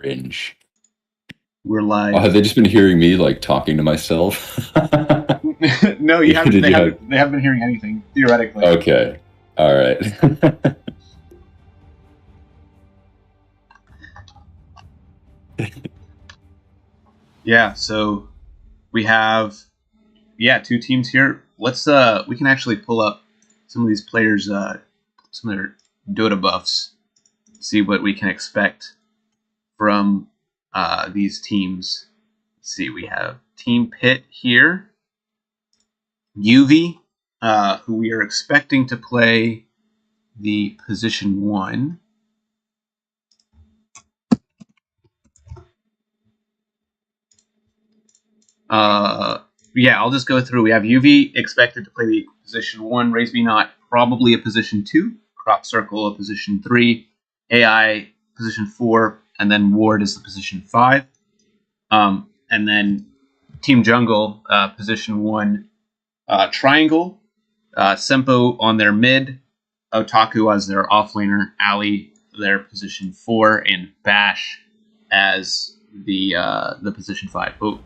Cringe. We're live. Have they just been hearing me like talking to myself? No, you haven't. They haven't been hearing anything theoretically. Okay. All right. Yeah. So we have two teams here. Let's we can actually pull up some of these players, some of their Dota buffs, see what we can expect from these teams. Let's see, we have Team Pit here. UV, who we are expecting to play the position 1. I'll just go through. We have UV expected to play the position 1, Raise Me Not probably a position 2, Crop Circle a position 3, AI position 4, and then Ward is the position 5. And then Team Jungle, position 1, Triangle, Sempo on their mid, Otaku as their offlaner, Ali their position 4, and Bash as the position 5. But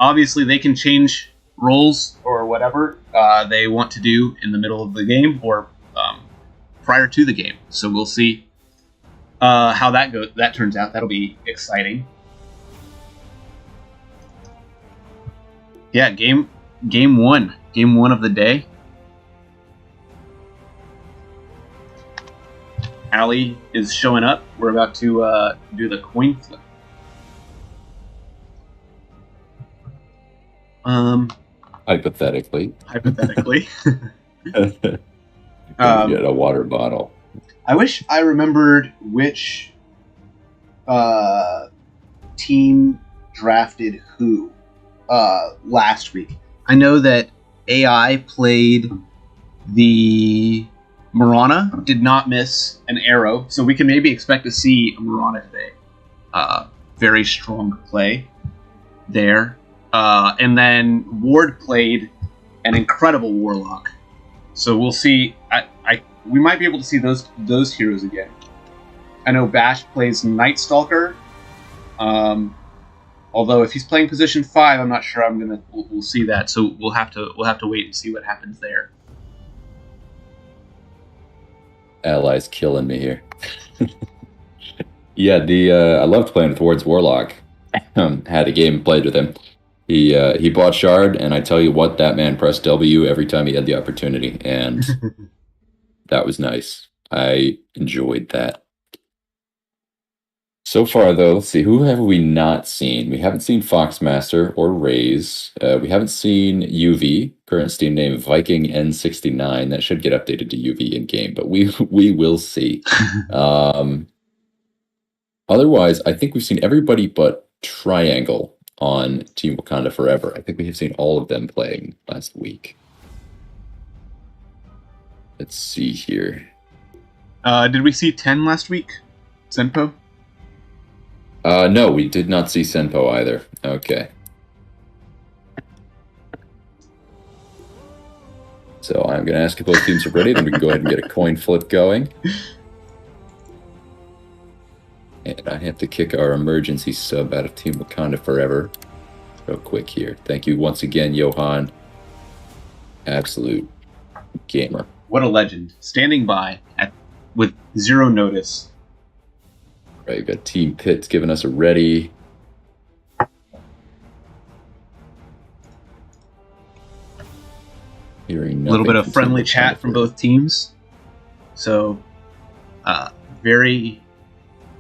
obviously, they can change roles or whatever they want to do in the middle of the game or prior to the game. So we'll see how that turns out. That'll be exciting. Yeah, game 1 of the day. Ali is showing up. We're about to do the coin flip. Hypothetically. Get a water bottle. I wish I remembered which team drafted who last week. I know that AI played the Marana, did not miss an arrow, so we can maybe expect to see a Marana today. Very strong play there. And then Ward played an incredible Warlock. So we'll see. We might be able to see those heroes again. I know Bash plays Night Stalker. Although if he's playing position 5, I'm not sure we'll see that. So we'll have to wait and see what happens there. Allies killing me here. Yeah, I loved playing with Ward's Warlock. Had a game, played with him. He bought Shard, and I tell you what, that man pressed W every time he had the opportunity, and that was nice. I enjoyed that. So far, though, let's see, who have we not seen? We haven't seen Foxmaster or Raze. We haven't seen UV, current Steam name Viking N69. That should get updated to UV in game, but we will see. Otherwise, I think we've seen everybody but Triangle on Team Wakanda Forever. I think we have seen all of them playing last week. Let's see here. Did we see 10 last week? Senpo? No, we did not see Senpo either. Okay. So I'm going to ask if both teams are ready, then we can go ahead and get a coin flip going. And I have to kick our emergency sub out of Team Wakanda Forever real quick here. Thank you once again, Johan. Absolute gamer. What a legend. Standing by with zero notice. Right, we've got Team Pitt's giving us a ready. Hearing a little bit of friendly chat from both teams. So, very,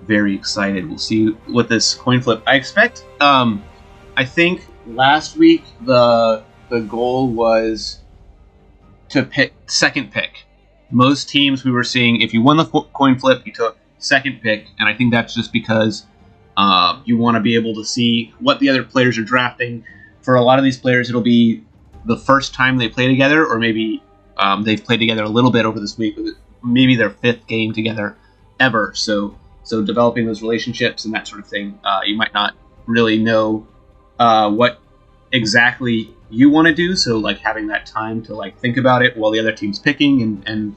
very excited. We'll see what this coin flip. I expect. I think last week the goal was to pick second pick. Most teams we were seeing, if you won the coin flip, you took second pick, and I think that's just because you want to be able to see what the other players are drafting. For a lot of these players, it'll be the first time they play together, or maybe they've played together a little bit over this week, but maybe their 5th game together ever. So developing those relationships and that sort of thing, you might not really know what exactly you want to do. So like having that time to like think about it while the other team's picking and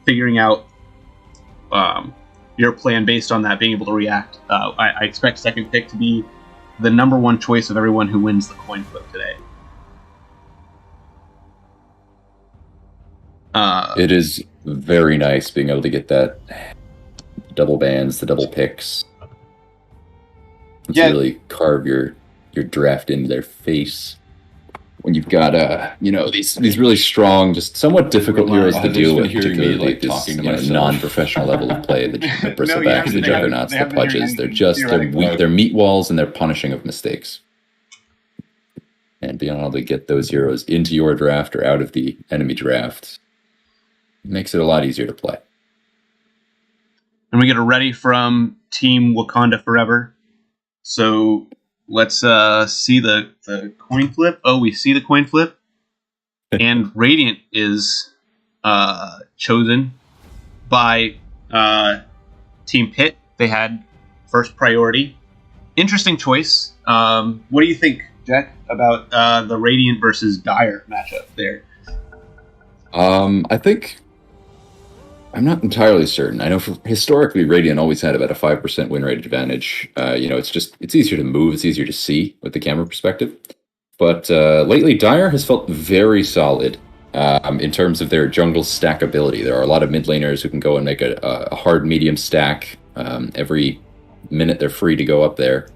figuring out your plan based on that, being able to react. I expect second pick to be the number one choice of everyone who wins the coin flip today. It is very nice being able to get that double bans, the double picks. Really carve your draft into their face. When you've got these really strong, just somewhat difficult heroes to deal with, particularly like this non-professional level of play, the bristlebacks, the juggernauts, the pudges. They're meat walls and they're punishing of mistakes. And being able to get those heroes into your draft or out of the enemy draft makes it a lot easier to play. And we get a ready from Team Wakanda Forever. So let's see the coin flip. Oh, we see the coin flip. And Radiant is chosen by Team Pitt. They had first priority. Interesting choice. What do you think, Jack, about the Radiant versus Dire matchup there? I think... I'm not entirely certain. I know historically Radiant always had about a 5% win rate advantage. It's easier to move, it's easier to see with the camera perspective. But lately Dire has felt very solid in terms of their jungle stackability. There are a lot of mid laners who can go and make a hard medium stack. Every minute they're free to go up there,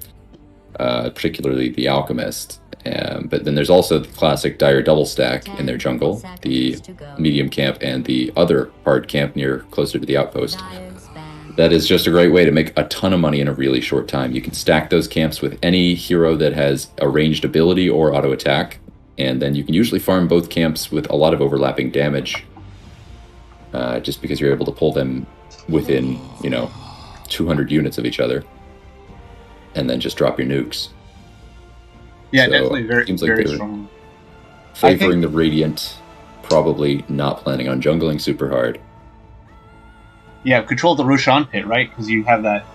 particularly the Alchemist. But then there's also the classic Dire double stack in their jungle, the medium camp and the other hard camp closer to the outpost. That is just a great way to make a ton of money in a really short time. You can stack those camps with any hero that has a ranged ability or auto attack, and then you can usually farm both camps with a lot of overlapping damage, just because you're able to pull them within 200 units of each other, and then just drop your nukes. Yeah, so definitely very strong. Favoring the Radiant, probably not planning on jungling super hard. Yeah, control the Roshan pit, right? Because you have that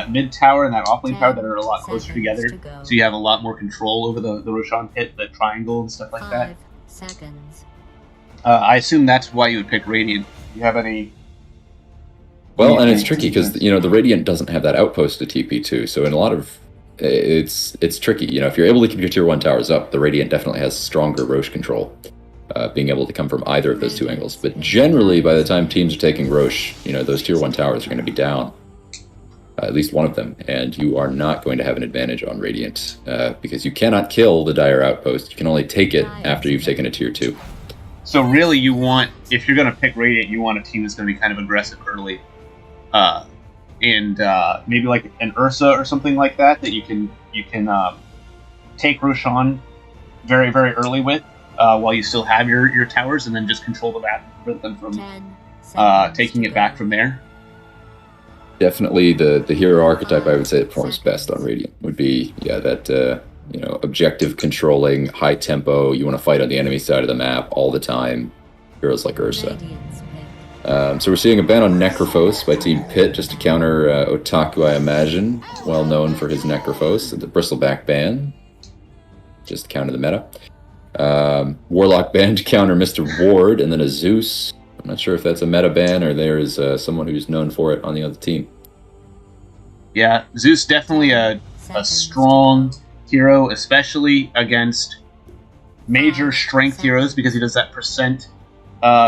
mid tower and that offlane tower that are a lot closer together, so you have a lot more control over the Roshan pit, the triangle and stuff like that. 5 seconds. I assume that's why you would pick Radiant. Do you have any? Well, and it's tricky because the Radiant doesn't have that outpost to TP to, so in a lot of it's tricky. If you're able to keep your tier 1 towers up, the Radiant definitely has stronger Roche control, being able to come from either of those two angles. But generally, by the time teams are taking Roche, those tier 1 towers are going to be down, at least one of them, and you are not going to have an advantage on Radiant, because you cannot kill the Dire outpost. You can only take it after you've taken a tier 2. So really, if you're going to pick Radiant, you want a team that's going to be kind of aggressive early. And maybe like an Ursa or something like that you can take Roshan very, very early with, while you still have your towers, and then just control the map and prevent them from taking it back from there. Definitely the hero archetype I would say that performs best on Radiant would be that objective controlling, high tempo. You want to fight on the enemy side of the map all the time. Heroes like Ursa. So we're seeing a ban on Necrophos by Team Pitt, just to counter Otaku, I imagine, well known for his Necrophos, the bristleback ban, just to counter the meta. Warlock ban to counter Mr. Ward, and then a Zeus. I'm not sure if that's a meta ban or there is someone who's known for it on the other team. Yeah, Zeus definitely a strong hero, especially against major strength heroes, because he does that percent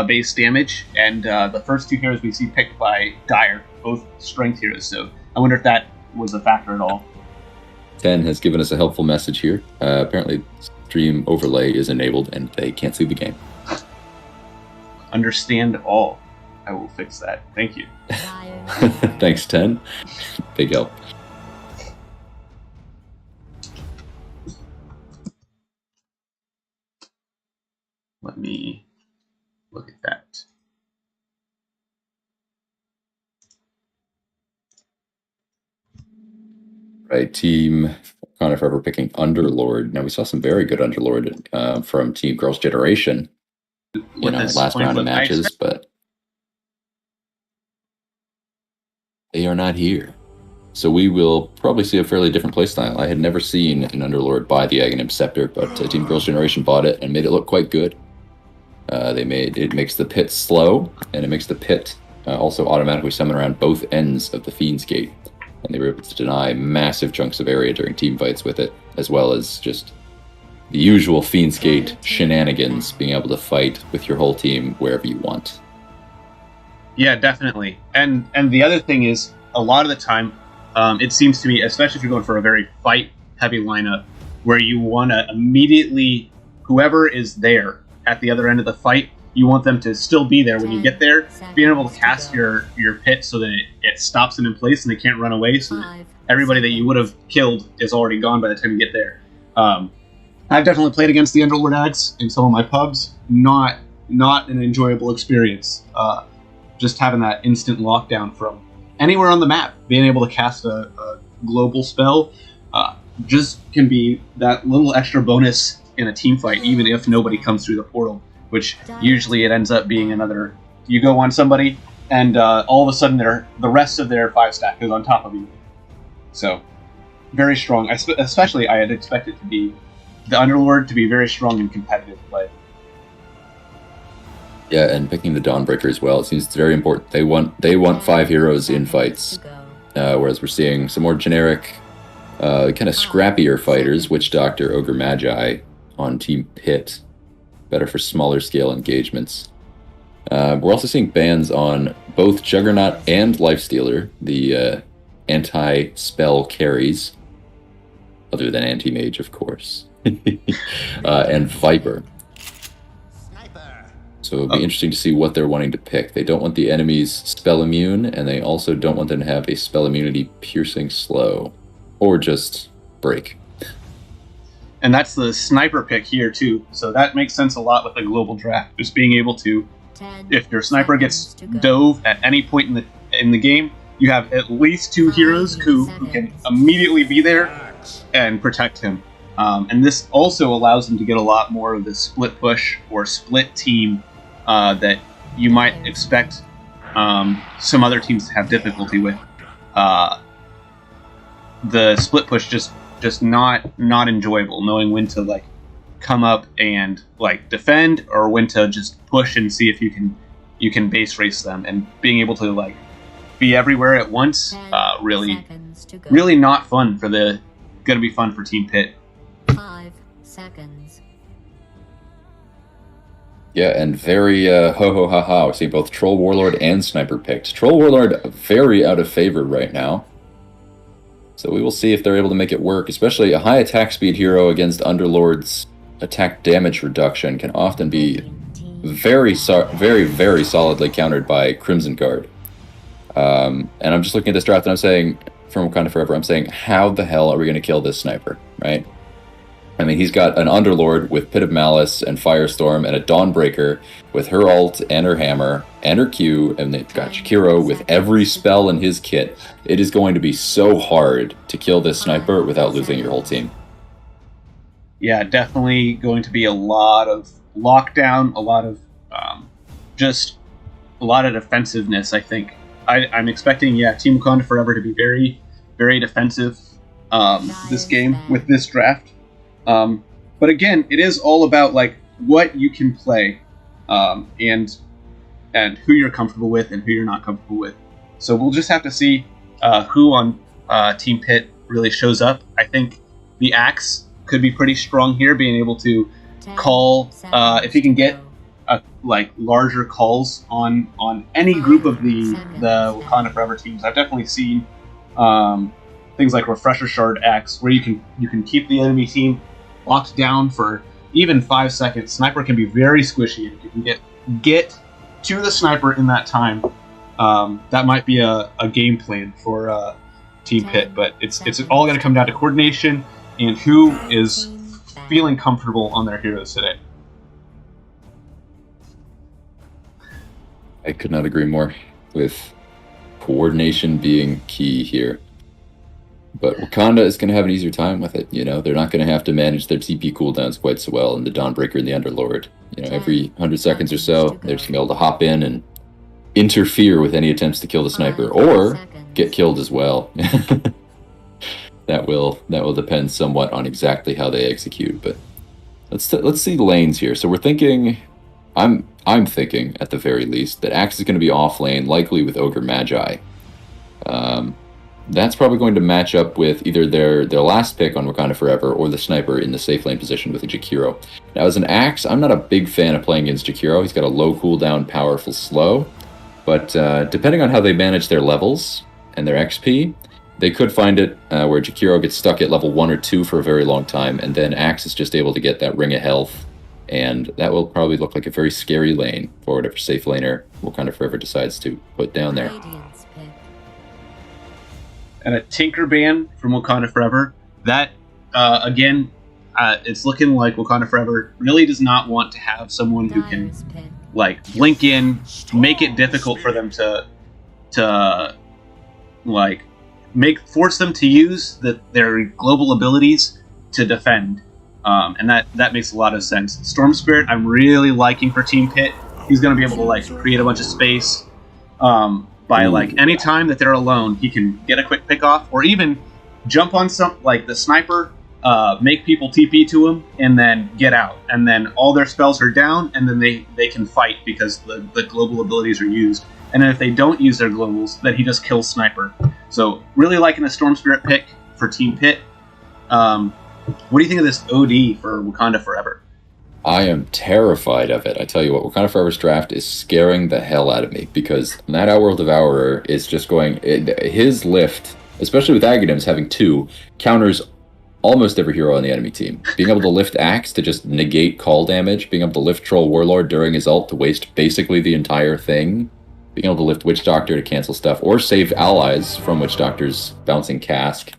base damage, and the first two heroes we see picked by Dire, both strength heroes, so I wonder if that was a factor at all. 10 has given us a helpful message here. Apparently stream overlay is enabled and they can't see the game. Understand all. I will fix that. Thank you. Thanks, 10. Big help. Let me look at that. Right, Team Wakanda Forever picking Underlord. Now, we saw some very good Underlord from Team Girls' Generation last round of matches, but they are not here. So we will probably see a fairly different playstyle. I had never seen an Underlord buy the Aghanim Scepter, but Team Girls' Generation bought it and made it look quite good. It makes the pit slow, and it makes the pit also automatically summon around both ends of the Fiend's Gate, and they were able to deny massive chunks of area during team fights with it, as well as just the usual Fiend's Gate shenanigans, being able to fight with your whole team wherever you want. Yeah, definitely. And the other thing is, a lot of the time, it seems to me, especially if you're going for a very fight-heavy lineup, where you want to immediately, whoever is there at the other end of the fight, you want them to still be there when you get there, being able to cast your pit so that it stops them in place and they can't run away, so that everybody that you would have killed is already gone by the time you get there. I've definitely played against the Underlord Axe in some of my pubs. Not an enjoyable experience. Just having that instant lockdown from anywhere on the map, being able to cast a global spell, just can be that little extra bonus in a team fight, even if nobody comes through the portal, which usually it ends up being another, you go on somebody, and all of a sudden the rest of their 5-stack is on top of you. So, very strong. Especially, I had expected to be the Underlord to be very strong in competitive play. Yeah, and picking the Dawnbreaker as well, it seems it's very important. They want 5 heroes in fights, whereas we're seeing some more generic, kind of scrappier fighters, Witch Doctor, Ogre Magi on Team Pit, better for smaller scale engagements. We're also seeing bans on both Juggernaut and Lifestealer, the anti-spell carries, other than Anti-Mage, of course, and Viper. So it'll be interesting to see what they're wanting to pick. They don't want the enemies spell immune, and they also don't want them to have a spell immunity piercing slow, or just break. And that's the sniper pick here too, so that makes sense a lot with the global draft. Just being able to, if your sniper gets dove at any point in the game, you have at least 2 heroes who can immediately be there and protect him. And this also allows them to get a lot more of the split push or split team that you might expect some other teams to have difficulty with. The split push just not enjoyable, knowing when to like come up and like defend, or when to just push and see if you can base race them, and being able to like be everywhere at once. Really not fun for gonna be fun for Team Pit. 5 seconds. Yeah, and very ho-ho-ha-ha. We're seeing both Troll Warlord and Sniper picked. Troll Warlord very out of favor right now. So we will see if they're able to make it work, especially a high attack speed hero against Underlord's attack damage reduction can often be very solidly countered by Crimson Guard. And I'm just looking at this draft and I'm saying, from Wakanda Forever, I'm saying, how the hell are we going to kill this sniper, right? I mean, he's got an Underlord with Pit of Malice and Firestorm, and a Dawnbreaker with her ult and her hammer and her Q, and they've got Shakiro with every spell in his kit. It is going to be so hard to kill this sniper without losing your whole team. Yeah, definitely going to be a lot of lockdown, a lot of defensiveness, I think. I'm expecting, Team Wakanda Forever to be very, very defensive this game with this draft. But again, it is all about like what you can play, and who you're comfortable with and who you're not comfortable with. So we'll just have to see who on Team Pit really shows up. I think the Axe could be pretty strong here, being able to call if he can get larger calls on any group of the Wakanda Forever teams. I've definitely seen things like Refresher Shard Axe, where you can keep the enemy team locked down for even 5 seconds. Sniper can be very squishy. If you can get to the sniper in that time, that might be a game plan for Team Pit. But it's all going to come down to coordination and who is feeling comfortable on their heroes today. I could not agree more with coordination being key here. But Wakanda is going to have an easier time with it. You know, they're not going to have to manage their TP cooldowns quite so well in the Dawnbreaker and the Underlord. You know, every 100 seconds or so, they're just going to be able to hop in and interfere with any attempts to kill the sniper, or get killed as well. That will depend somewhat on exactly how they execute. But let's see the lanes here. So we're thinking I'm thinking at the very least that Axe is going to be off lane, likely with Ogre Magi. That's probably going to match up with either their last pick on Wakanda Forever or the sniper in the safe lane position with a Jakiro. Now, as an Axe, I'm not a big fan of playing against Jakiro. He's got a low cooldown, powerful slow. But depending on how they manage their levels and their XP, they could find it where Jakiro gets stuck at level 1 or 2 for a very long time, and then Axe is just able to get that ring of health, and that will probably look like a very scary lane for whatever safe laner Wakanda Forever decides to put down there. Radiant's pick. And a Tinker ban from Wakanda Forever. That, again, it's looking like Wakanda Forever really does not want to have someone who can, Dyer's pick. like, blink in, make it difficult for them to like, force them to use their global abilities to defend. And that makes a lot of sense. Storm Spirit, I'm really liking for Team Pit. He's going to be able to, like, create a bunch of space. By, like, any time that they're alone, he can get a quick pick off, or even jump on like the sniper, make people TP to him, and then get out. And then all their spells are down, and then they can fight because the global abilities are used. And then if they don't use their globals, then he just kills sniper. So really liking the Storm Spirit pick for Team Pit. What do you think of this OD for Wakanda Forever? I am terrified of it. I tell you what, Wakanda Forever's draft is scaring the hell out of me, because that Outworld Devourer is just going... his lift, especially with Aghanim's having 2, counters almost every hero on the enemy team. Being able to lift Axe to just negate call damage, being able to lift Troll Warlord during his ult to waste basically the entire thing, being able to lift Witch Doctor to cancel stuff, or save allies from Witch Doctor's bouncing cask.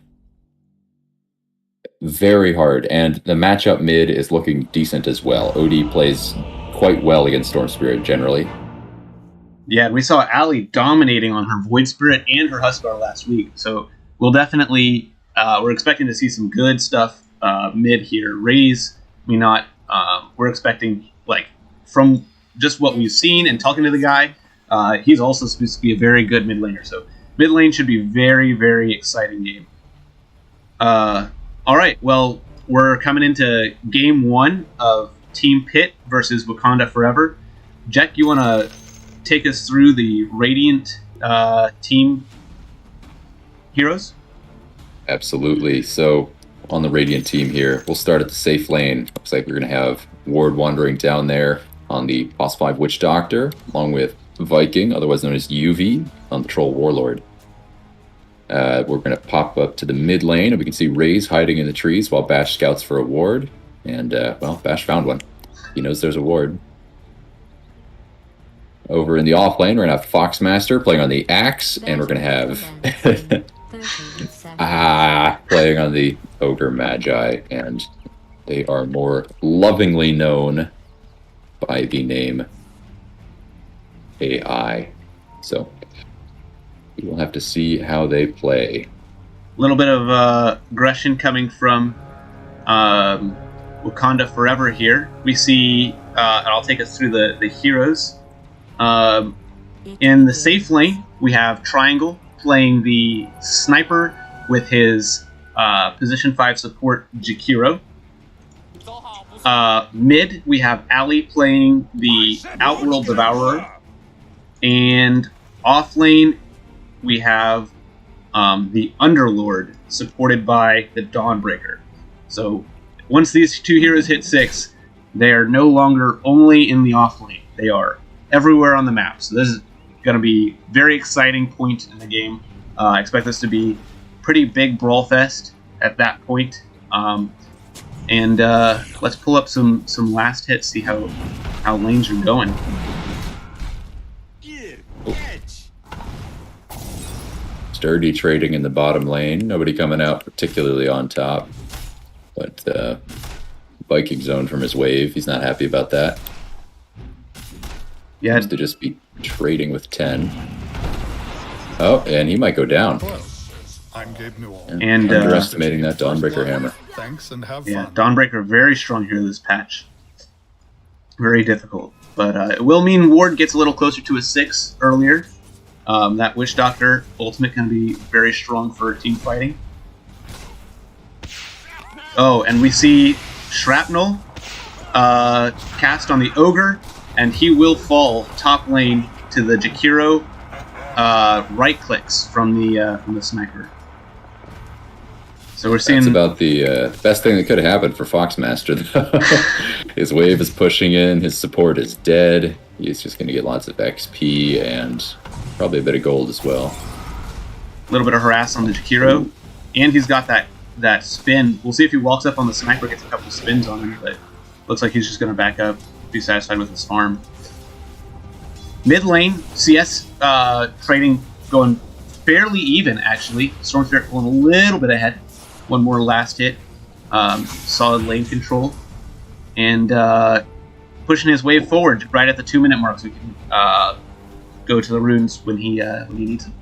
Very hard, and the matchup mid is looking decent as well. OD plays quite well against Storm Spirit generally. Yeah, we saw Ali dominating on her Void Spirit and her Huskar last week, so we'll definitely, we're expecting to see some good stuff mid here. Raze, we're expecting, like, from just what we've seen and talking to the guy, he's also supposed to be a very good mid laner, so mid lane should be a very, very exciting game. All right, well, we're coming into Game 1 of Team Pit versus Wakanda Forever. Jack, you want to take us through the Radiant team heroes? Absolutely. So, on the Radiant team here, we'll start at the safe lane. Looks like we're going to have Ward wandering down there on the Boss 5 Witch Doctor, along with Viking, otherwise known as UV, on the Troll Warlord. We're going to pop up to the mid lane, and we can see Raze hiding in the trees while Bash scouts for a ward. And, well, Bash found one. He knows there's a ward. Over in the off lane, we're going to have Foxmaster playing on the Axe, and we're going to have... playing on the Ogre Magi, and they are more lovingly known by the name AI. So... we'll have to see how they play. A little bit of aggression coming from Wakanda Forever here. We see, and I'll take us through the heroes. In the safe lane, we have Triangle playing the Sniper with his position 5 support Jakiro. Mid, we have Ali playing the Outworld Devourer. And off lane, we have the Underlord, supported by the Dawnbreaker. So once these two heroes hit 6, they are no longer only in the off lane. They are everywhere on the map. So this is going to be a very exciting point in the game. I expect this to be pretty big brawl fest at that point. And let's pull up some last hits, see how lanes are going. Sturdy trading in the bottom lane. Nobody coming out particularly on top. But Viking zone from his wave. He's not happy about that. Yeah. Has to just be trading with 10. Oh, and he might go down. I'm Gabe Newell. And underestimating that Dawnbreaker hammer. Thanks and have yeah, fun. Dawnbreaker very strong here this patch. Very difficult. But it will mean Ward gets a little closer to a 6 earlier. That Witch Doctor ultimate can be very strong for team fighting. Oh, and we see Shrapnel cast on the Ogre, and he will fall top lane to the Jakiro right clicks from the sniper. So we're seeing That's about the best thing that could have happened for Foxmaster, though. His wave is pushing in, his support is dead. He's just going to get lots of XP and probably a bit of gold as well. a little bit of harass on the Jakiro, and he's got that spin. We'll see if he walks up on the sniper, gets a couple spins on him, but looks like he's just going to back up, be satisfied with his farm. Mid lane, CS trading going fairly even, actually. Storm Spirit pulling a little bit ahead. One more last hit. Solid lane control. And pushing his wave forward right at the 2-minute mark so he can go to the runes when he needs them.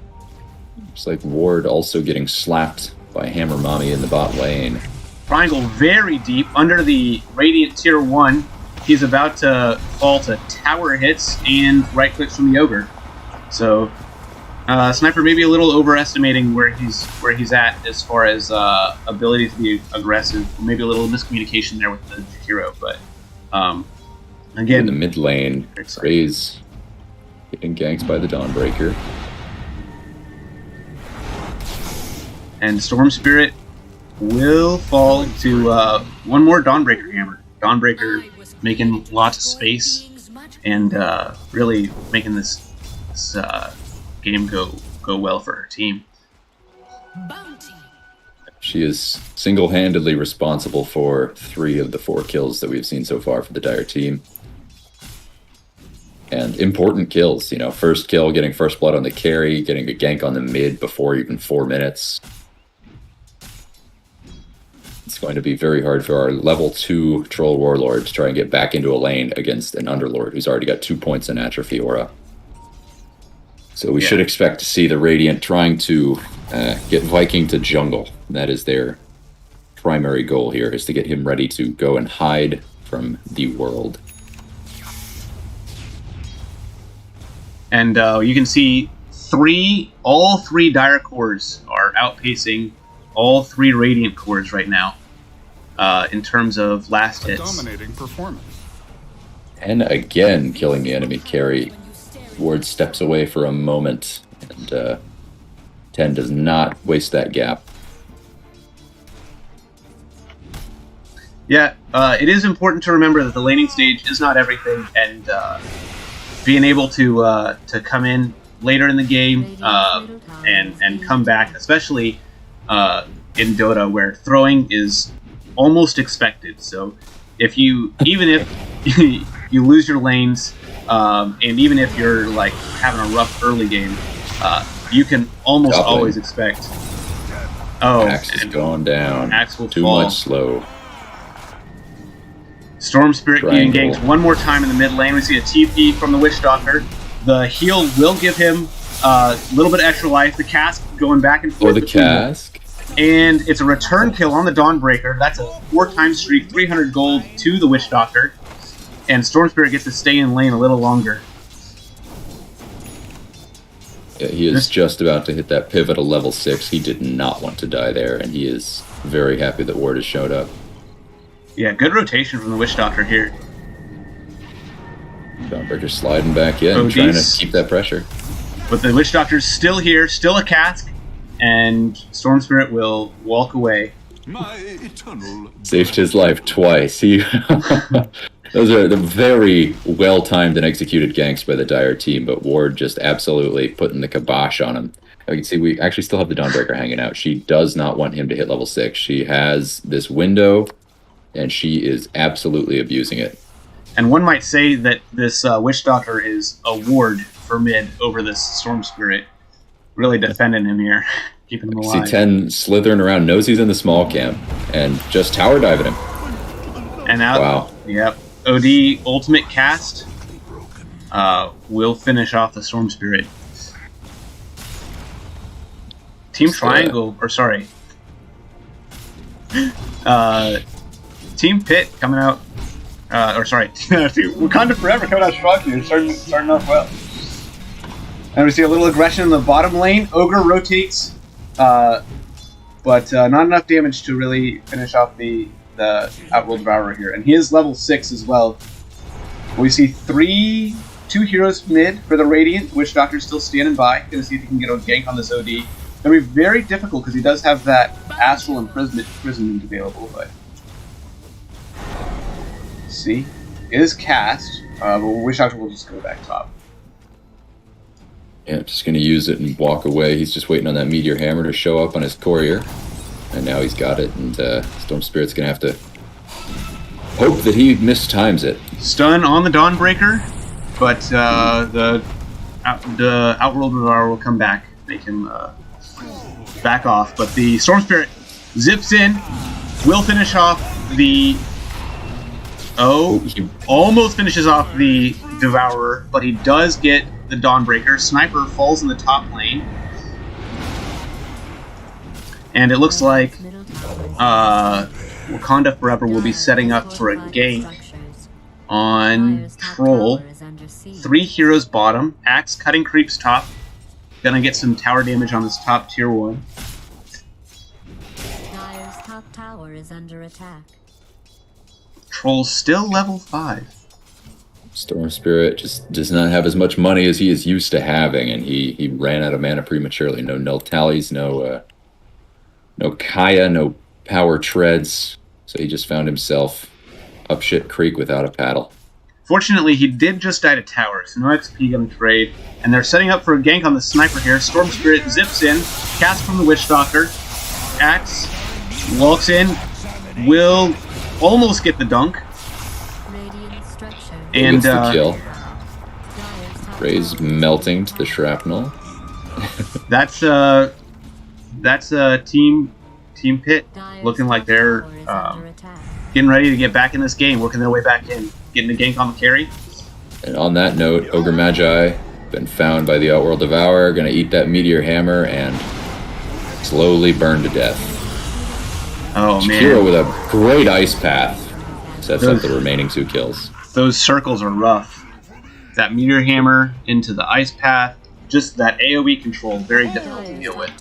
Looks like Ward also getting slapped by Hammer Mommy in the bot lane. Triangle very deep under the Radiant Tier 1. He's about to fall to tower hits and right clicks from the Ogre. So Sniper maybe a little overestimating where he's at as far as ability to be aggressive. Maybe a little miscommunication there with the Jakiro, but again, in the mid lane, Ray's getting ganked by the Dawnbreaker. And Storm Spirit will fall to one more Dawnbreaker hammer. Dawnbreaker making lots of space and really making this game go well for her team. She is single-handedly responsible for 3 of the 4 kills that we've seen so far for the Dire team. And important kills, first kill, getting first blood on the carry, getting a gank on the mid before even 4 minutes. It's going to be very hard for our level 2 Troll Warlord to try and get back into a lane against an Underlord who's already got 2 points in Atrophy Aura. So we should expect to see the Radiant trying to get Viking to jungle. That is their primary goal here, is to get him ready to go and hide from the world. And you can see all three Dire cores are outpacing all 3 Radiant cores right now in terms of last hits. Dominating performance. And again, killing the enemy carry. Ward steps away for a moment, and 10 does not waste that gap. Yeah, it is important to remember that the laning stage is not everything, and being able to come in later in the game and come back, especially in Dota, where throwing is almost expected. So even if you lose your lanes, and even if you're like having a rough early game, you can almost always expect. Oh, Axe is going down. Axe will Too fall. much slow. Storm Spirit getting Triangle. ganked one more time in the mid lane. We see a TP from the Witch Doctor. The heal will give him a little bit extra life. The cask going back and forth. Or the cask. And it's a return kill on the Dawnbreaker. That's a 4-time streak, 300 gold to the Witch Doctor. And Storm Spirit gets to stay in lane a little longer. Yeah, he is just about to hit that pivotal level 6. He did not want to die there, and he is very happy that Ward has showed up. Yeah, good rotation from the Witch Doctor here. Dawnbreaker sliding back in, ODs. trying to keep that pressure. But the Witch Doctor's still here, still a cask, and Storm Spirit will walk away. My eternal Saved his life twice. Those are the very well-timed and executed ganks by the Dire team, but Ward just absolutely putting the kibosh on him. You can see we actually still have the Dawnbreaker hanging out. She does not want him to hit level 6. She has this window, and she is absolutely abusing it. And one might say that this Witch Doctor is a ward for mid over this Storm Spirit. Really defending him here, keeping him alive. See 10 slithering around, knows he's in the small camp, and just tower diving him. And out. Wow. Yep. OD ultimate cast will finish off the Storm Spirit. Team Triangle, or sorry. Team Pit coming out. Or sorry. Wakanda Forever coming out strong here. Starting off well. And we see a little aggression in the bottom lane. Ogre rotates, but not enough damage to really finish off the Outworld Devourer here. And he is level 6 as well. We see two heroes mid for the Radiant. Witch Doctor's still standing by. Gonna see if he can get a gank on this OD. Gonna be very difficult because he does have that Astral Imprisonment available, but... See? It is cast, but Witch Doctor will just go back top. Yeah, just going to use it and walk away. He's just waiting on that Meteor Hammer to show up on his courier. And now he's got it, and Storm Spirit's going to have to hope that he mistimes it. Stun on the Dawnbreaker, but the Outworld Devour will come back, make him back off. But the Storm Spirit zips in, will finish off the... Oh, he almost finishes off the Devourer, but he does get the Dawnbreaker. Sniper falls in the top lane. And it looks like Wakanda Forever will be setting up for a gank on Troll. 3 heroes bottom. Axe cutting creeps top. Gonna get some tower damage on this top tier 1. Dire's top tower is under attack. Troll's still level 5. Storm Spirit just does not have as much money as he is used to having, and he ran out of mana prematurely. No null tallies, no Kaya, no power treads, so he just found himself up shit creek without a paddle. Fortunately, he did just die to tower, so no XP gonna trade. And they're setting up for a gank on the Sniper here. Storm Spirit zips in, cast from the Witch Doctor. Axe walks in, will almost get the dunk. And the kill. Ray's melting to the shrapnel. that's team Pit looking like they're getting ready to get back in this game, working their way back in, getting a gank on the carry. And on that note, Ogre Magi been found by the Outworld Devourer, gonna eat that Meteor Hammer and slowly burn to death. Oh man! Shakira with a great ice path sets up the remaining 2 kills. Those circles are rough. That Meteor Hammer into the ice path, just that AoE control, very difficult to deal with.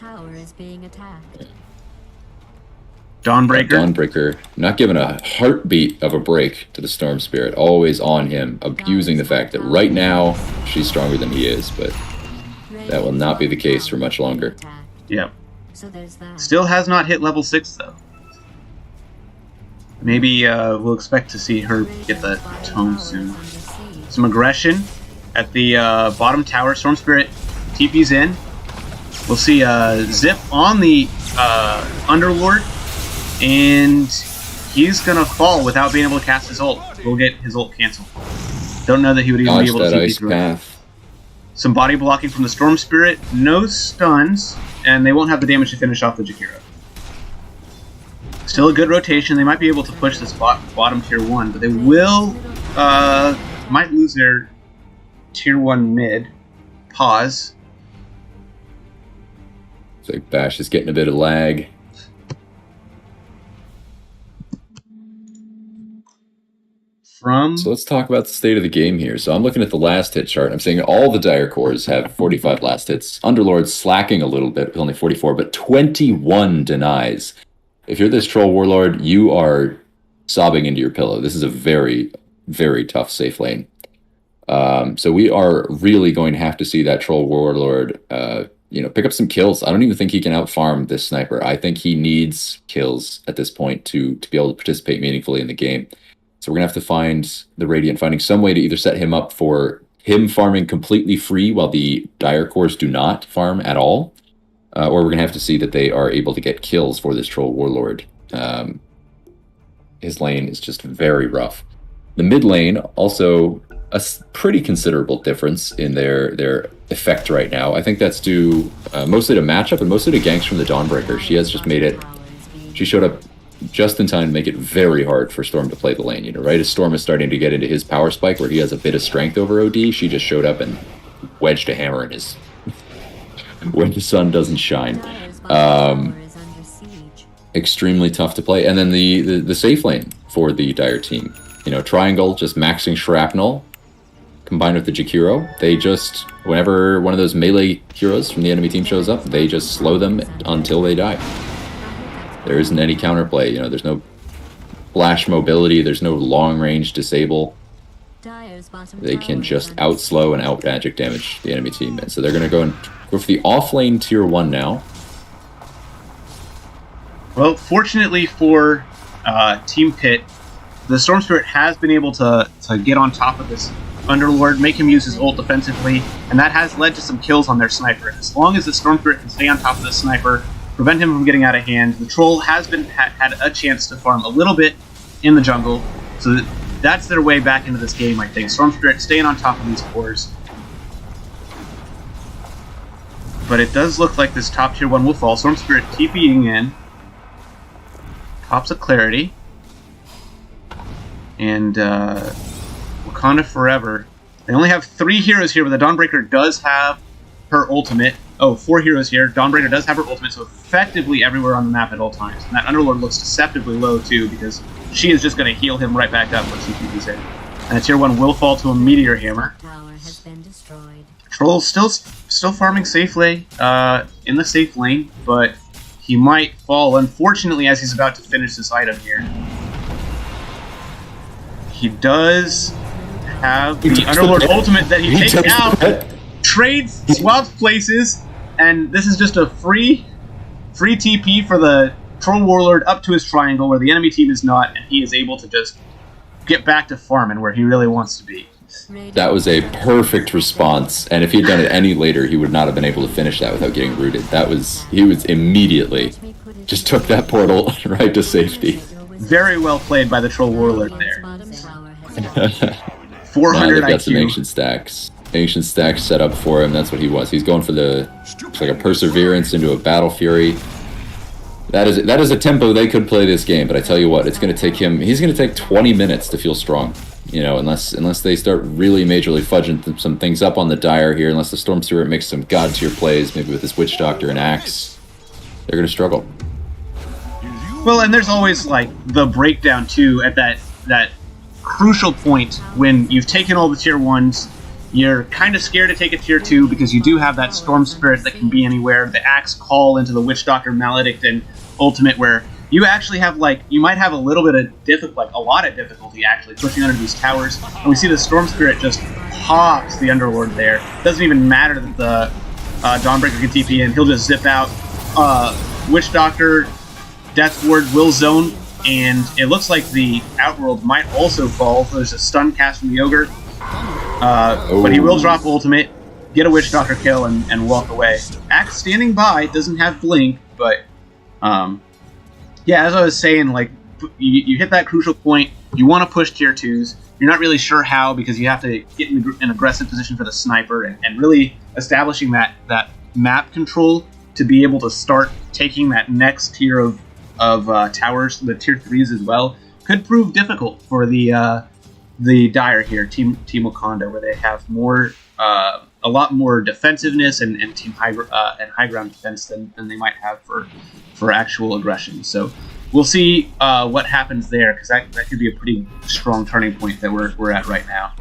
Dawnbreaker. Dawnbreaker, not giving a heartbeat of a break to the Storm Spirit, always on him, abusing the fact that right now she's stronger than he is, but that will not be the case for much longer. Yep. Still has not hit level 6 though. Maybe we'll expect to see her get that tome soon. Some aggression at the bottom tower. Storm Spirit TP's in. We'll see Zip on the Underlord, and he's gonna fall without being able to cast his ult. We'll get his ult canceled. Don't know that he would even be able to TP through it. Some body blocking from the Storm Spirit. No stuns, and they won't have the damage to finish off the Jakiro. Still a good rotation. They might be able to push this bottom tier 1, but they will might lose their tier 1 mid. Pause. It's like Bash is getting a bit of lag. So let's talk about the state of the game here. So I'm looking at the last hit chart. I'm seeing all the Dire cores have 45 last hits. Underlord's slacking a little bit with only 44, but 21 denies. If you're this Troll Warlord, you are sobbing into your pillow. This is a very, very tough safe lane. So we are really going to have to see that Troll Warlord, pick up some kills. I don't even think he can outfarm this sniper. I think he needs kills at this point to be able to participate meaningfully in the game. So we're going to have to find the Radiant finding some way to either set him up for him farming completely free while the Dire cores do not farm at all. Or we're going to have to see that they are able to get kills for this Troll Warlord. His lane is just very rough. The mid lane, also a pretty considerable difference in their effect right now. I think that's due mostly to matchup and mostly to ganks from the Dawnbreaker. She has just made it... She showed up just in time to make it very hard for Storm to play the lane. Right as Storm is starting to get into his power spike where he has a bit of strength over OD, she just showed up and wedged a hammer in his... when the sun doesn't shine. Extremely tough to play. And then the safe lane for the Dire team. Triangle, just maxing shrapnel, combined with the Jakiro. They just, whenever one of those melee heroes from the enemy team shows up, they just slow them until they die. There isn't any counterplay. There's no flash mobility. There's no long range disable. they can just outslow and out magic damage the enemy team. And so they're going to go for the off-lane tier 1 now. Well, fortunately for Team Pit, the Storm Spirit has been able to get on top of this Underlord, make him use his ult defensively, and that has led to some kills on their sniper. As long as the Storm Spirit can stay on top of the sniper, prevent him from getting out of hand, the Troll has had a chance to farm a little bit in the jungle, so that's their way back into this game, I think. Storm Spirit staying on top of these cores. But it does look like this top tier 1 will fall. Storm Spirit TPing in. Pops a Clarity. And Wakanda Forever. They only have 3 heroes here, but the Dawnbreaker does have her ultimate. Oh, 4 heroes here. Dawnbreaker does have her ultimate, so effectively everywhere on the map at all times. And that Underlord looks deceptively low, too, because she is just going to heal him right back up when she TP's in. And tier 1 will fall to a Meteor Hammer. Tower has been destroyed. Troll's still farming safely in the safe lane, but he might fall, unfortunately, as he's about to finish this item here. He does have the Underlord ultimate that he takes out, trades, swaps places, and this is just a free TP for the Troll Warlord up to his triangle where the enemy team is not, and he is able to just get back to farming where he really wants to be. That was a perfect response, and if he had done it any later, he would not have been able to finish that without getting rooted. He was immediately just took that portal right to safety. Very well played by the Troll Warlord there. 400 they've got some IQ. ancient stacks set up for him. That's what he was. He's going for it's like a Perseverance into a Battle Fury. That is a tempo they could play this game, but I tell you what, it's going to take him. He's going to take 20 minutes to feel strong. You know, unless they start really majorly fudging some things up on the Dire here, unless the Storm Spirit makes some god tier plays, maybe with his Witch Doctor and Axe, they're going to struggle. Well, and there's always like the breakdown too at that crucial point when you've taken all the tier 1s. You're kind of scared to take a tier 2 because you do have that Storm Spirit that can be anywhere, the Axe Call into the Witch Doctor Maledict and Ultimate, where you actually have you might have a little bit of a lot of difficulty actually pushing under these towers. And we see the Storm Spirit just pops the Underlord there. Doesn't even matter that the Dawnbreaker can TP in, he'll just zip out. Witch Doctor, Death Ward will zone, and it looks like the Outworld might also fall. There's a stun cast from the Ogre. But he will drop ultimate, get a Witch Doctor kill, and walk away. Axe standing by, doesn't have Blink, but yeah, as I was saying, you hit that crucial point, you want to push tier 2s, you're not really sure how because you have to get in an aggressive position for the sniper and really establishing that map control to be able to start taking that next tier of towers, the tier 3s as well, could prove difficult for the Dire here, Team Wakanda, where they have more, a lot more defensiveness and team high ground defense than they might have for actual aggression. So we'll see what happens there, because that could be a pretty strong turning point that we're at right now.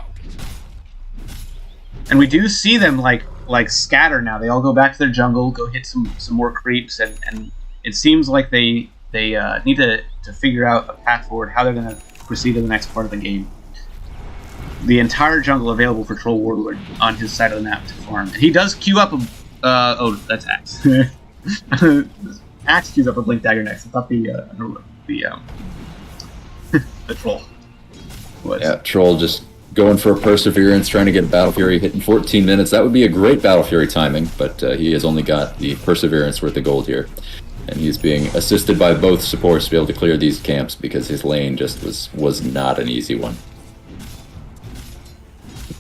And we do see them like scatter now. They all go back to their jungle, go hit some more creeps, and it seems like they need to figure out a path forward, how they're going to proceed to the next part of the game. The entire jungle available for Troll Warlord on his side of the map to farm. And he does queue up oh, that's Axe. Axe queues up a Blink Dagger next. I thought the Troll was. Yeah, Troll just going for a Perseverance, trying to get a Battle Fury hit in 14 minutes. That would be a great Battle Fury timing, but he has only got the Perseverance worth of gold here. And he's being assisted by both supports to be able to clear these camps because his lane just was not an easy one.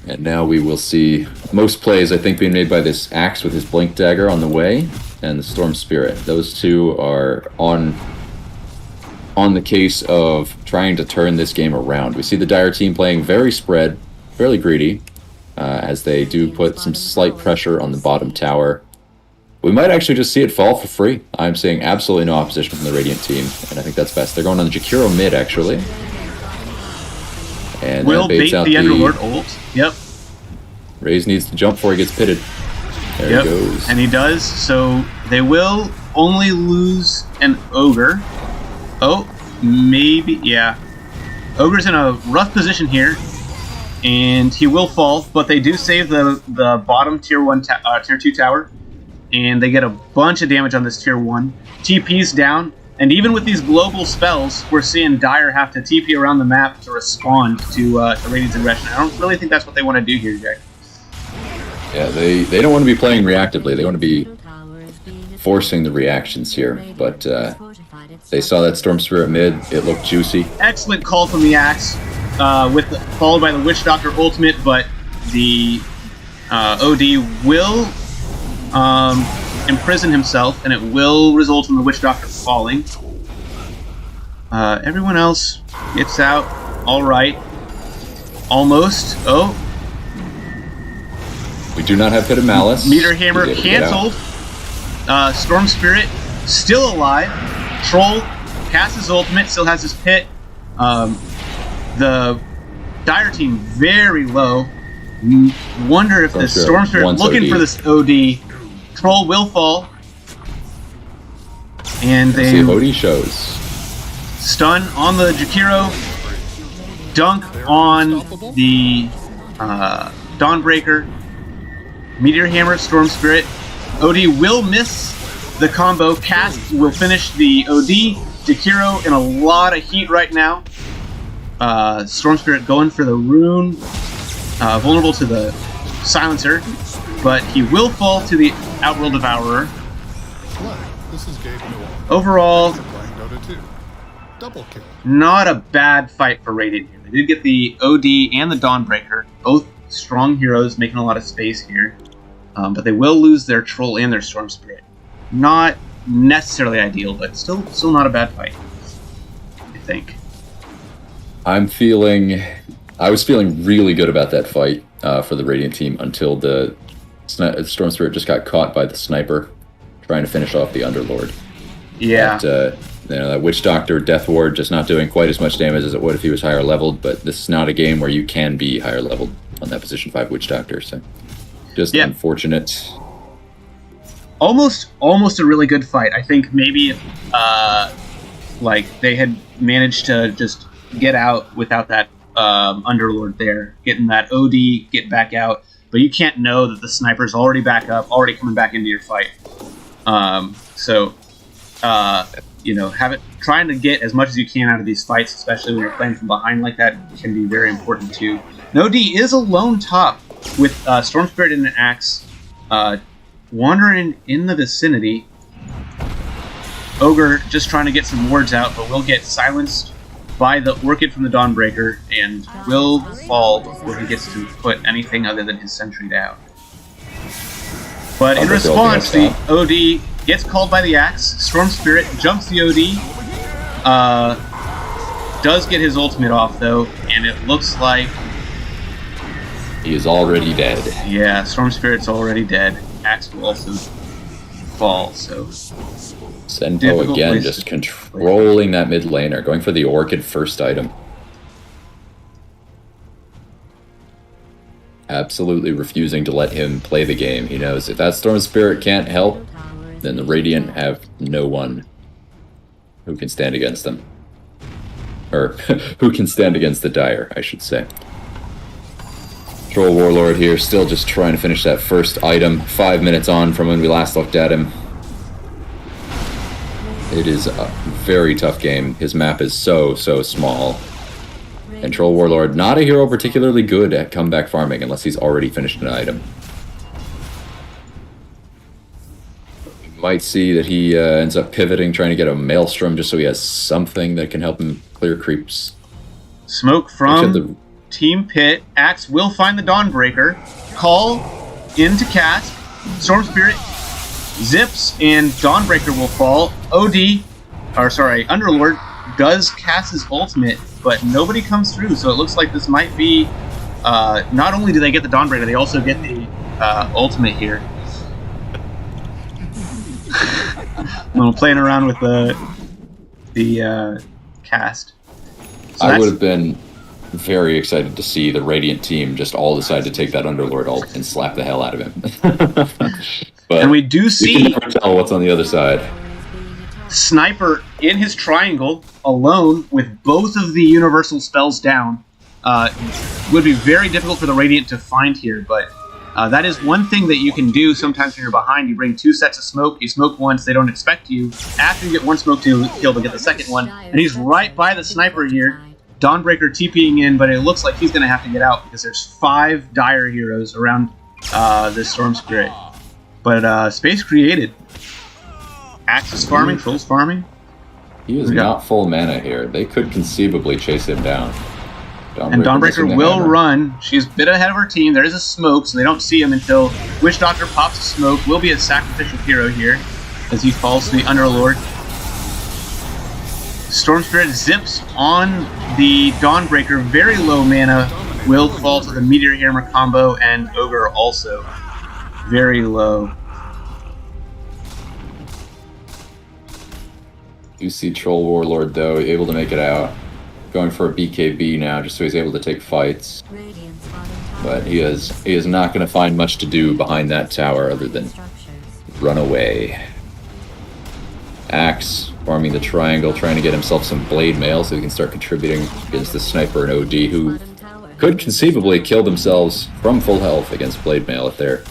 And now we will see most plays, I think, being made by this Axe with his Blink Dagger on the way, and the Storm Spirit. Those two are on the case of trying to turn this game around. We see the Dire team playing very spread, fairly greedy, as they do put some slight pressure on the bottom tower. We might actually just see it fall for free. I'm seeing absolutely no opposition from the Radiant team, and I think that's best. They're going on the Jakiro mid, actually. And will bait the Underlord ult. Yep. Raze needs to jump before he gets pitted. There he goes. And he does, so they will only lose an Ogre. Oh, maybe, yeah. Ogre's in a rough position here. and he will fall, but they do save the bottom tier 2 tower, and they get a bunch of damage on this tier 1. TP's down, and even with these global spells, we're seeing Dire have to TP around the map to respond to Radiant's aggression. I don't really think that's what they want to do here, Jack. Yeah, they don't want to be playing reactively. They want to be forcing the reactions here, but they saw that Storm Spirit mid. It looked juicy. Excellent call from the Axe, followed by the Witch Doctor ultimate, but the OD will imprison himself, and it will result in the Witch Doctor falling. Everyone else gets out all right. Almost. Oh. We do not have Pit of Malice. Meteor Hammer canceled. Storm Spirit still alive. Troll casts his ultimate, still has his pit. The Dire team very low. Wonder if the Storm Spirit looking OD. for this OD. Troll will fall. And Let's they see if OD shows. stun on the Jakiro. Dunk on the Dawnbreaker. Meteor Hammer, Storm Spirit. OD will miss the combo. Cast will finish the OD. Jakiro in a lot of heat right now. Storm Spirit going for the rune. Vulnerable to the silencer. But he will fall to the Outworld Devourer. This is Gabe Newell. Overall, Playing Dota 2. Double kill. not a bad fight for Radiant here. They did get the OD and the Dawnbreaker. Both strong heroes making a lot of space here. But they will lose their Troll and their Storm Spirit. Not necessarily ideal, but still not a bad fight, I think. I was feeling really good about that fight for the Radiant team until the Storm Spirit just got caught by the sniper trying to finish off the Underlord. Yeah. That Witch Doctor, Death Ward just not doing quite as much damage as it would if he was higher leveled, but this is not a game where you can be higher leveled on that position 5 Witch Doctor, so just unfortunate. Almost a really good fight. I think maybe if they had managed to just get out without that Underlord there, getting that OD, get back out, but you can't know that the sniper's already back up, already coming back into your fight. Trying to get as much as you can out of these fights, especially when you're playing from behind like that, can be very important too. No D is a lone top with Storm Spirit and an Axe wandering in the vicinity. Ogre just trying to get some wards out, but will get silenced by the Orchid from the Dawnbreaker and will fall before he gets to put anything other than his sentry down. But in response, the OD gets called by the Axe. Storm Spirit jumps the OD. Does get his ultimate off though, and it looks like He is already dead. Yeah, Storm Spirit's already dead. Axe will also fall, so Senpo difficult again, place just to controlling that mid laner, going for the Orchid first item. Absolutely refusing to let him play the game. He knows if that Storm Spirit can't help, then the Radiant have no one who can stand against them. Or, who can stand against the Dire, I should say. Troll Warlord here, still just trying to finish that first item. 5 minutes on from when we last looked at him. It is a very tough game. His map is so small. And Troll Warlord, not a hero particularly good at comeback farming unless he's already finished an item. You might see that he ends up pivoting, trying to get a Maelstrom just so he has something that can help him clear creeps. Smoke from Team Pit. Axe will find the Dawnbreaker. Call into cast. Storm Spirit zips and Dawnbreaker will fall. Underlord does cast his ultimate, but nobody comes through, so it looks like this might be not only do they get the Dawnbreaker, they also get the ultimate here. I'm playing around with the cast. So I would have been very excited to see the Radiant team just all decide to take that Underlord ult and slap the hell out of him. But and we do see you can never tell what's on the other side. Sniper in his triangle, alone, with both of the universal spells down. would be very difficult for the Radiant to find here, but that is one thing that you can do sometimes when you're behind. You bring 2 sets of smoke, you smoke once, they don't expect you. After you get one smoke kill, to get the second one, and he's right by the sniper here. Dawnbreaker TPing in, but it looks like he's going to have to get out because there's 5 Dire heroes around this Storm Spirit. But space created. Axis farming, Troll's farming. He is not full mana here. They could conceivably chase him down. And Dawnbreaker will run. She's a bit ahead of her team. There is a smoke, so they don't see him until Witch Doctor pops a smoke. Will be a sacrificial hero here as he falls to the Underlord. Storm Spirit zips on the Dawnbreaker. Very low mana. Will fall to the Meteor Hammer combo, and Ogre also. Very low. You see Troll Warlord, though, able to make it out. Going for a BKB now, just so he's able to take fights. But he is not going to find much to do behind that tower other than run away. Axe farming the triangle, trying to get himself some blade mail so he can start contributing against the sniper and OD, who could conceivably kill themselves from full health against blade mail if they're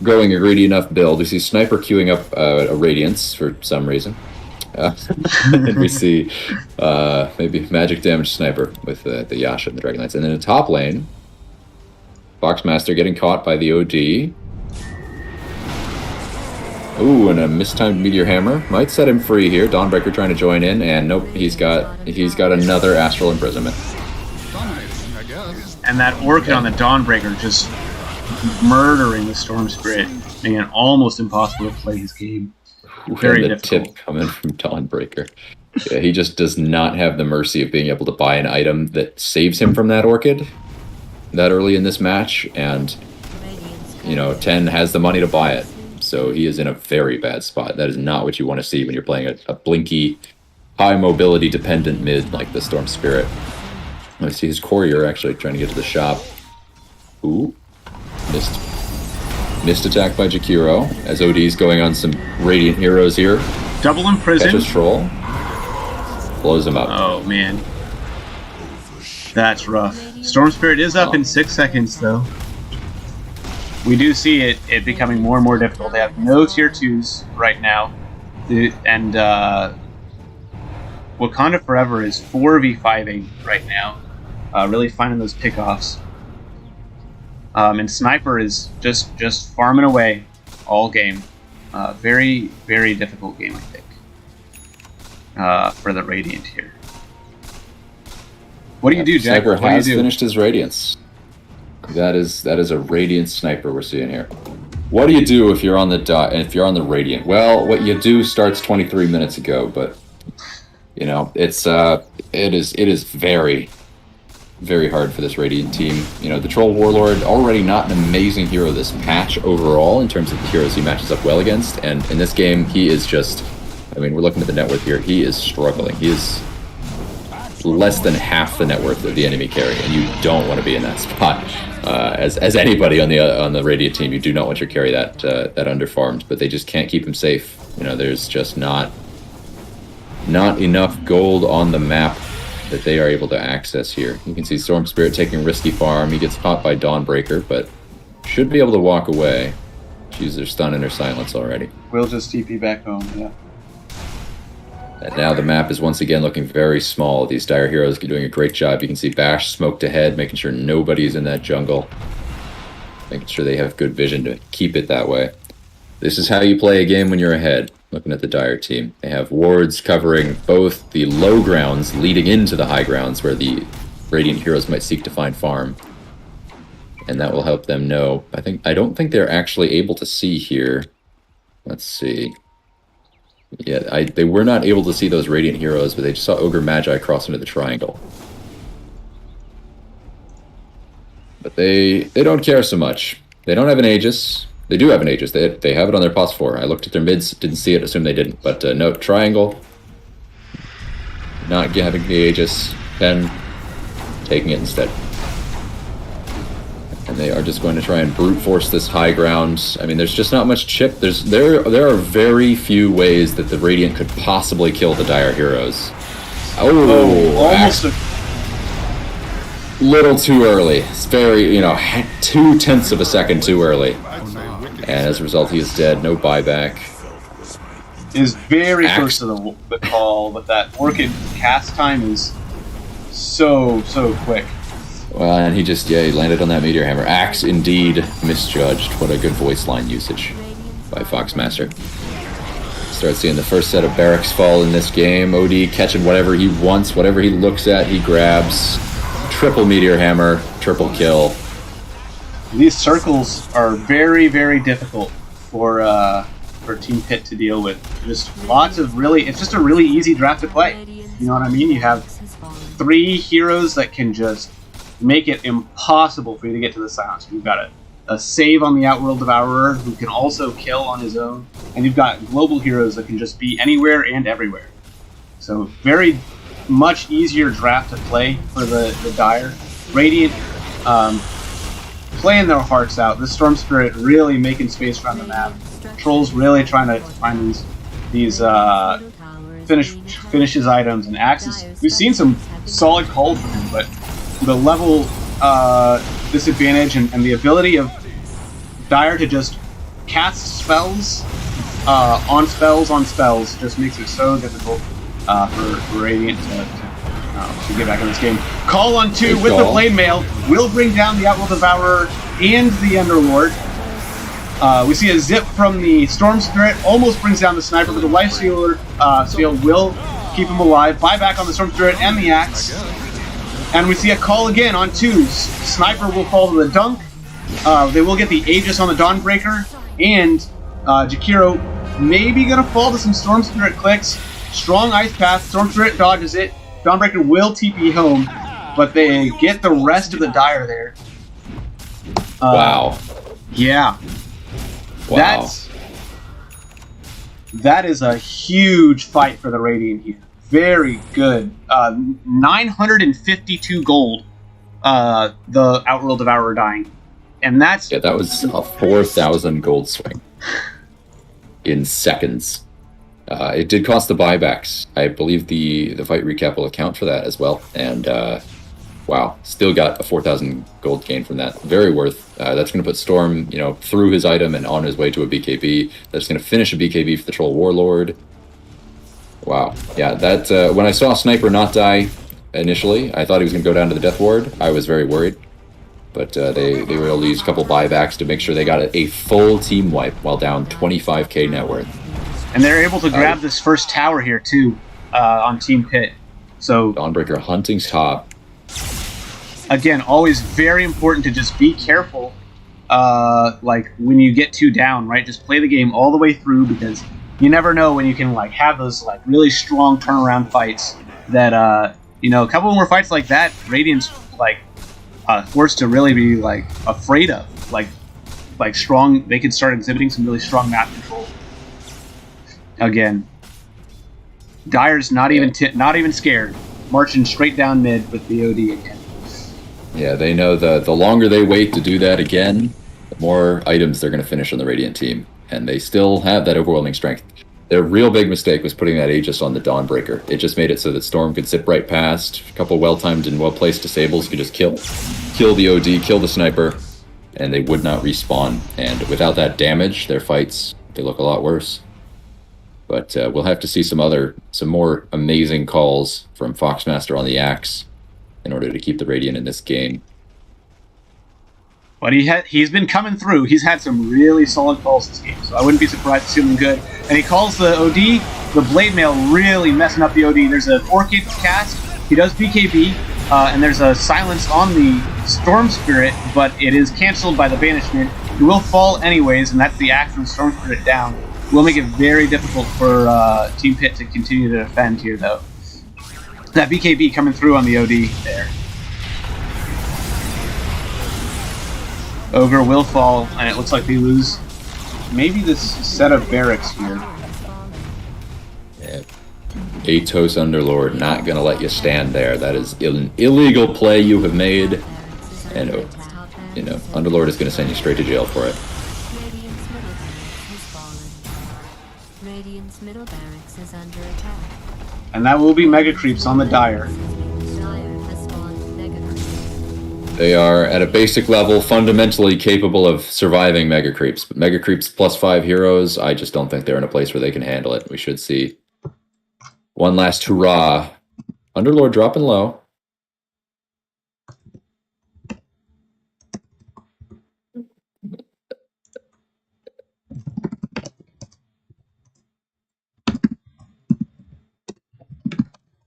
going a greedy enough build. We see Sniper queuing up a Radiance for some reason. And we see maybe magic damage Sniper with the Yasha and the Dragon Knights. And then in the top lane, Foxmaster getting caught by the OD. Ooh, and a mistimed Meteor Hammer might set him free here. Dawnbreaker trying to join in, and nope, he's got another Astral Imprisonment. Dominating, I guess. And that Orchid on the Dawnbreaker just murdering the Storm Spirit, making it almost impossible to play his game. Very difficult. Tip coming from Dawnbreaker. Yeah, he just does not have the mercy of being able to buy an item that saves him from that Orchid that early in this match, and you know, 10 has the money to buy it. So he is in a very bad spot. That is not what you want to see when you're playing a blinky, high mobility dependent mid like the Storm Spirit. I see his courier actually trying to get to the shop. Ooh, missed attack by Jakiro as OD's going on some Radiant heroes here. Double Imprison. Catches Troll. Blows him up. Oh man, that's rough. Storm Spirit is up in 6 seconds though. We do see it becoming more and more difficult. They have no tier 2s right now. And Wakanda Forever is 4v5ing right now. Really finding those pickoffs. And Sniper is just farming away all game. Very, very difficult game, I think, for the Radiant here. What do you do, Jack? Sniper what has do you do? finished his Radiance. That is a Radiant Sniper we're seeing here. What do you do if you're on the Radiant? Well, what you do starts 23 minutes ago, but you know, it is very, very hard for this Radiant team. You know, the Troll Warlord, already not an amazing hero this patch overall in terms of the heroes he matches up well against, and in this game he is just, I mean, we're looking at the net worth here, he is struggling. He is less than half the net worth of the enemy carry, and you don't want to be in that spot. As anybody on the Radiant team, you do not want your carry that underfarmed, but they just can't keep him safe. You know, there's just not enough gold on the map that they are able to access here. You can see Storm Spirit taking risky farm. He gets caught by Dawnbreaker, but should be able to walk away. She's their stun and her silence already. We'll just TP back home, yeah. And now the map is once again looking very small. These Dire heroes are doing a great job. You can see Bash smoked ahead, making sure nobody's in that jungle. Making sure they have good vision to keep it that way. This is how you play a game when you're ahead. Looking at the Dire team. They have wards covering both the low grounds leading into the high grounds where the Radiant heroes might seek to find farm. And that will help them know. I don't think they're actually able to see here. Let's see. Yeah, they were not able to see those Radiant heroes, but they just saw Ogre Magi cross into the triangle. But they don't care so much. They don't have an Aegis. They do have an Aegis. They have it on their pos 4. I looked at their mids, didn't see it, assumed they didn't. But no, triangle. Not having the Aegis. 10 taking it instead. And they are just going to try and brute force this high ground. I mean, there's just not much chip. There are very few ways that the Radiant could possibly kill the Dire heroes. Oh, almost. little too early. It's very, 0.2 of a second too early. And as a result, he is dead. No buyback. Is very close to the call, but that Orchid cast time is so quick. Well, and he landed on that Meteor Hammer. Axe indeed misjudged. What a good voice line usage by Foxmaster. Start seeing the first set of barracks fall in this game. OD catching whatever he wants, whatever he looks at, he grabs. Triple Meteor Hammer, triple kill. These circles are very, very difficult for Team Pit to deal with. Just lots of it's just a really easy draft to play. You know what I mean? You have 3 heroes that can just make it impossible for you to get to the silence. You've got a save on the Outworld Devourer who can also kill on his own, and you've got global heroes that can just be anywhere and everywhere. So very much easier draft to play for the Dire. Radiant playing their hearts out. The Storm Spirit really making space around the map. Trolls really trying to find these finish his items, and Axes. We've seen some solid calls from him, but the level disadvantage and the ability of Dire to just cast spells on spells just makes it so difficult for Radiant to get back in this game. Call on 2 with the Blade Mail will bring down the Outworld Devourer and the Underlord. We see a zip from the Storm Spirit, almost brings down the Sniper, but the Life Steal will keep him alive. Buyback on the Storm Spirit and the Axe. And we see a call again on 2. Sniper will fall to the Dunk. They will get the Aegis on the Dawnbreaker. And Jakiro maybe going to fall to some Storm Spirit clicks. Strong Ice Path. Storm Spirit dodges it. Dawnbreaker will TP home. But they get the rest of the Dire there. Wow. Yeah. Wow. That is a huge fight for the Radiant here. Very good. 952 gold. The Outworld Devourer dying, and that was a 4,000 gold swing in seconds. It did cost the buybacks. I believe the fight recap will account for that as well. And wow, still got a 4,000 gold gain from that. Very worth. That's going to put Storm, through his item and on his way to a BKB. That's going to finish a BKB for the Troll Warlord. Wow. Yeah, that when I saw Sniper not die initially, I thought he was going to go down to the Death Ward. I was very worried. But they were able to use a couple buybacks to make sure they got a full team wipe while down 25k net worth. And they're able to grab this first tower here, too, on Team Pit. So Dawnbreaker hunting's top. Again, always very important to just be careful, when you get 2 down, right? Just play the game all the way through, because you never know when you can have those really strong turnaround fights that a couple more fights like that, Radiant's forced to really be afraid of, strong. They could start exhibiting some really strong map control. Again, Dire's not even scared, marching straight down mid with the OD again. Yeah, they know the longer they wait to do that again, the more items they're going to finish on the Radiant team. And they still have that overwhelming strength. Their real big mistake was putting that Aegis on the Dawnbreaker. It just made it so that Storm could zip right past. A couple well-timed and well-placed disables could just kill the OD, kill the Sniper, and they would not respawn. And without that damage, their fights, they look a lot worse. But we'll have to see some more amazing calls from Foxmaster on the Axe in order to keep the Radiant in this game. But he's been coming through. He's had some really solid calls this game, so I wouldn't be surprised to see him good. And he calls the OD, the Blade Mail really messing up the OD. There's an Orchid cast, he does BKB, and there's a silence on the Storm Spirit, but it is cancelled by the Banishment. He will fall anyways, and that's the axe from Storm Spirit down. It will make it very difficult for Team Pit to continue to defend here, though. That BKB coming through on the OD there. Ogre will fall, and it looks like they lose maybe this set of barracks here. Yeah. Atos Underlord not going to let you stand there. That is an illegal play you have made. And, Underlord is going to send you straight to jail for it. Radiant's middle barracks is under attack. And that will be Mega Creeps on the Dire. Dire has spawned Mega Creeps. They are at a basic level fundamentally capable of surviving Mega Creeps. But Mega Creeps +5 heroes, I just don't think they're in a place where they can handle it. We should see one last hurrah. Underlord dropping low.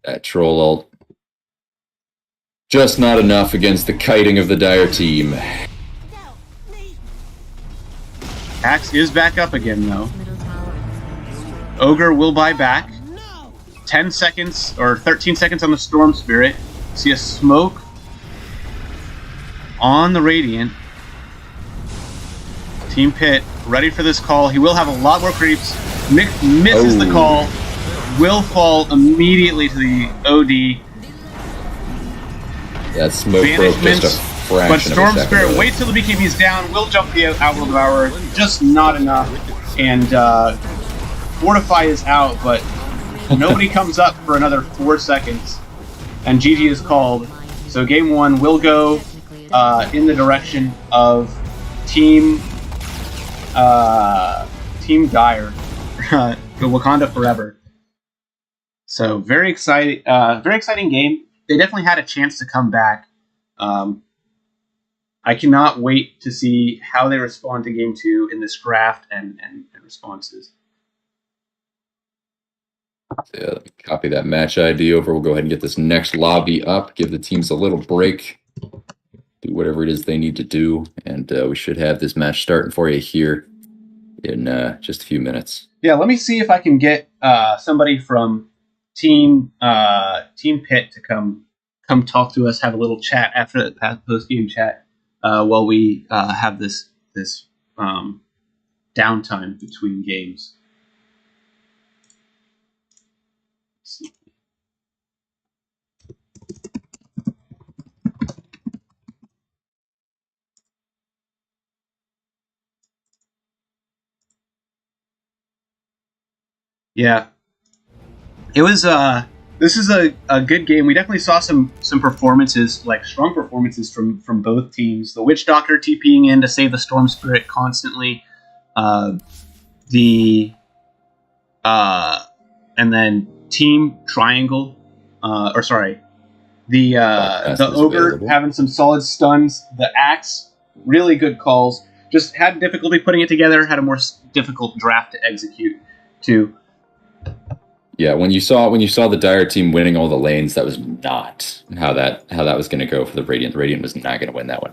That troll ult. Just not enough against the kiting of the Dire team. Axe is back up again, though. Middle tower has been destroyed. Ogre will buy back. 10 seconds or 13 seconds on the Storm Spirit. See a smoke on the Radiant. Team Pit ready for this call. He will have a lot more creeps. Misses the call. Will fall immediately to the OD. That smoke broke just a fraction But Storm of a second. Spirit waits till the BKB's down. Will jump the Outworld Devourer. Just not enough. And Fortify is out, but nobody comes up for another 4 seconds. And GG is called. So game 1 will go in the direction of Team Dire. The Wakanda Forever. So very exciting game. They definitely had a chance to come back. I cannot wait to see how they respond to game 2 in this draft and responses. Yeah, let me copy that match ID over. We'll go ahead and get this next lobby up. Give the teams a little break. Do whatever it is they need to do. And we should have this match starting for you here in just a few minutes. Yeah, let me see if I can get somebody from Team Pit to come talk to us, have a little chat after that post game chat while we have this downtime between games. Let's see. Yeah. It was this is a good game. We definitely saw some performances, like strong performances from both teams. The Witch Doctor TPing in to save the Storm Spirit constantly. And then Team Triangle, the Ogre available. having some solid stuns. The Axe, really good calls. Just had difficulty putting it together. Had a more difficult draft to execute too. Yeah, when you saw the Dire team winning all the lanes, that was not how that was going to go for the Radiant. The Radiant was not going to win that one.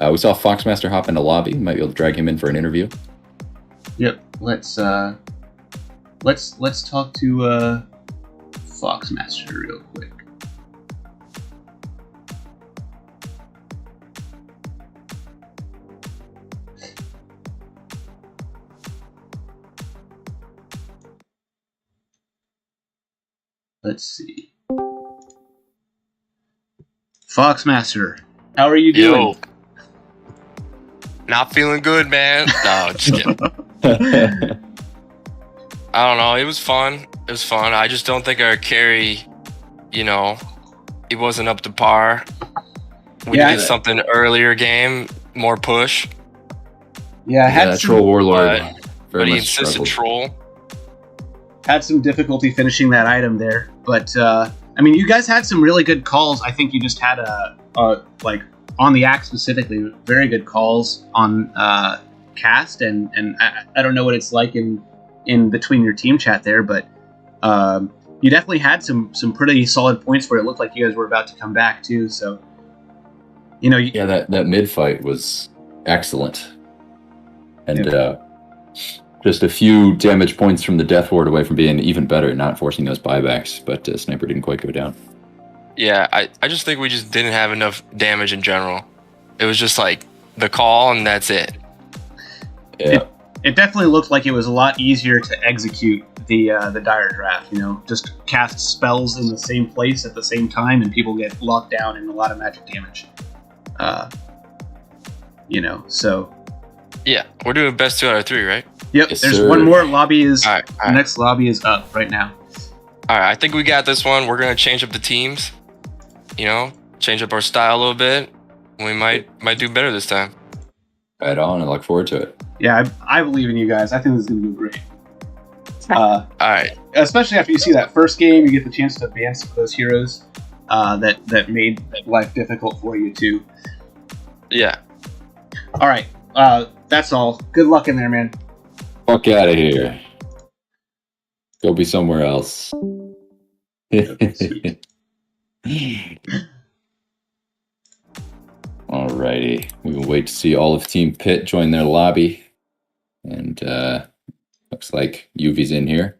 We saw Foxmaster hop into lobby. Might be able to drag him in for an interview. Yep. Let's talk to Foxmaster real quick. Let's see. Foxmaster, how are you doing? Yo. Not feeling good, man. No, just kidding. I don't know. It was fun. I just don't think our carry, it wasn't up to par. We did something earlier game, more push. Yeah, I had that some, Troll Warlord but very he much insisted struggled. troll. had some difficulty finishing that item there, but I mean, you guys had some really good calls. I think you just had like on the axe specifically, very good calls on cast, and I don't know what it's like in between your team chat there, but you definitely had some pretty solid points where it looked like you guys were about to come back too. So Yeah, that mid fight was excellent, and just a few damage points from the Death Ward away from being even better, not forcing those buybacks. But Sniper didn't quite go down. Yeah, I just think we just didn't have enough damage in general. It was just like the call and that's it. Yeah, it definitely looked like it was a lot easier to execute the Dire draft. Just cast spells in the same place at the same time, and people get locked down in a lot of magic damage. So. Yeah, we're doing best 2 out of 3, right? Yep, Yes, there's sir. one more. Lobby is All right. the next lobby is up right now. All right, I think we got this one. We're going to change up the teams, change up our style a little bit. We might do better this time. Right on. I look forward to it. Yeah, I believe in you guys. I think this is going to be great. All right. Especially after you see that first game, you get the chance to ban some of those heroes that made life difficult for you too. Yeah. All right, that's all. Good luck in there, man. Fuck out of here. Go be somewhere else. Alrighty. We will wait to see all of Team Pitt join their lobby. And looks like Yuvi's in here.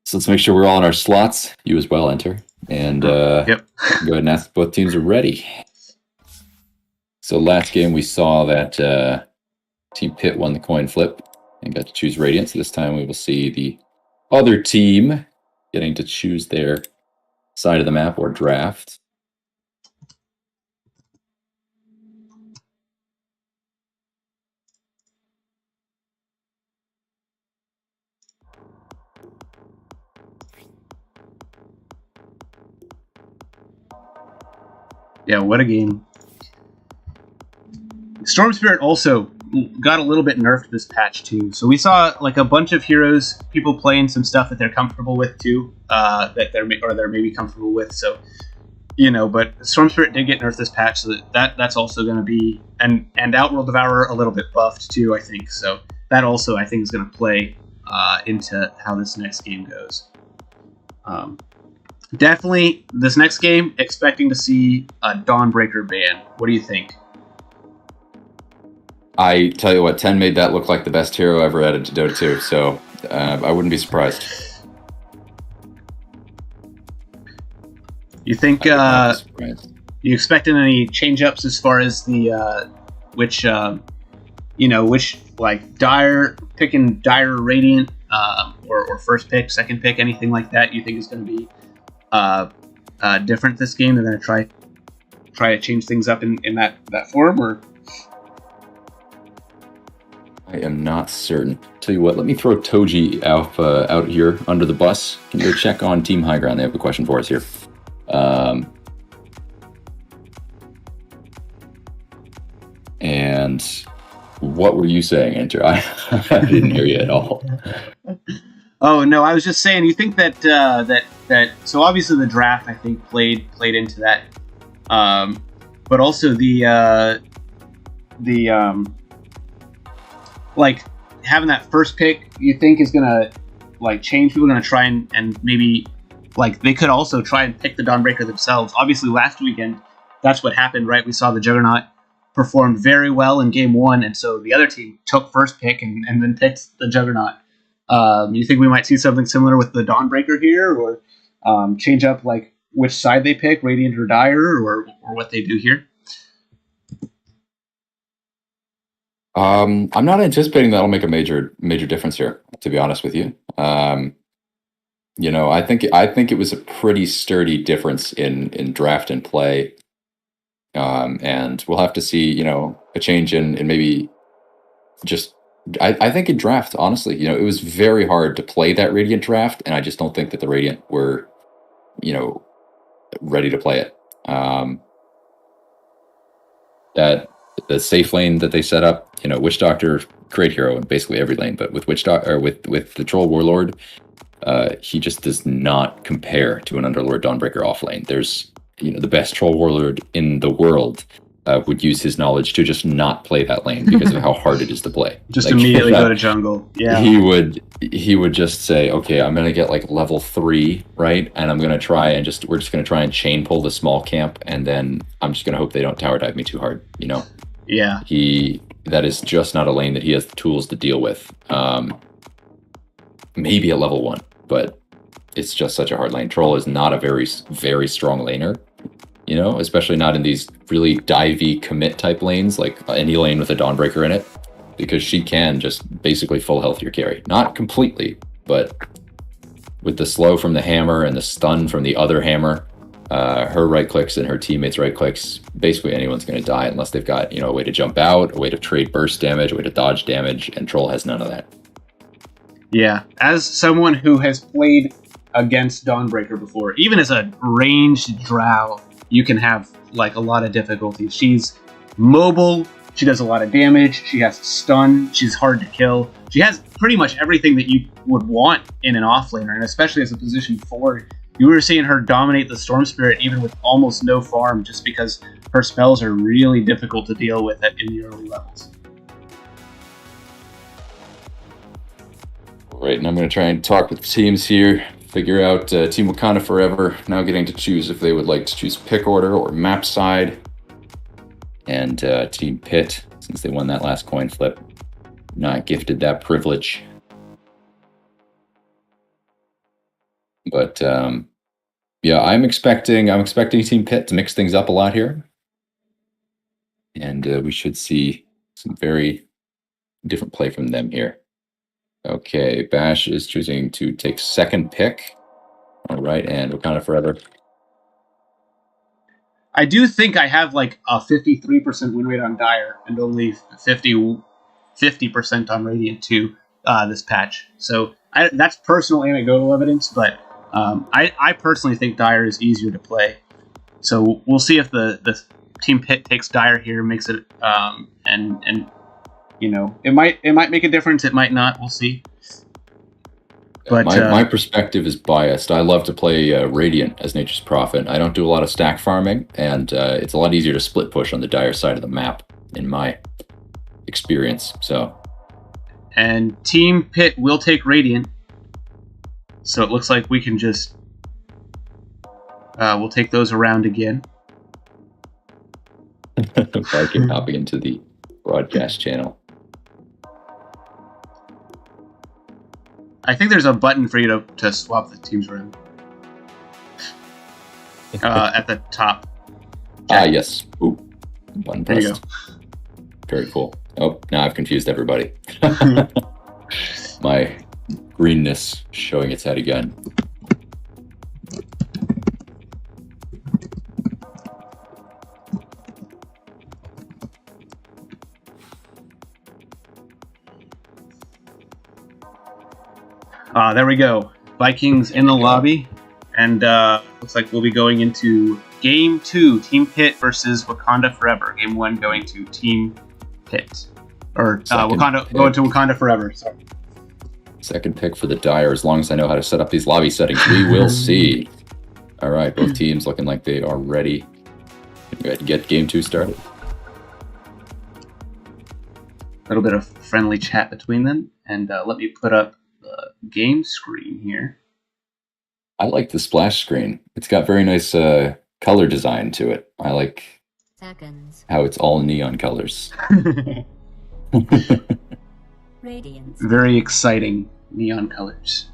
So let's make sure we're all in our slots. You as well enter. And Yep. go ahead and ask if both teams are ready. So last game we saw that Team Pitt won the coin flip and got to choose Radiant. So this time we will see the other team getting to choose their side of the map or draft. Yeah, what a game. Storm Spirit also got a little bit nerfed this patch too. So we saw like a bunch of heroes, people playing some stuff that they're comfortable with too, that they're maybe comfortable with. So, but Storm Spirit did get nerfed this patch, so that's also going to be and Outworld Devourer a little bit buffed too, I think. So that also I think is going to play into how this next game goes. Definitely this next game, expecting to see a Dawnbreaker ban. What do you think? I tell you what, 10 made that look like the best hero ever added to Dota 2, so I wouldn't be surprised. You think you expecting any change-ups as far as the which like Dire picking Dire Radiant or first pick, second pick, anything like that? You think is going to be different this game? They're going to try to change things up in that form, or? I am not certain. Tell you what, let me throw Toji out here under the bus. Can you go check on Team High Ground? They have a question for us here. And what were you saying, Enter? I didn't hear you at all. Oh no, I was just saying. You think that so obviously the draft I think played into that, but also the like having that first pick, you think is gonna like change people? Gonna try and maybe like they could also try and pick the Dawnbreaker themselves. Obviously, last weekend that's what happened, right? We saw the Juggernaut performed very well in game one, and so the other team took first pick and then picked the Juggernaut. You think we might see something similar with the Dawnbreaker here, or change up like which side they pick, Radiant or Dire, or what they do here? I'm not anticipating that'll make a major difference here, to be honest with you. I think it was a pretty sturdy difference in draft and play. And we'll have to see, a change in maybe just I think in draft, honestly, it was very hard to play that Radiant draft, and I just don't think that the Radiant were, ready to play it. That the safe lane that they set up, Witch Doctor, great hero in basically every lane, but with Witch Doctor or with the Troll Warlord, he just does not compare to an Underlord Dawnbreaker off lane. There's the best Troll Warlord in the world would use his knowledge to just not play that lane because of how hard it is to play. Just immediately go to jungle. Yeah. He would just say, okay, I'm gonna get like level 3, right? And I'm gonna try and we're just gonna try and chain pull the small camp, and then I'm just gonna hope they don't tower dive me too hard, Yeah. That is just not a lane that he has the tools to deal with. Maybe at level 1, but it's just such a hard lane. Troll is not a very, very strong laner, especially not in these really divey commit type lanes, like any lane with a Dawnbreaker in it, because she can just basically full health your carry. Not completely, but with the slow from the hammer and the stun from the other hammer, her right clicks and her teammates' right clicks, basically anyone's going to die unless they've got, a way to jump out, a way to trade burst damage, a way to dodge damage, and Troll has none of that. Yeah. As someone who has played against Dawnbreaker before, even as a ranged drow, you can have like a lot of difficulty. She's mobile. She does a lot of damage. She has stun. She's hard to kill. She has pretty much everything that you would want in an offlaner, and especially as a position 4. You were seeing her dominate the Storm Spirit even with almost no farm, just because her spells are really difficult to deal with in the early levels. All right, and I'm going to try and talk with the teams here, figure out Team Wakanda Forever, now getting to choose if they would like to choose pick order or map side. And Team Pitt, since they won that last coin flip, not gifted that privilege. But yeah, I'm expecting Team Pitt to mix things up a lot here, and we should see some very different play from them here. Okay, Bash is choosing to take second pick. All right, and Wakanda Forever. I do think I have like a 53% win rate on Dire and only 50% on Radiant 2 this patch. So that's personal anecdotal evidence, but I personally think Dire is easier to play. So we'll see if the Team Pitt takes Dire here, makes it, and you know, it might make a difference. It might not. We'll see. But my perspective is biased. I love to play Radiant as Nature's Prophet. I don't do a lot of stack farming, and it's a lot easier to split push on the Dire side of the map, in my experience. So, and Team Pitt will take Radiant, so it looks like we can just we'll take those around again. Viking hopping into the broadcast channel. I think there's a button for you to swap the teams around. At the top. Yes. Ooh. Button There you pressed. Very cool. Oh, now I've confused everybody. My greenness showing its head again. There we go. Vikings in the lobby, and looks like we'll be going into Game 2, Team Pitt versus Wakanda Forever. Game 1 going to Team Pitt. Or Wakanda going to Wakanda Forever, sorry. Second pick for the Dire, as long as I know how to set up these lobby settings. We will see. All right, both teams looking like they are ready. Go ahead and get Game 2 started. A little bit of friendly chat between them, and let me put up the game screen here. I like the splash screen. It's got very nice color design to it. I like how it's all neon colors. Radiance. Very exciting neon colors.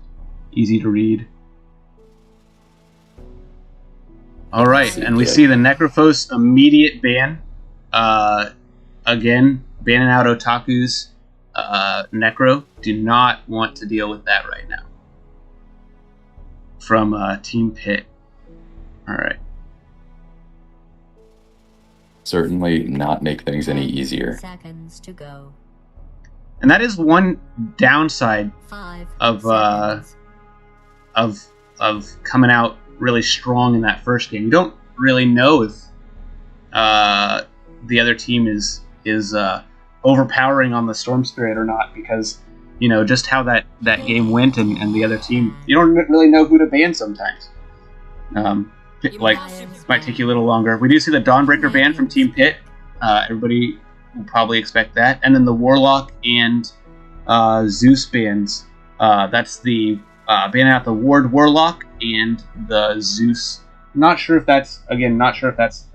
Easy to read. All right, and we see the Necrophos immediate ban. Again, banning out Otaku's Necro. Do not want to deal with that right now. From Team Pitt. All right. Certainly not make things any easier. Seconds to go. And that is one downside 5 of seconds. of coming out really strong in that first game. You don't really know if the other team is overpowering on the Storm Spirit or not, because you know just how that game went, and the other team, you don't really know who to ban sometimes. Like, might take you a little longer. We do see the Dawnbreaker ban from Team Pitt. Everybody will probably expect that. And then the Warlock and Zeus bans. That's the banning out the Ward Warlock and the Zeus. Not sure if that's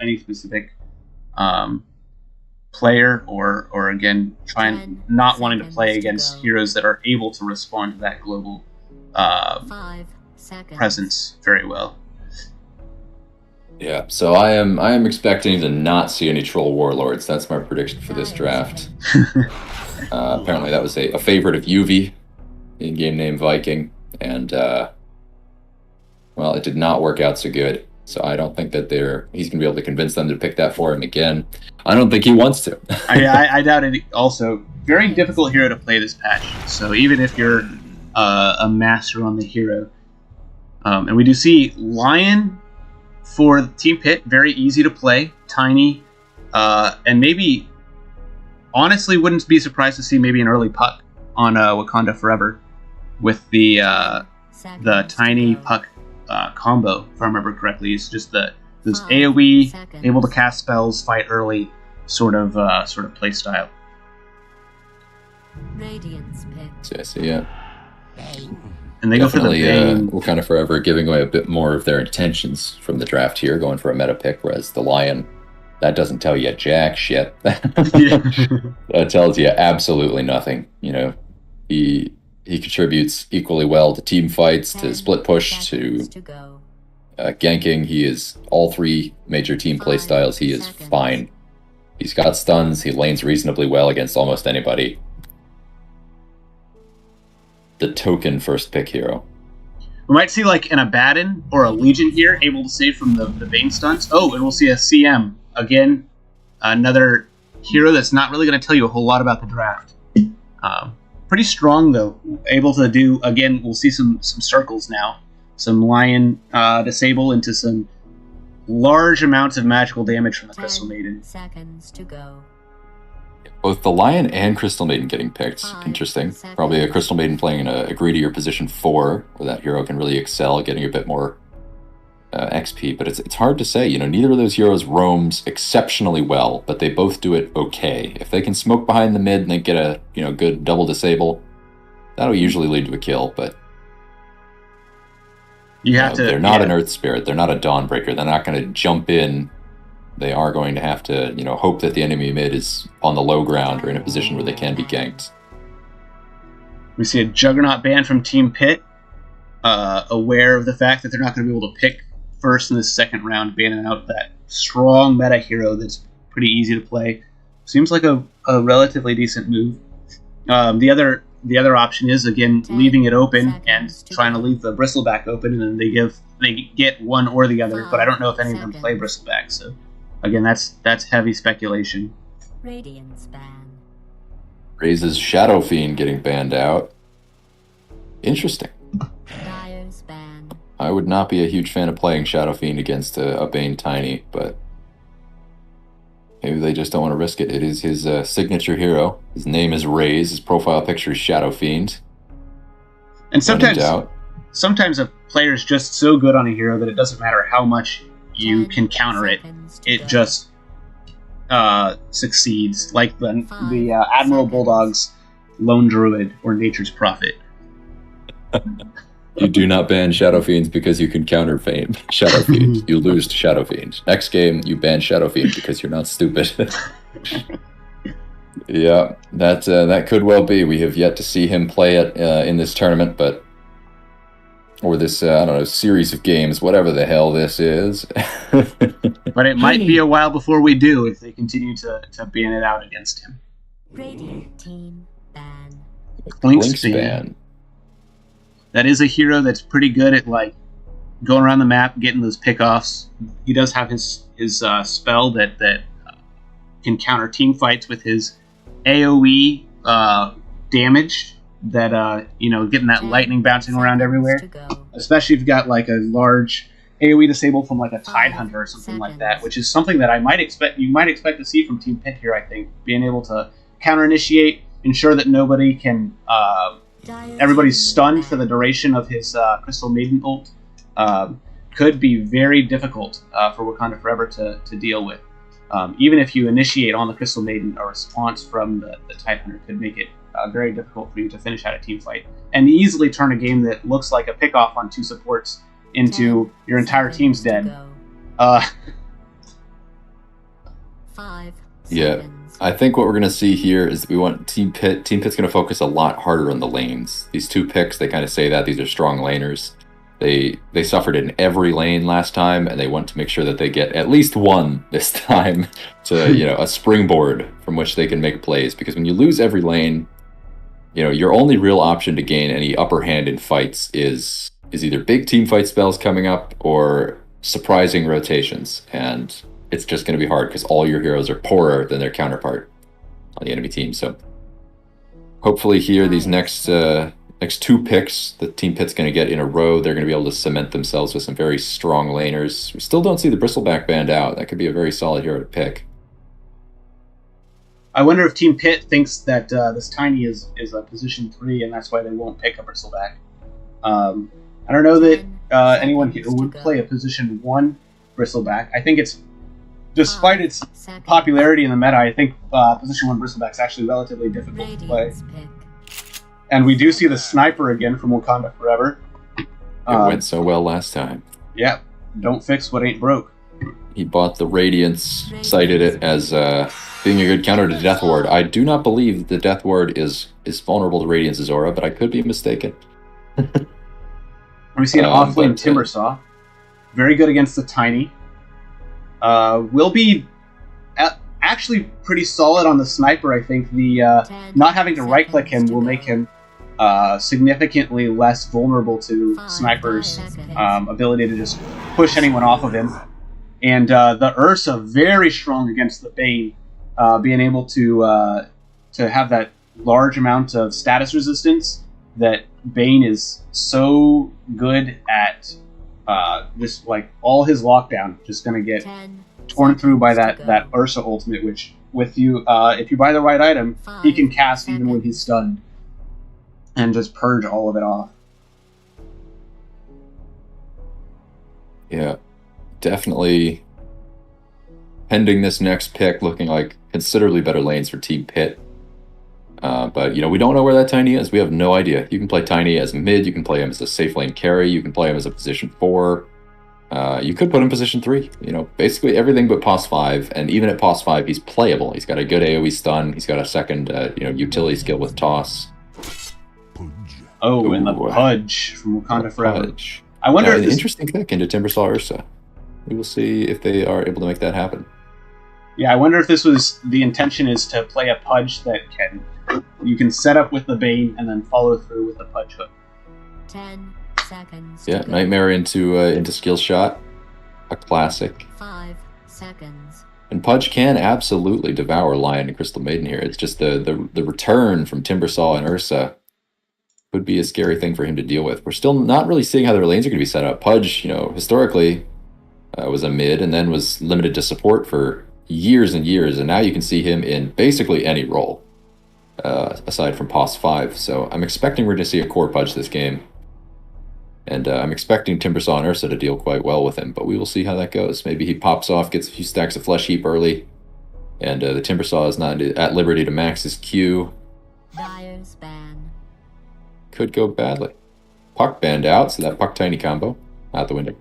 any specific player or again trying not wanting to play against heroes that are able to respond to that global 5 seconds. presence very well. Yeah, so I am expecting to not see any Troll Warlords. That's my prediction for this draft. Apparently that was a favorite of Yuvi, in-game name Viking, and well, it did not work out so good. So I don't think that he's going to be able to convince them to pick that for him again. I don't think he wants to. I doubt it. Also, very difficult hero to play this patch. So even if you're a master on the hero, and we do see Lion for Team Pitt, very easy to play, tiny, and maybe, honestly, wouldn't be surprised to see maybe an early puck on Wakanda Forever with the tiny puck combo, if I remember correctly. It's just those AoE, able to cast spells, fight early, sort of play style. Radiance pick. So, yeah. And they go for the Bane. Wakanda Forever giving away a bit more of their intentions from the draft here, going for a meta pick, whereas the Lion, that doesn't tell you jack shit. That tells you absolutely nothing. You know, he contributes equally well to team fights, to split push, to ganking. He is all three major team play styles. He is fine. He's got stuns. He lanes reasonably well against almost anybody. The token first pick hero. We might see like an Abaddon or a Legion here, able to save from the Bane stunts. Oh, and we'll see a CM. Again, another hero that's not really going to tell you a whole lot about the draft. Pretty strong, though. Able to do, again, we'll see some circles now. Some Lion disable into some large amounts of magical damage from the Crystal Maiden. Seconds to go. Both the Lion and Crystal Maiden getting picked. Interesting. Probably a Crystal Maiden playing in a greedier position 4, where that hero can really excel, getting a bit more XP. But it's hard to say. You know, neither of those heroes roams exceptionally well, but they both do it okay. If they can smoke behind the mid and they get a good double disable, that'll usually lead to a kill. But they're not an Earth Spirit. They're not a Dawnbreaker. They're not going to jump in. They are going to have to, hope that the enemy mid is on the low ground or in a position where they can be ganked. We see a Juggernaut ban from Team Pitt, aware of the fact that they're not going to be able to pick first in the second round, banning out that strong meta hero that's pretty easy to play. Seems like a relatively decent move. The other option is, again, leaving it open and trying to leave the Bristleback open, and then they get one or the other, but I don't know if any of them play Bristleback, so again, that's heavy speculation. Radiance ban. Raises Shadow Fiend getting banned out. Interesting. Dyer's ban. I would not be a huge fan of playing Shadow Fiend against a Bane Tiny, but maybe they just don't want to risk it. It is his signature hero. His name is Raze. His profile picture is Shadow Fiend. And sometimes a player is just so good on a hero that it doesn't matter how much you can counter it. It just succeeds, like the Admiral Bulldog's Lone Druid or Nature's Prophet. You do not ban Shadow Fiends because you can counter Shadow Fiend. You lose to Shadow Fiend. Next game, you ban Shadow Fiend because you're not stupid. Yeah, that could well be. We have yet to see him play it in this tournament, or this, series of games, whatever the hell this is. But it might be a while before we do if they continue to ban it out against him. Radiant team ban. Blinkspan. That is a hero that's pretty good at going around the map, getting those pickoffs. He does have his spell that can counter team fights with his AoE damage. That getting that lightning bouncing around everywhere, especially if you've got a large AoE disabled from a Tidehunter or something like that, which is something that you might expect to see from Team Pitt here. I think being able to counter initiate, ensure that nobody can. Everybody's stunned for the duration of his Crystal Maiden ult could be very difficult for Wakanda Forever to deal with. Even if you initiate on the Crystal Maiden, a response from the Tidehunter could make it very difficult for you to finish out a team fight and easily turn a game that looks like a pickoff on 2 supports into your entire team's dead. 5 Yeah. seconds. I think what we're going to see here is we want Team Pitt. Team Pitt's going to focus a lot harder on the lanes. These 2 picks, they kind of say that these are strong laners. They suffered in every lane last time, and they want to make sure that they get at least one this time to, a springboard from which they can make plays. Because when you lose every lane, your only real option to gain any upper hand in fights is either big team fight spells coming up or surprising rotations. And it's just going to be hard because all your heroes are poorer than their counterpart on the enemy team. So hopefully here, these next next 2 picks that Team Pitt's going to get in a row, they're going to be able to cement themselves with some very strong laners. We still don't see the Bristleback band out. That could be a very solid hero to pick. I wonder if Team Pitt thinks that this Tiny is a position 3, and that's why they won't pick a Bristleback. I don't know that anyone here would play a position 1 Bristleback. I think it's, despite its popularity in the meta, I think position 1 Bristleback is actually relatively difficult to play. And we do see the Sniper again from Wakanda Forever. It went so well last time. Yeah, don't fix what ain't broke. He bought the Radiance, cited it as being a good counter to Death Ward. I do not believe the Death Ward is vulnerable to Radiance's aura, but I could be mistaken. We see an off-lane Timbersaw. Very good against the Tiny. Will be actually pretty solid on the Sniper, I think. The not having to right-click him will make him significantly less vulnerable to Sniper's ability to just push anyone off of him. And the Ursa, very strong against the Bane, being able to have that large amount of status resistance that Bane is so good at. Just like all his lockdown, just going to get torn through by that Ursa ultimate, which with you, if you buy the right item, he can cast even when he's stunned and just purge all of it off. Yeah, definitely. Pending this next pick, looking like considerably better lanes for Team Pitt. But, we don't know where that Tiny is. We have no idea. You can play Tiny as mid. You can play him as a safe lane carry. You can play him as a position 4. You could put him in position 3. Basically everything but POS 5. And even at POS 5, he's playable. He's got a good AoE stun. He's got a second, utility skill with Toss. Oh, and the Pudge from Wakanda Forever. Pudge. I wonder if an interesting pick into Timbersaw Ursa. We will see if they are able to make that happen. Yeah, I wonder if this was the intention is to play a Pudge that you can set up with the Bane and then follow through with the Pudge hook. 10 seconds. Yeah, Nightmare into skill shot, a classic. 5 seconds. And Pudge can absolutely devour Lion and Crystal Maiden here. It's just the return from Timbersaw and Ursa would be a scary thing for him to deal with. We're still not really seeing how their lanes are going to be set up. Pudge, historically was a mid and then was limited to support for years and years, and now you can see him in basically any role. Aside from POS 5. So I'm expecting we're going to see a core Pudge this game. And I'm expecting Timbersaw and Ursa to deal quite well with him, but we will see how that goes. Maybe he pops off, gets a few stacks of Flesh Heap early, and the Timbersaw is not at liberty to max his Q. Dyer's ban. Could go badly. Puck banned out, so that Puck Tiny combo out the window.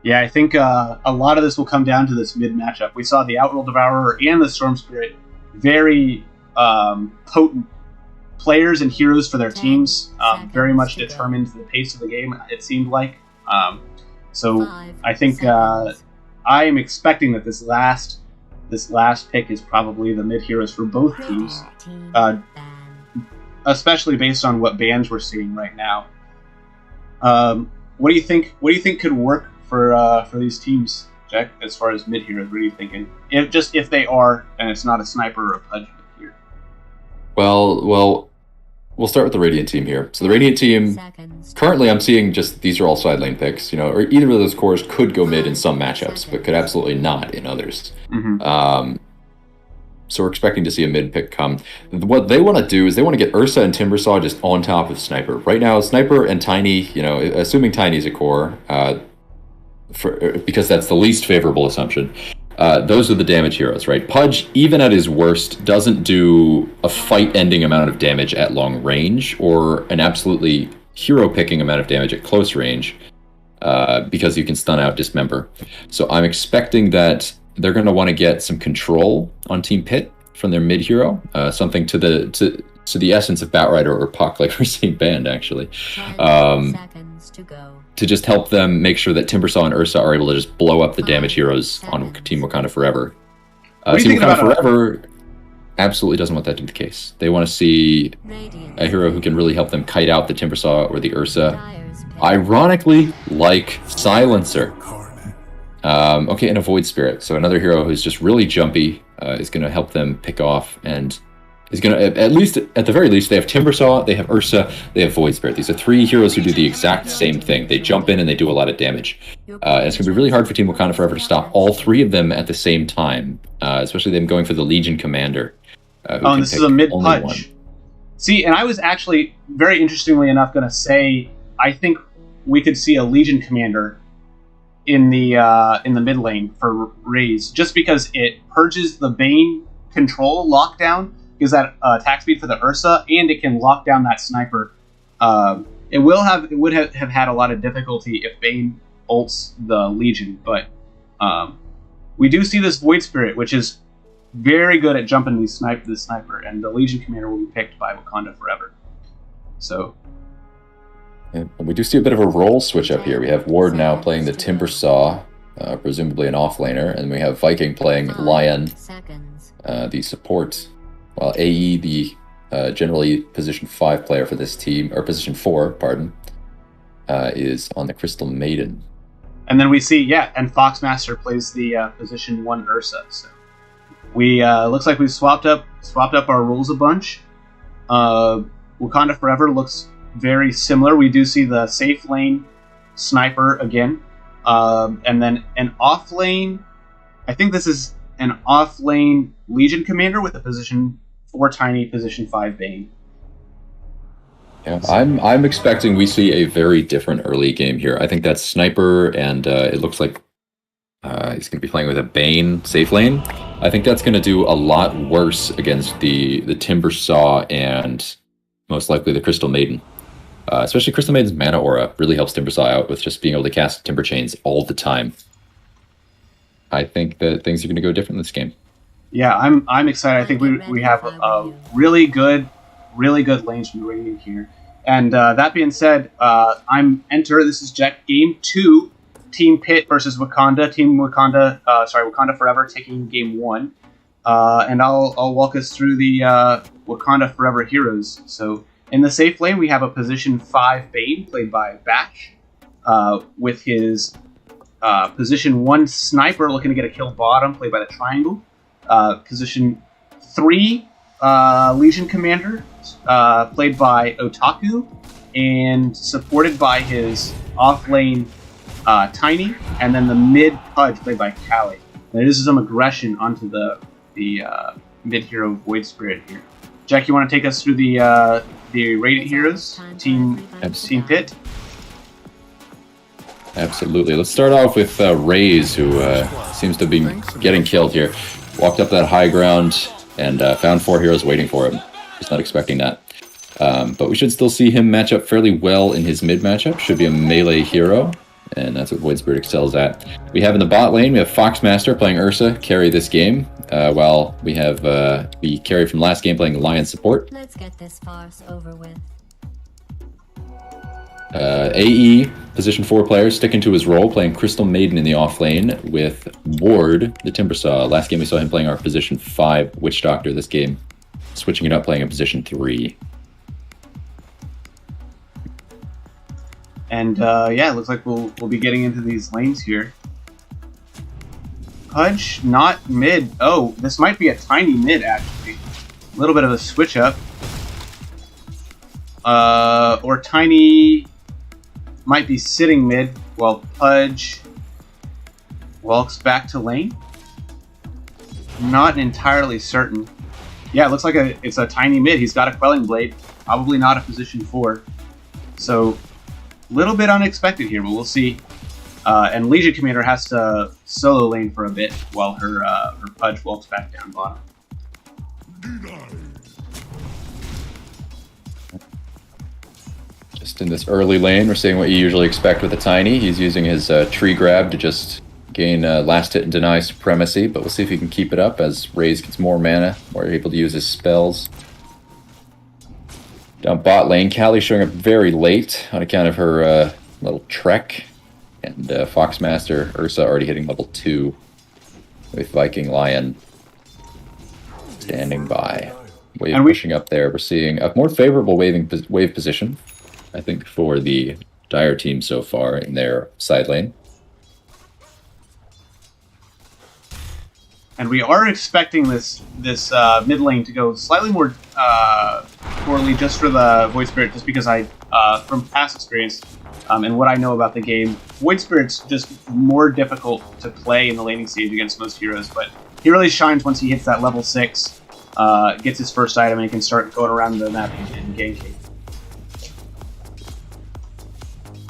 Yeah, I think a lot of this will come down to this mid matchup. We saw the Outroll Devourer and the Storm Spirit, very potent players and heroes for their teams, very much determined the pace of the game, it seemed like. So I think I am expecting that this last pick is probably the mid heroes for both teams, especially based on what bans we're seeing right now. What do you think could work for these teams, Jack, as far as mid heroes? What are you thinking? If they are, and it's not a Sniper or a Pudge here. Well, we'll start with the Radiant team here. So the Radiant team, currently I'm seeing just these are all side lane picks, or either of those cores could go mid in some matchups, but could absolutely not in others. Mm-hmm. So we're expecting to see a mid pick come. What they want to do is they want to get Ursa and Timbersaw just on top of Sniper. Right now, Sniper and Tiny, assuming Tiny's a core, because that's the least favorable assumption. Those are the damage heroes, right? Pudge, even at his worst, doesn't do a fight-ending amount of damage at long range or an absolutely hero-picking amount of damage at close range because you can stun out Dismember. So I'm expecting that they're going to want to get some control on Team Pitt from their mid-hero, something to the essence of Batrider or Puck, like we're seeing banned, actually. 10 seconds to go. To just help them make sure that Timbersaw and Ursa are able to just blow up the damage heroes on Team Wakanda Forever. Team Wakanda Forever absolutely doesn't want that to be the case. They want to see a hero who can really help them kite out the Timbersaw or the Ursa. Ironically, like Silencer. Okay, and a Void Spirit. So another hero who's just really jumpy is going to help them pick off and He's gonna at the very least, they have Timbersaw, they have Ursa, they have Void Spirit. These are 3 heroes who do the exact same thing. They jump in and they do a lot of damage. And it's gonna be really hard for Team Wakanda Forever to stop all 3 of them at the same time, especially them going for the Legion Commander. And this is a mid Pudge. See, and I was actually, very interestingly enough, going to say I think we could see a Legion Commander in the mid lane for Raze, just because it purges the Bane control lockdown, gives that attack speed for the Ursa, and it can lock down that sniper. It would have had a lot of difficulty if Bane ults the Legion, but we do see this Void Spirit, which is very good at jumping the sniper, and the Legion Commander will be picked by Wakanda Forever. So, and we do see a bit of a role switch up here. We have Ward now playing the Timbersaw, presumably an offlaner, and we have Viking playing Lion, the support, while AE, the generally position 5 player for this team, or position 4, pardon, is on the Crystal Maiden. And then we see, and Foxmaster plays the position 1 Ursa. So we looks like we've swapped up our roles a bunch. Wakanda Forever looks very similar. We do see the safe lane sniper again, and then an off lane. I think this is an off lane Legion Commander with a position 4 Tiny, position 5 Bane. Yeah, I'm expecting we see a very different early game here. I think that's sniper, and it looks like he's going to be playing with a Bane safe lane. I think that's going to do a lot worse against the Timbersaw and most likely the Crystal Maiden. Especially Crystal Maiden's mana aura really helps Timbersaw out with just being able to cast Timber Chains all the time. I think that things are going to go different in this game. Yeah, I'm excited. I think we have a really good lanes from Radiant here. And that being said, this is Jet Game 2. Team Pit versus Wakanda. Wakanda Forever taking game 1. And I'll walk us through the Wakanda Forever heroes. So in the safe lane, we have a position 5 Bane played by Batch, with his position 1 Sniper looking to get a kill bottom played by the Triangle. Position 3 Legion Commander played by Otaku, and supported by his off lane Tiny, and then the mid Pudge played by Callie. Now, this is some aggression onto the mid hero Void Spirit here. Jack, you want to take us through the Radiant heroes, Team Pit? Absolutely. Let's start off with Raze, who seems to be getting killed here. Walked up that high ground and found 4 heroes waiting for him. Just not expecting that. But we should still see him match up fairly well in his mid matchup. Should be a melee hero, and that's what Void Spirit excels at. We have in the bot lane, we have Foxmaster playing Ursa, carry this game, while we have the carry from last game playing Lion support. Let's get this farce over with. AE, position 4 player, sticking to his role, playing Crystal Maiden in the off lane with Ward, the Timbersaw. Last game we saw him playing our position 5 Witch Doctor. This game, switching it up, playing a position 3. And it looks like we'll be getting into these lanes here. Pudge, not mid. Oh, this might be a Tiny mid, actually. A little bit of a switch up. Or Tiny might be sitting mid while Pudge walks back to lane. Not entirely certain. Yeah, it looks like it's a Tiny mid. He's got a Quelling Blade. Probably not a position 4. So, a little bit unexpected here, but we'll see. And Legion Commander has to solo lane for a bit while her Pudge walks back down bottom. Just in this early lane, we're seeing what you usually expect with a Tiny. He's using his tree grab to just gain last hit and deny supremacy, but we'll see if he can keep it up as Raze gets more mana, more able to use his spells. Down bot lane, Callie showing up very late on account of her little trek, and Foxmaster Ursa already hitting level 2 with Viking Lion standing by. Wave pushing up there. We're seeing a more favorable wave position, I think, for the Dire team so far in their side lane. And we are expecting this mid lane to go slightly more poorly just for the Void Spirit, just because from past experience and what I know about the game, Void Spirit's just more difficult to play in the laning stage against most heroes, but he really shines once he hits that level 6, gets his first item, and he can start going around the map and ganking.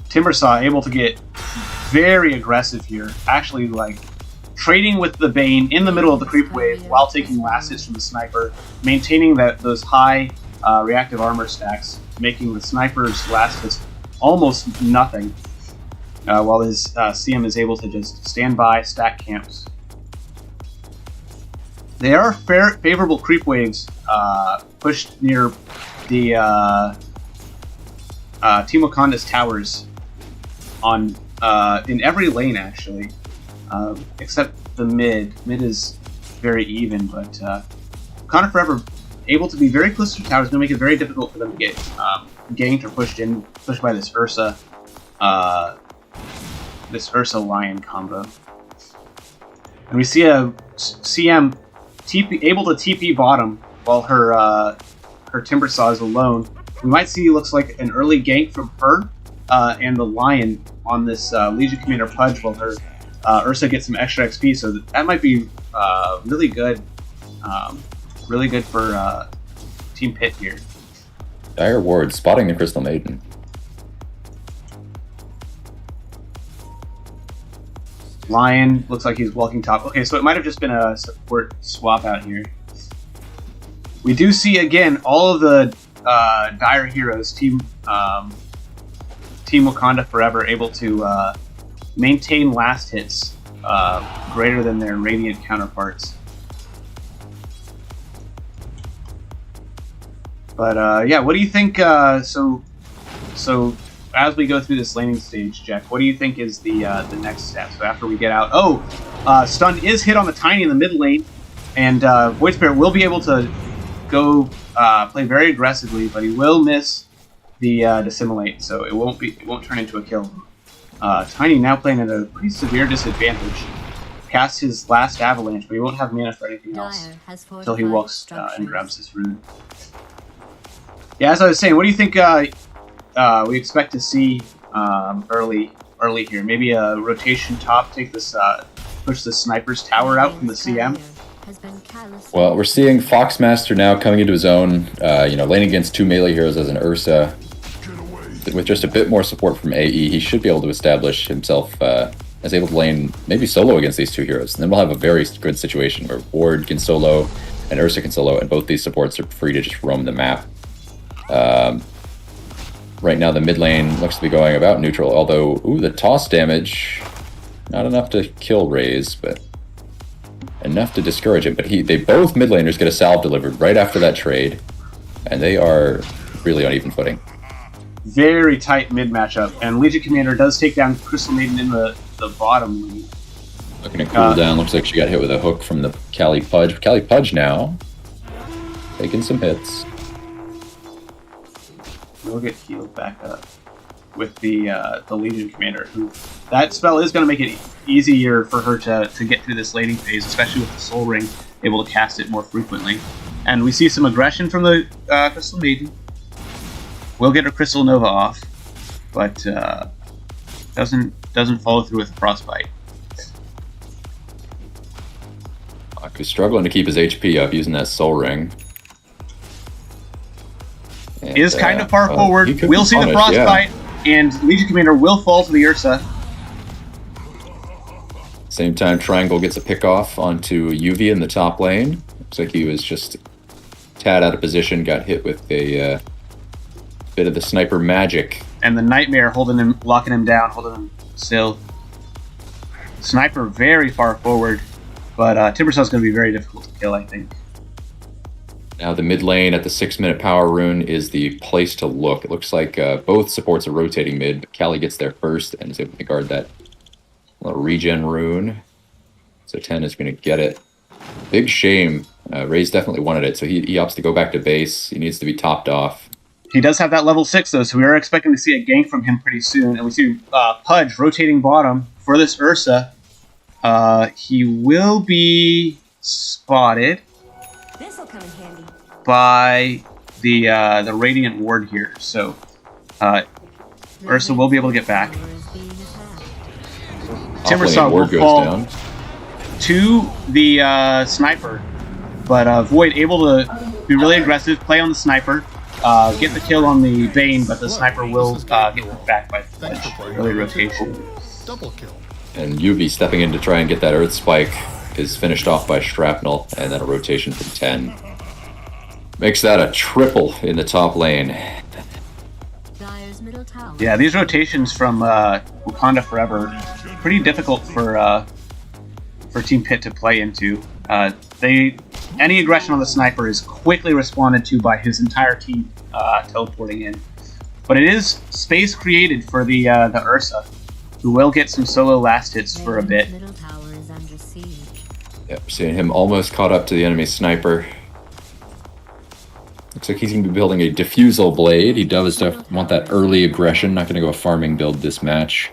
Timbersaw able to get very aggressive here, actually like trading with the Bane in the middle of the creep wave while taking last hits from the sniper, maintaining those high reactive armor stacks, making the sniper's last hits almost nothing, while his CM is able to just stand by, stack camps. They are favorable creep waves pushed near the Team Wakanda's towers on in every lane actually, except the mid. Mid is very even, but Wakanda Forever able to be very close to towers, going to make it very difficult for them to get ganked or pushed by this Ursa Lion combo. And we see a CM able to TP bottom while her Timbersaw is alone. We might see looks like an early gank from her and the Lion on this Legion Commander Pudge while her Ursa gets some extra XP. So that might be really good for Team Pit here. Dire Ward spotting the Crystal Maiden. Lion looks like he's walking top. Okay, so it might have just been a support swap out here. We do see again all of the Dire heroes, Team Wakanda Forever, able to maintain last hits greater than their Radiant counterparts. But yeah, what do you think? So as we go through this laning stage, Jack, what do you think is the next step? So after we get out, stun is hit on the Tiny in the mid lane, and Void Spirit will be able to go play very aggressively, but he will miss the dissimulate, so it won't turn into a kill. Tiny now playing at a pretty severe disadvantage. Casts his last avalanche, but he won't have mana for anything else until he walks and grabs his rune. Yeah, as I was saying, what do you think we expect to see early here? Maybe a rotation top, take this, push the sniper's tower out from the CM. Well, we're seeing Foxmaster now coming into his own, laning against two melee heroes as an Ursa. With just a bit more support from AE, he should be able to establish himself as able to lane maybe solo against these two heroes. And then we'll have a very good situation where Ward can solo and Ursa can solo, and both these supports are free to just roam the map. Right now the mid lane looks to be going about neutral, although, the toss damage, not enough to kill Raze, but enough to discourage him. But they both mid laners get a salve delivered right after that trade, and they are really on even footing. Very tight mid matchup, and Legion Commander does take down Crystal Maiden in the bottom lane. Looking at cooldown, looks like she got hit with a hook from the Cali Pudge. Cali Pudge now taking some hits. We'll get healed back up with the Legion Commander, who that spell is going to make it easier for her to get through this laning phase, especially with the Soul Ring, able to cast it more frequently. And we see some aggression from the Crystal Maiden. We'll get her Crystal Nova off, but doesn't follow through with Frostbite. He's struggling to keep his HP up using that Soul Ring. And, is kind of far forward. We'll see the Frostbite, and Legion Commander will fall to the Ursa. Same time, Triangle gets a pick off onto UV in the top lane. Looks like he was just tad out of position, got hit with a bit of the sniper magic. And the Nightmare locking him down, holding him still. Sniper very far forward, but Timbersaw's going to be very difficult to kill, I think. Now the mid lane at the 6-minute power rune is the place to look. It looks like both supports are rotating mid, but Cali gets there first and is able to guard that little regen rune. So 10 is going to get it. Big shame. Raze definitely wanted it, so he opts to go back to base. He needs to be topped off. He does have that level 6, though, so we are expecting to see a gank from him pretty soon. And we see Pudge rotating bottom for this Ursa. He will be spotted This'll come in handy. by the Radiant Ward here, so Ursa will be able to get back. Timbersaw will Ward goes fall down. to the sniper, but Void able to be really aggressive, play on the sniper, get the kill on the Bane, but the sniper will get put back by early rotation. Double kill. And Yubi stepping in to try and get that Earth Spike is finished off by Shrapnel, and then a rotation from 10. Makes that a triple in the top lane. Dyer's middle tower. Yeah, these rotations from Wakanda Forever, pretty difficult for Team Pit to play into. Any aggression on the sniper is quickly responded to by his entire team teleporting in. But it is space created for the Ursa, who will get some solo last hits for a bit. Middle tower is under siege. Yep, seeing him almost caught up to the enemy sniper. Looks like he's going to be building a Diffusal Blade. He does want that early aggression. Not going to go a farming build this match.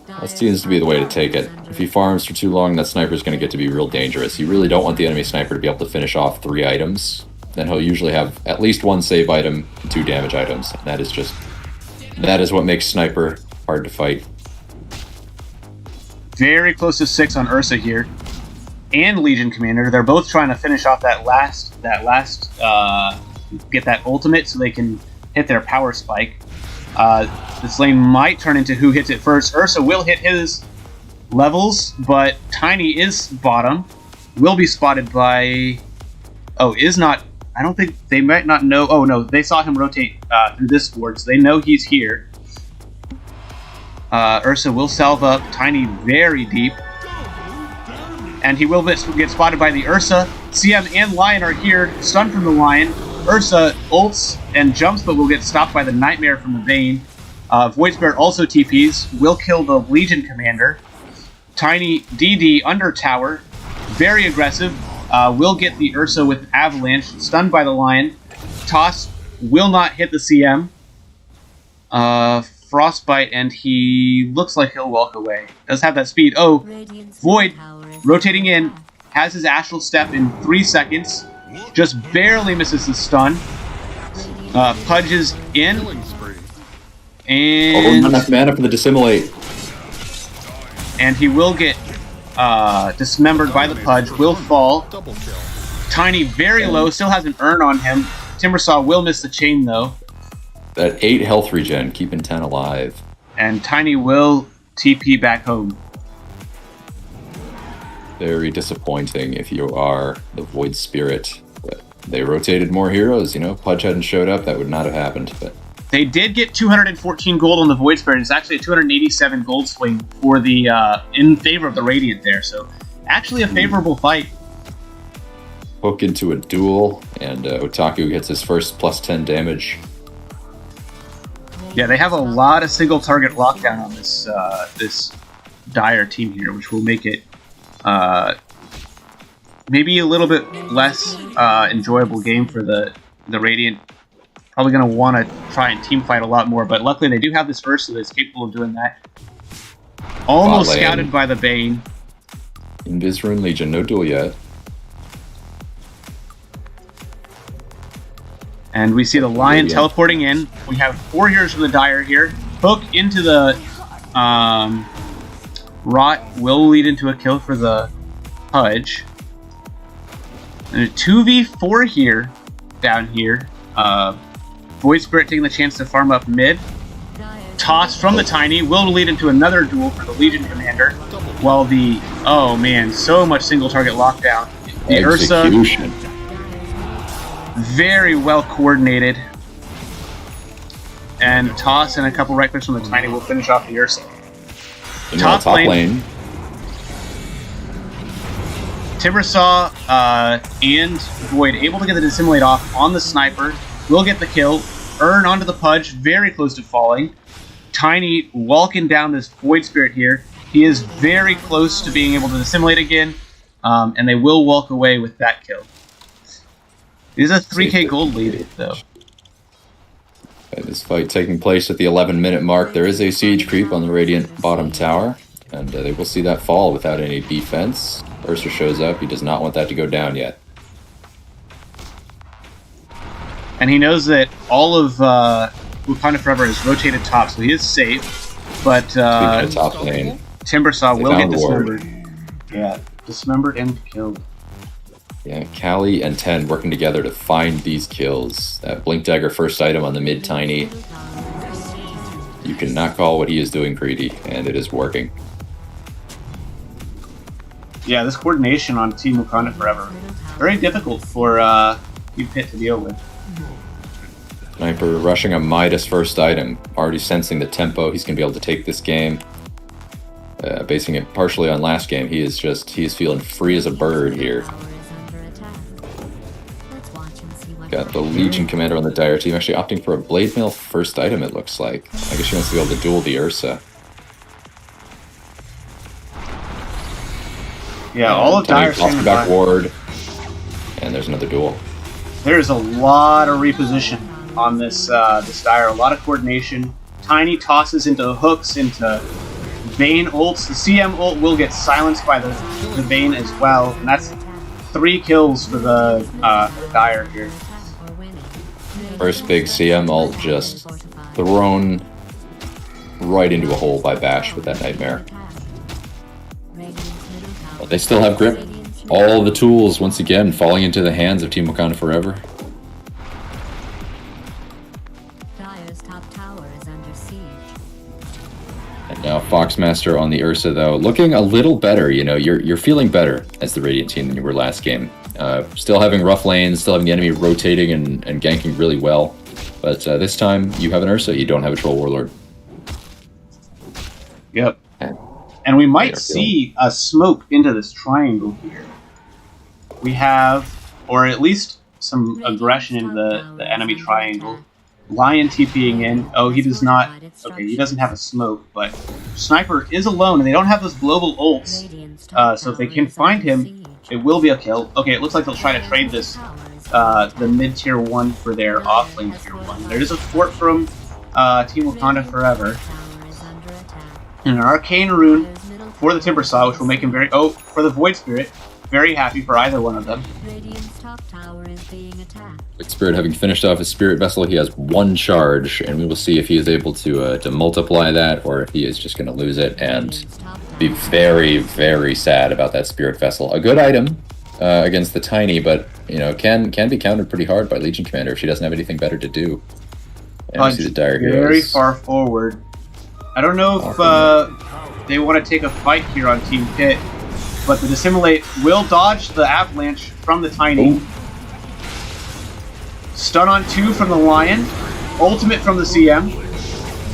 That seems to be the way to take it. If he farms for too long, that sniper's going to get to be real dangerous. You really don't want the enemy sniper to be able to finish off 3 items. Then he'll usually have at least 1 save item and 2 damage items. And that is what makes sniper hard to fight. Very close to 6 on Ursa here, and Legion Commander. They're both trying to finish off that last get that ultimate so they can hit their power spike. This lane might turn into who hits it first. Ursa will hit his levels, but Tiny is bottom. Will be spotted by... Oh, is not... I don't think... They might not know... Oh, no. They saw him rotate through this board, so they know he's here. Ursa will salve up. Tiny very deep. And he will get spotted by the Ursa. CM and Lion are here. Stunned from the Lion. Ursa ults and jumps, but will get stopped by the Nightmare from the Bane. Void Spirit also TPs. Will kill the Legion Commander. Tiny DD under tower. Very aggressive. Will get the Ursa with Avalanche. Stunned by the Lion. Toss will not hit the CM. Frostbite, and he looks like he'll walk away. Does have that speed. Oh, Void rotating in. Has his Astral Step in 3 seconds. Just barely misses the stun. Pudges in. Killing spree. And, not enough mana for the Dissimulate. and he will get dismembered by the Pudge. Will fall. Double kill. Tiny very low. Still has an urn on him. Timbersaw will miss the chain though. That 8 health regen, keeping 10 alive. And Tiny will TP back home. Very disappointing if you are the Void Spirit. But they rotated more heroes, you know. Pudge hadn't showed up, that would not have happened. But They did get 214 gold on the Void Spirit. It's actually a 287 gold swing for the in favor of the Radiant there. So actually a favorable fight. hook into a duel, and Otaku gets his first plus 10 damage. Yeah, they have a lot of single target lockdown on this this Dire team here, which will make it maybe a little bit less enjoyable game for the Radiant. Probably going to want to try and team fight a lot more, but luckily they do have this Ursa that's capable of doing that. Almost scouted by the Bane. Invisrune Legion, no duel yet. And we see the Lion teleporting in. We have 4 heroes from the Dire here. Hook into the Rot will lead into a kill for the Pudge. And a 2v4 here, down here. Void Spirit taking the chance to farm up mid. Toss from the Tiny will lead into another duel for the Legion Commander. While the, oh man, so much single target lockdown. The Execution. Ursa, very well coordinated. And Toss and a couple right clicks from the Tiny will finish off the Ursa. Top lane. Timbersaw and Void able to get the Dissimulate off on the Sniper. Will get the kill. Earn onto the Pudge, very close to falling. Tiny walking down this Void Spirit here. He is very close to being able to Dissimulate again. And they will walk away with that kill. It is a 3k gold lead, though. Okay, this fight taking place at the 11-minute mark. There is a siege creep on the Radiant bottom tower. And they will see that fall without any defense. Ursa shows up. He does not want that to go down yet. And he knows that all of Wakanda Forever is rotated top, so he is safe. But Speaking of top lane, Timbersaw will get found ward. dismembered. Yeah, dismembered and killed. Yeah, Callie and Ten working together to find these kills. That Blink Dagger first item on the mid Tiny. You cannot call what he is doing greedy, and it is working. Yeah, this coordination on Team Wakanda Forever, very difficult for Team Pit to deal with. Sniper rushing a Midas first item, already sensing the tempo. He's going to be able to take this game. Basing it partially on last game, he is feeling free as a bird here. Got the Legion Commander on the Dire team, actually opting for a Blade Mail first item, it looks like. I guess she wants to be able to duel the Ursa. Yeah, all of Dire standing back by. ward, and there's another duel. There's a lot of reposition on this this Dire, a lot of coordination. Tiny tosses into hooks, into Vayne ults. The CM ult will get silenced by the Vayne as well, and that's 3 kills for the Dire here. First big CM ult just thrown right into a hole by Bash with that Nightmare. But they still have grip. All the tools, once again, falling into the hands of Team Wakanda Forever. Dire's top tower is under siege. And now Foxmaster on the Ursa, though, looking a little better. You know, you're feeling better as the Radiant team than you were last game. Still having rough lanes, still having the enemy rotating and ganking really well. But this time, you have an Ursa, you don't have a Troll Warlord. Yep. And we might see a smoke into this triangle here. We have, or at least some aggression into the enemy triangle. Lion TPing in. Oh, he does not. Okay, he doesn't have a smoke, but Sniper is alone, and they don't have those global ults. So if they can find him, it will be a kill. Okay, it looks like they'll try to trade this, the mid-tier 1 for their off-lane tier 1. There is a fort from Team Wakanda Forever. And an Arcane Rune for the Timbersaw, which will make him very... Oh, for the Void Spirit. Very happy for either one of them. Void Spirit having finished off his Spirit Vessel, he has 1 charge, and we will see if he is able to multiply that, or if he is just going to lose it and be very, very sad about that Spirit Vessel. A good item against the Tiny, but you know can be countered pretty hard by Legion Commander if she doesn't have anything better to do. And we see the Dire Heroes. Very far forward. I don't know if they want to take a fight here on Team Pit, but the Dissimulate will dodge the Avalanche from the Tiny. Ooh. Stun on 2 from the Lion. Ultimate from the CM.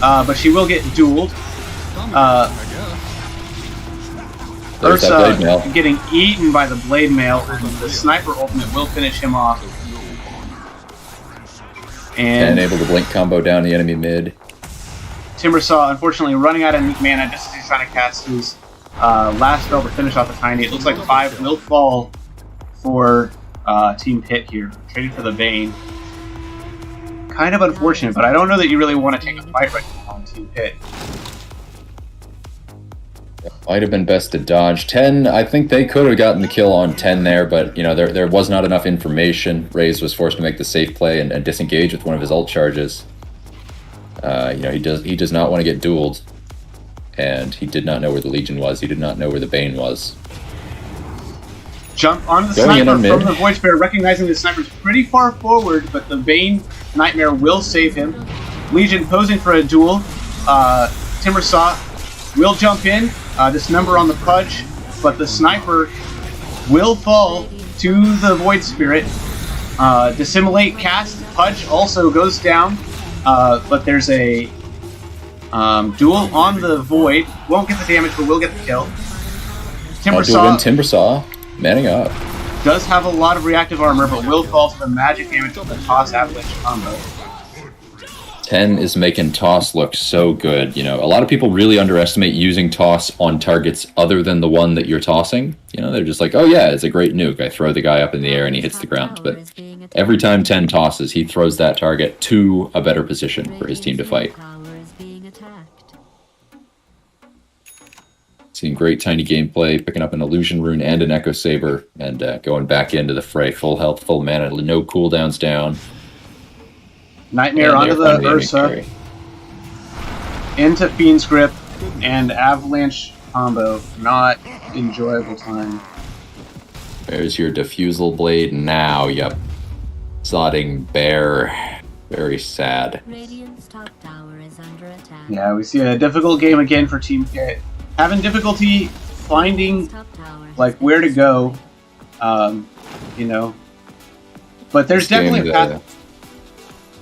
But she will get dueled. Ursa getting eaten by the Blade Mail, and the Sniper ultimate will finish him off. And able to blink combo down the enemy mid. Timbersaw, unfortunately, running out of mana just as he's trying to cast his last spell to finish off the Tiny. It looks like 5 will fall for Team Pit here. Trading for the Vayne. Kind of unfortunate, but I don't know that you really want to take a fight right now on Team Pit. Might have been best to dodge. 10, I think they could have gotten the kill on 10 there, but you know there was not enough information. Raze was forced to make the safe play and disengage with one of his ult charges. You know, he does not want to get dueled, and he did not know where the Legion was. He did not know where the Bane was. Jump on the Sniper from the Void Spirit, recognizing the Sniper's pretty far forward, but the Bane Nightmare will save him. Legion posing for a duel. Timbersaw will jump in, dismember on the Pudge, but the Sniper will fall to the Void Spirit. Dissimulate cast, Pudge also goes down. But there's a duel on the Void. Won't get the damage, but will get the kill. Timbersaw, manning up. Does have a lot of reactive armor, but will fall to the magic damage of the Toss Avalanche combo. 10 is making Toss look so good. You know, a lot of people really underestimate using Toss on targets other than the one that you're tossing. You know, they're just like, oh yeah, it's a great nuke. I throw the guy up in the air and he hits the ground. But every time 10 tosses, he throws that target to a better position for his team to fight. Seeing great Tiny gameplay, picking up an Illusion Rune and an Echo Saber, and going back into the fray. Full health, full mana, no cooldowns down. Nightmare And onto they're the finally aiming Ursa, carry. into Fiend's Grip, and Avalanche combo. Not enjoyable time. There's your Diffusal Blade now, yep. Sodding Bear. Very sad. Radiant's top tower is under attack. Yeah, we see a difficult game again for Team K. Having difficulty finding Top tower has like been where to go, destroyed. you know. But there's This game, definitely a path.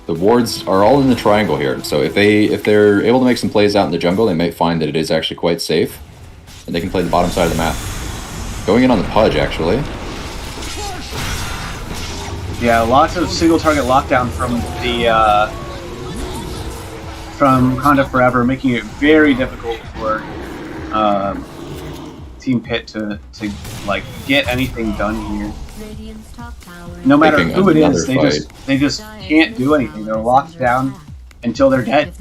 the wards are all in the triangle here, so if they're able to make some plays out in the jungle, they might find that it is actually quite safe, and they can play the bottom side of the map. Going in on the Pudge, actually. Yeah, lots of single target lockdown from the from Wakanda Forever, making it very difficult for Team Pit to like get anything done here. Radiant's top tower No matter Picking who it another is, fight. they just can't do anything. They're locked down until they're dead.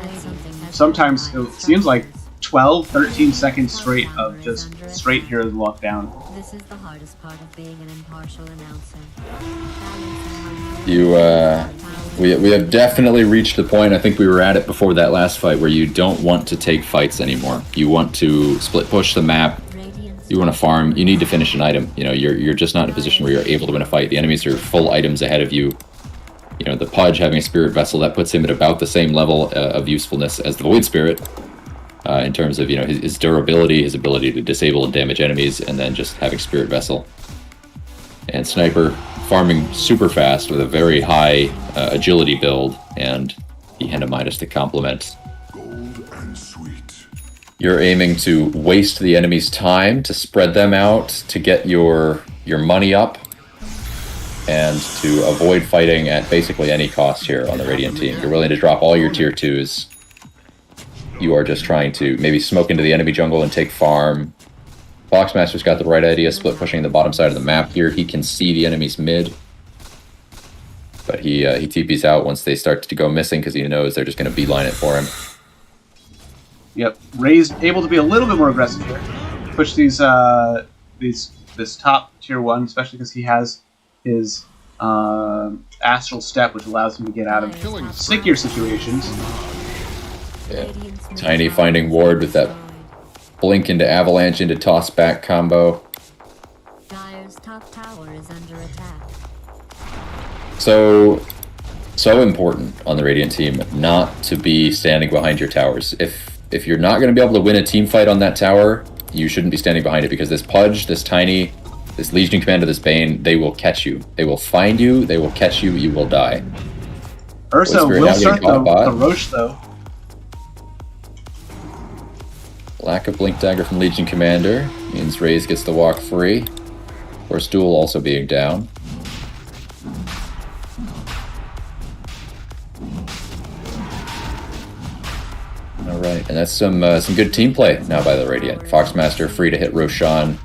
Sometimes it seems like 12, 13 seconds straight of just straight heroes lockdown. This is the hardest part of being an impartial announcer. We have definitely reached the point, I think we were at it before that last fight, where you don't want to take fights anymore. You want to split push the map, you want to farm, you need to finish an item. You know, you're just not in a position where you're able to win a fight. The enemies are full items ahead of you. You know, the Pudge having a Spirit Vessel, that puts him at about the same level of usefulness as the Void Spirit, in terms of, you know, his durability, his ability to disable and damage enemies, and then just having Spirit Vessel. And Sniper farming super fast with a very high agility build, and Ehenemitis to complement. Gold and sweet. You're aiming to waste the enemy's time, to spread them out, to get your money up, and to avoid fighting at basically any cost here on the Radiant team. You're willing to drop all your tier 2s. You are just trying to maybe smoke into the enemy jungle and take farm. Foxmaster's got the right idea, split pushing the bottom side of the map here. He can see the enemy's mid, but he TPs out once they start to go missing because he knows they're just going to beeline it for him. Yep, Ray's able to be a little bit more aggressive here. Push this top tier 1, especially because he has his Astral Step, which allows him to get out of stickier situations. Yeah. Tiny finding ward with that blink into avalanche into toss back combo. Dire's top tower is under attack. So important on the Radiant team not to be standing behind your towers. If you're not going to be able to win a team fight on that tower, you shouldn't be standing behind it, because this Pudge, this Tiny, this Legion Commander, this Bane, they will catch you. They will find you, they will catch you, you will die. Ursa Whisper will now start getting caught by. the Roche, though. Lack of Blink Dagger from Legion Commander means Raze gets to walk free. Of course, Duel also being down. Alright, and that's some good team play now by the Radiant. Foxmaster free to hit Roshan.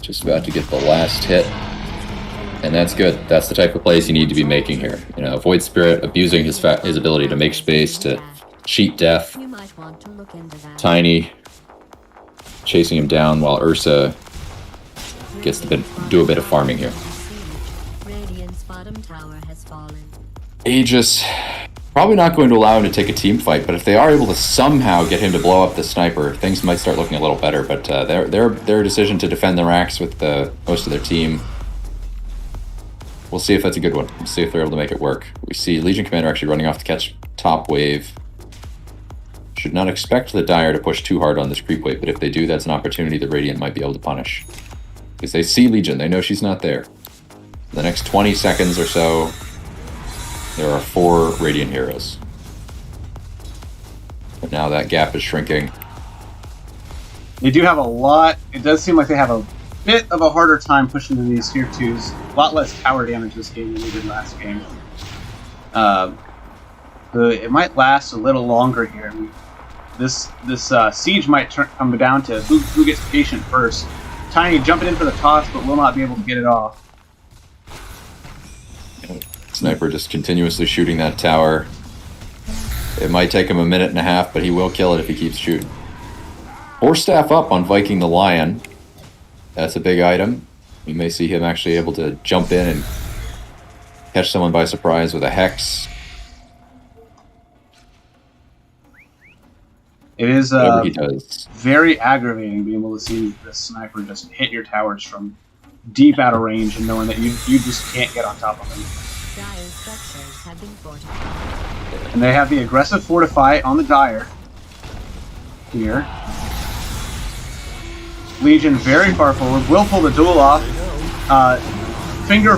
Just about to get the last hit. And that's good. That's the type of plays you need to be making here. You know, Void Spirit abusing his ability to make space, to cheat death. You might want to look into that. Tiny chasing him down while Ursa gets to do a bit of farming here. Radiant's bottom tower has fallen. Aegis probably not going to allow him to take a team fight, but if they are able to somehow get him to blow up the sniper, things might start looking a little better. But their decision to defend the racks with most of their team, we'll see if that's a good one. We'll see if they're able to make it work. We see Legion Commander actually running off to catch top wave. Should not expect the Dire to push too hard on this creep wave, but if they do, that's an opportunity the Radiant might be able to punish. Because they see Legion, they know she's not there. The next 20 seconds or so, there are 4 Radiant heroes. But now that gap is shrinking. They do have a lot. It does seem like they have a bit of a harder time pushing to these tier 2s. A lot less tower damage this game than they did last game. It might last a little longer here. This siege might come down to who gets patient first. Tiny jumping in for the toss, but will not be able to get it off. Sniper just continuously shooting that tower. It might take him a minute and a half, but he will kill it if he keeps shooting. 4 staff up on Viking the Lion. That's a big item. We may see him actually able to jump in and catch someone by surprise with a Hex. It is Whatever he does. very aggravating being able to see the sniper just hit your towers from deep out of range and knowing that you just can't get on top of them. Dire's structures have been fortified. And they have the aggressive fortify on the Dire here. Legion very far forward, will pull the duel off. Finger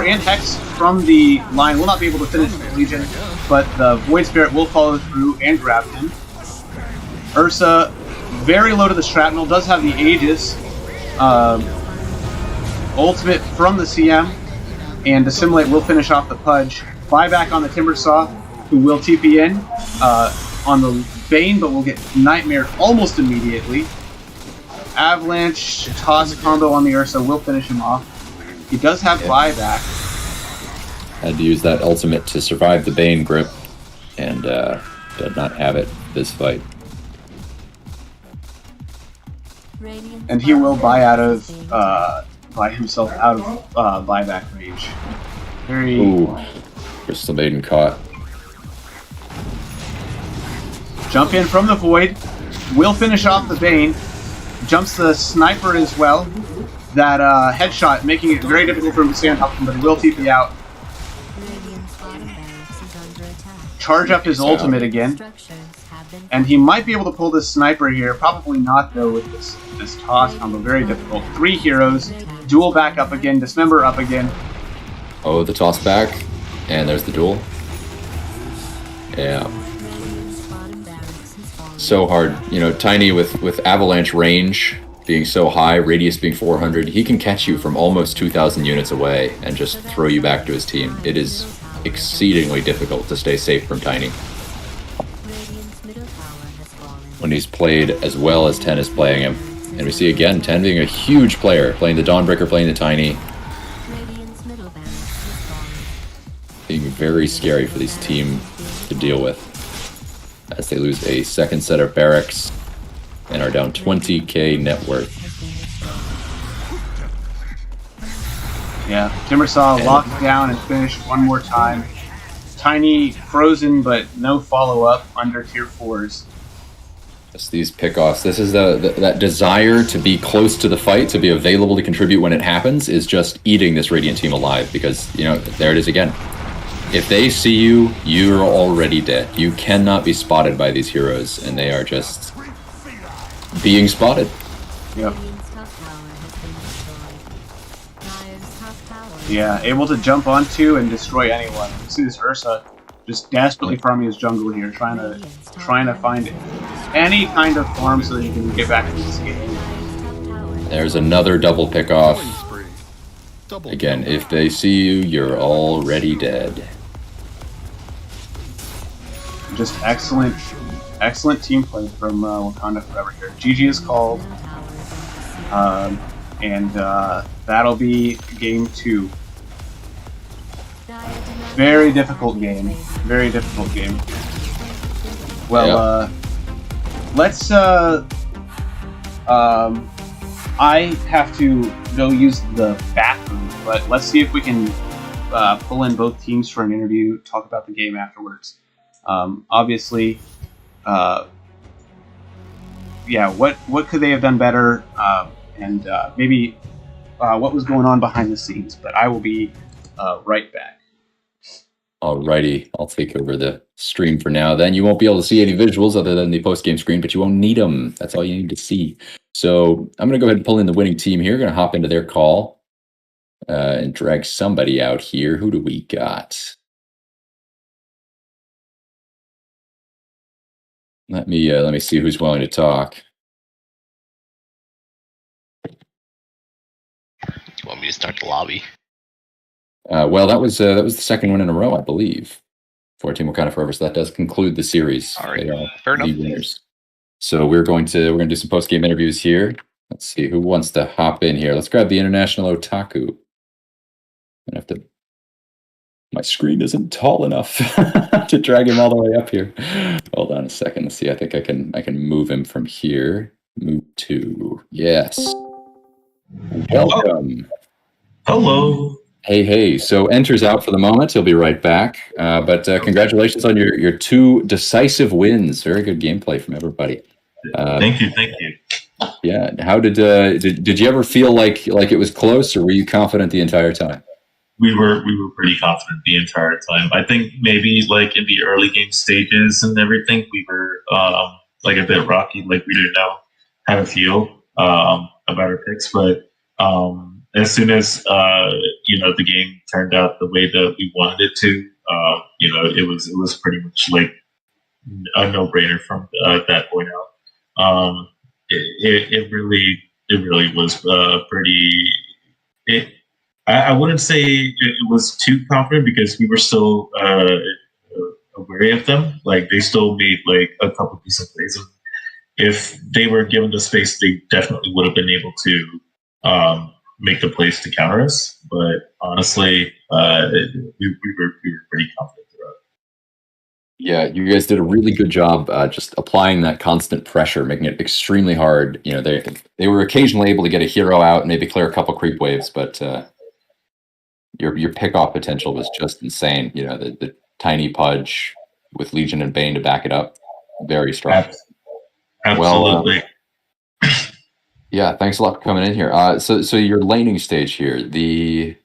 and Hex from the line will not be able to finish the Legion, but the Void Spirit will follow through and grab him. Ursa, very low to the shrapnel, does have the Aegis. Ultimate from the CM, and Dissimulate will finish off the Pudge. Buyback on the Timbersaw, who will TP in on the Bane, but will get Nightmared almost immediately. Avalanche toss combo on the Ursa will finish him off. He does have buyback. Had to use that ultimate to survive the Bane grip, and did not have it this fight. And he will buy himself out of buyback range. Very. Ooh, Crystal Maiden caught. Jump in from the Void. Will finish off the Bane. Jumps the Sniper as well. That headshot making it very difficult for him to stay on top of him, but he will TP out. Radiant's bottom barracks is under attack. Charge up his ultimate again. Structures have been And he might be able to pull this Sniper here. Probably not, though, with this toss combo. Very difficult. 3 heroes. Duel back up again. Dismember up again. Oh, the toss back, and there's the duel. Yeah. Radiant's bottom barracks has fallen. So hard. You know, Tiny with Avalanche range being so high, radius being 400, he can catch you from almost 2,000 units away and just throw you back to his team. It is exceedingly difficult to stay safe from Tiny Radiant's middle tower has fallen. when he's played as well as Ten is playing him. And we see again, Ten being a huge player, playing the Dawnbreaker, playing the Tiny, Radiant's middle barracks has fallen. being very scary for this team to deal with as they lose a second set of barracks and are down 20k net worth. Yeah, Timbersaw locked down and finished one more time. Tiny frozen, but no follow-up under tier 4s. Just these pickoffs. This is that desire to be close to the fight, to be available to contribute when it happens, is just eating this Radiant team alive. Because, you know, there it is again. If they see you, you're already dead. You cannot be spotted by these heroes, and they are just being spotted. Yep. Radiant's top tower has been destroyed. Dire's top tower. Yeah, able to jump onto and destroy anyone. You see this Ursa just desperately farming his jungle here, trying to find any kind of farm so that he can get back into this game. Top tower There's another double pickoff. Spree. Double Again, if they see you, you're already dead. Just excellent team play from Wakanda Forever here. GG is called, and that'll be game 2. Very difficult game. Very difficult game. Well, let's. I have to go use the bathroom, but let's see if we can pull in both teams for an interview, talk about the game afterwards. Obviously, what could they have done better, and maybe what was going on behind the scenes. But I will be right back. Alrighty, I'll take over the stream for now. Then you won't be able to see any visuals other than the post-game screen, but you won't need them. That's all you need to see. So I'm going to go ahead and pull in the winning team here. Going to hop into their call and drag somebody out here. Who do we got? Let me see who's willing to talk. You want me to start the lobby? Well, that was the second one in a row, I believe, for Team Wakanda Forever. So that does conclude the series. All right, They are fair enough. the winners. So we're going to do some post game interviews here. Let's see who wants to hop in here. Let's grab the International Otaku. I have to My screen isn't tall enough to drag him all the way up here. Hold on a second. Let's see. I think I can move him from here. Move to yes. Welcome. Hello. Hey. So Enter's out for the moment. He'll be right back. But congratulations on your 2 decisive wins. Very good gameplay from everybody. Thank you. Yeah. How did you ever feel like it was close, or were you confident the entire time? We were pretty confident the entire time. I think maybe like in the early game stages and everything, we were like a bit rocky. Like we didn't know how to feel about our picks, but as soon as the game turned out the way that we wanted it to, it was pretty much like a no-brainer from that point out. It really was pretty. I wouldn't say it was too confident because we were still wary of them. Like they still made like a couple decent plays. And if they were given the space, they definitely would have been able to make the plays to counter us. But honestly, we were pretty confident throughout. Yeah, you guys did a really good job just applying that constant pressure, making it extremely hard. They were occasionally able to get a hero out and maybe clear a couple creep waves, but your pick-off potential was just insane. The tiny Pudge with Legion and Bane to back it up, very strong. Absolutely. Well, yeah, thanks a lot for coming in here. So your laning stage here, you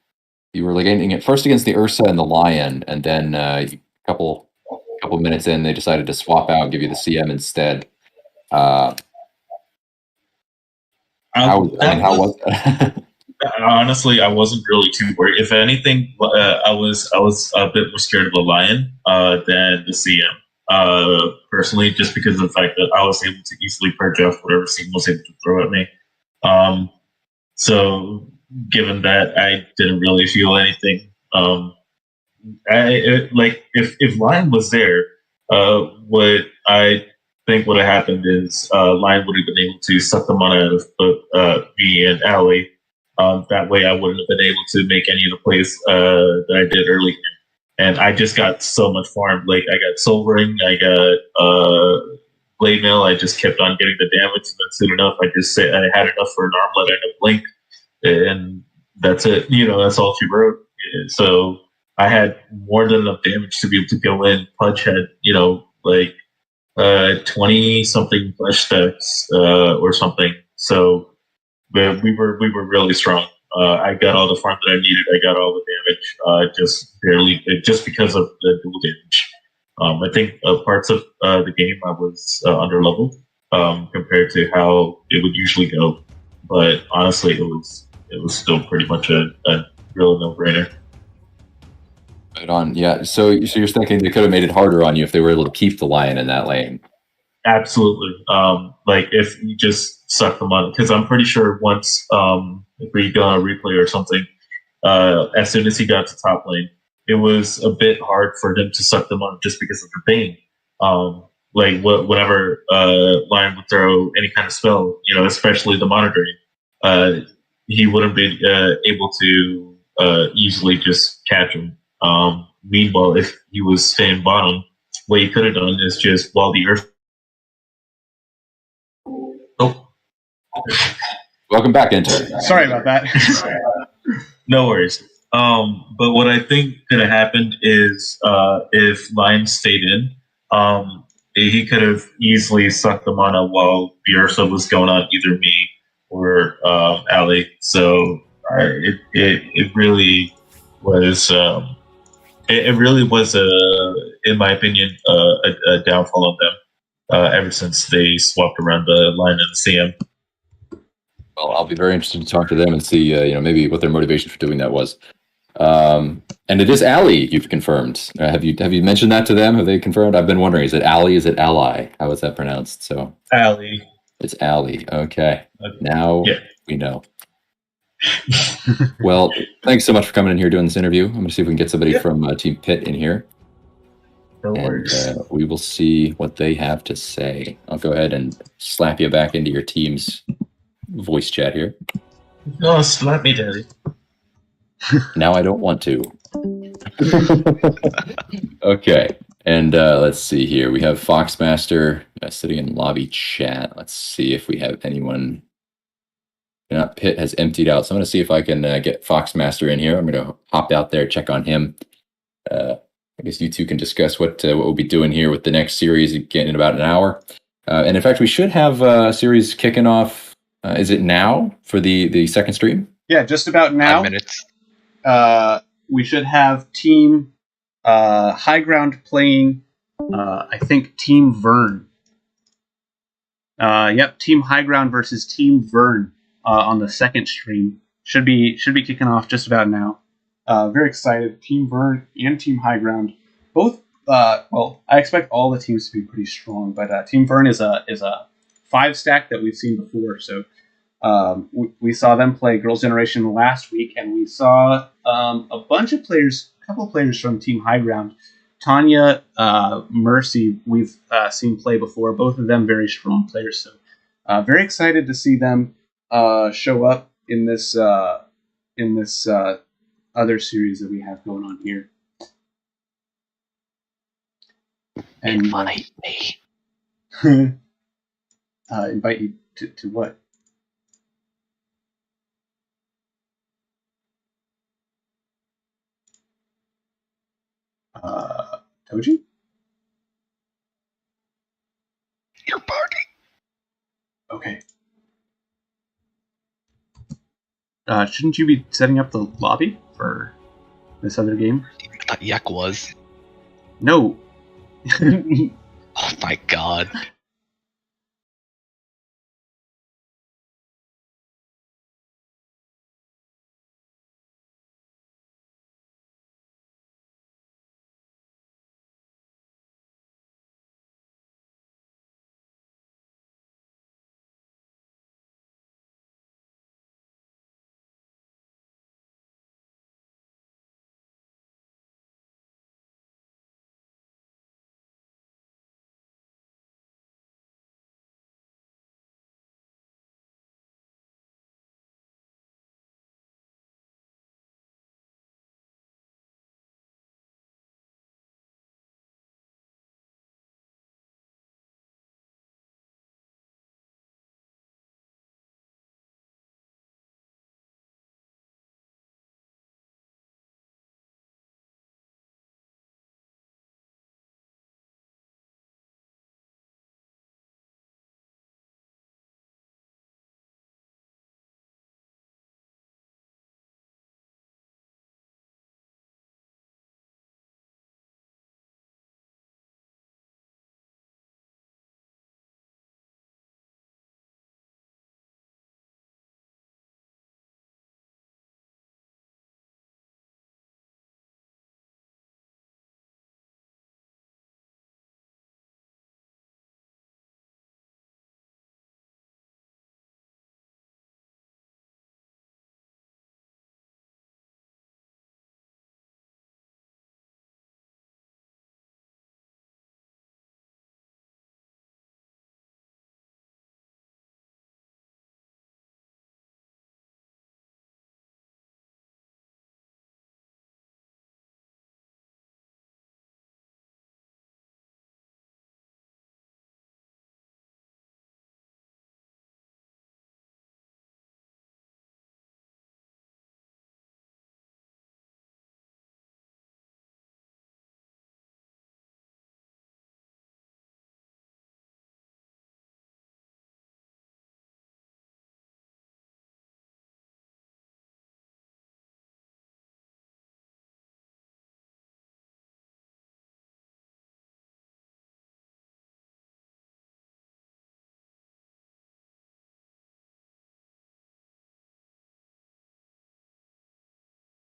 were laning it first against the Ursa and the Lion, and then a couple minutes in, they decided to swap out, give you the CM instead. How was that? Honestly, I wasn't really too worried. If anything, I was a bit more scared of the Lion than the CM. Personally, just because of the fact that I was able to easily purge off whatever CM was able to throw at me. So, given that, I didn't really feel anything. If Lion was there, what I think would have happened is Lion would have been able to suck the mana out of me and Ali. That way I wouldn't have been able to make any of the plays that I did earlier. And I just got so much farm. Like I got Soul Ring, I got Blade Mail, I just kept on getting the damage, and then soon enough I had enough for an armlet and a blink, and that's it. That's all she wrote. So I had more than enough damage to be able to go in. Pudge had, 20 something flesh stacks or something. So we were really strong. I got all the farm that I needed. I got all the damage, just because of the dual damage. I think parts of the game I was underleveled compared to how it would usually go. But honestly, it was still pretty much a real no-brainer. Right on. Yeah. So you're thinking they could have made it harder on you if they were able to keep the Lion in that lane. Absolutely. If you just suck them on, because I'm pretty sure once if we go on a replay or something, as soon as he got to top lane, it was a bit hard for him to suck them on just because of the Bane. Whenever Lion would throw any kind of spell, especially the monitoring, he wouldn't be able to easily just catch him. Meanwhile, if he was staying bottom, what he could have done is just while the Earth. Oh, welcome back, Enter. Sorry about that. No worries. But what I think could have happened is if Lion stayed in, he could have easily sucked the mana while the Ursa was going on either me or Ali. So it really was. It really was in my opinion, a downfall of them. Ever since they swapped around the Lion and the CM. Well, I'll be very interested to talk to them and see, maybe what their motivation for doing that was. And it is Ali, you've confirmed. Have you mentioned that to them? Have they confirmed? I've been wondering, is it Ali? Is it Ally? How is that pronounced? So Ali. It's Ali. Okay. Now we know. Well, thanks so much for coming in here doing this interview. I'm going to see if we can get somebody from Team Pit in here. And we will see what they have to say. I'll go ahead and slap you back into your team's voice chat here. No, slap me, Daddy. Now I don't want to. Okay. And let's see here. We have Foxmaster sitting in lobby chat. Let's see if we have anyone. Pit has emptied out. So I'm going to see if I can get Foxmaster in here. I'm going to hop out there, check on him. I guess you two can discuss what we'll be doing here with the next series again in about an hour. And in fact, we should have a series kicking off. Is it now for the second stream? Yeah, just about now. 5 minutes. We should have Team High Ground playing, I think, Team Vern. Yep, Team High Ground versus Team Vern on the second stream. Should be kicking off just about now. Very excited. Team Vern and Team High Ground, both. Well, I expect all the teams to be pretty strong, but Team Vern is a 5-stack that we've seen before. So we saw them play Girls' Generation last week, and we saw a bunch of players, a couple of players from Team High Ground. Tanya, Mercy, we've seen play before. Both of them very strong players. So very excited to see them show up in this other series that we have going on here. And Invite me. invite you to what? Toji? Your party. Okay. Shouldn't you be setting up the lobby for this other game? I thought Yak was. No. Oh my god.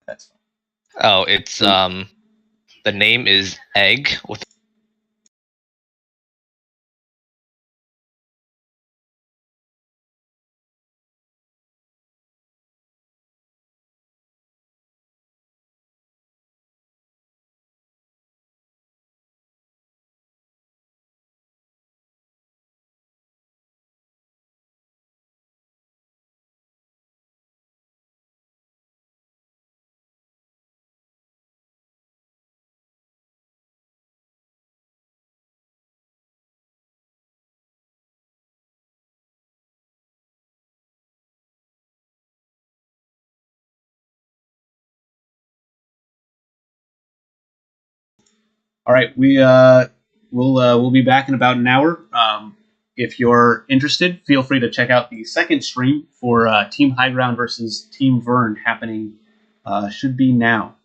That's fine. Oh, it's the name is Egg with All right, we'll be back in about an hour. If you're interested, feel free to check out the second stream for Team High Ground versus Team Vern happening. Should be now.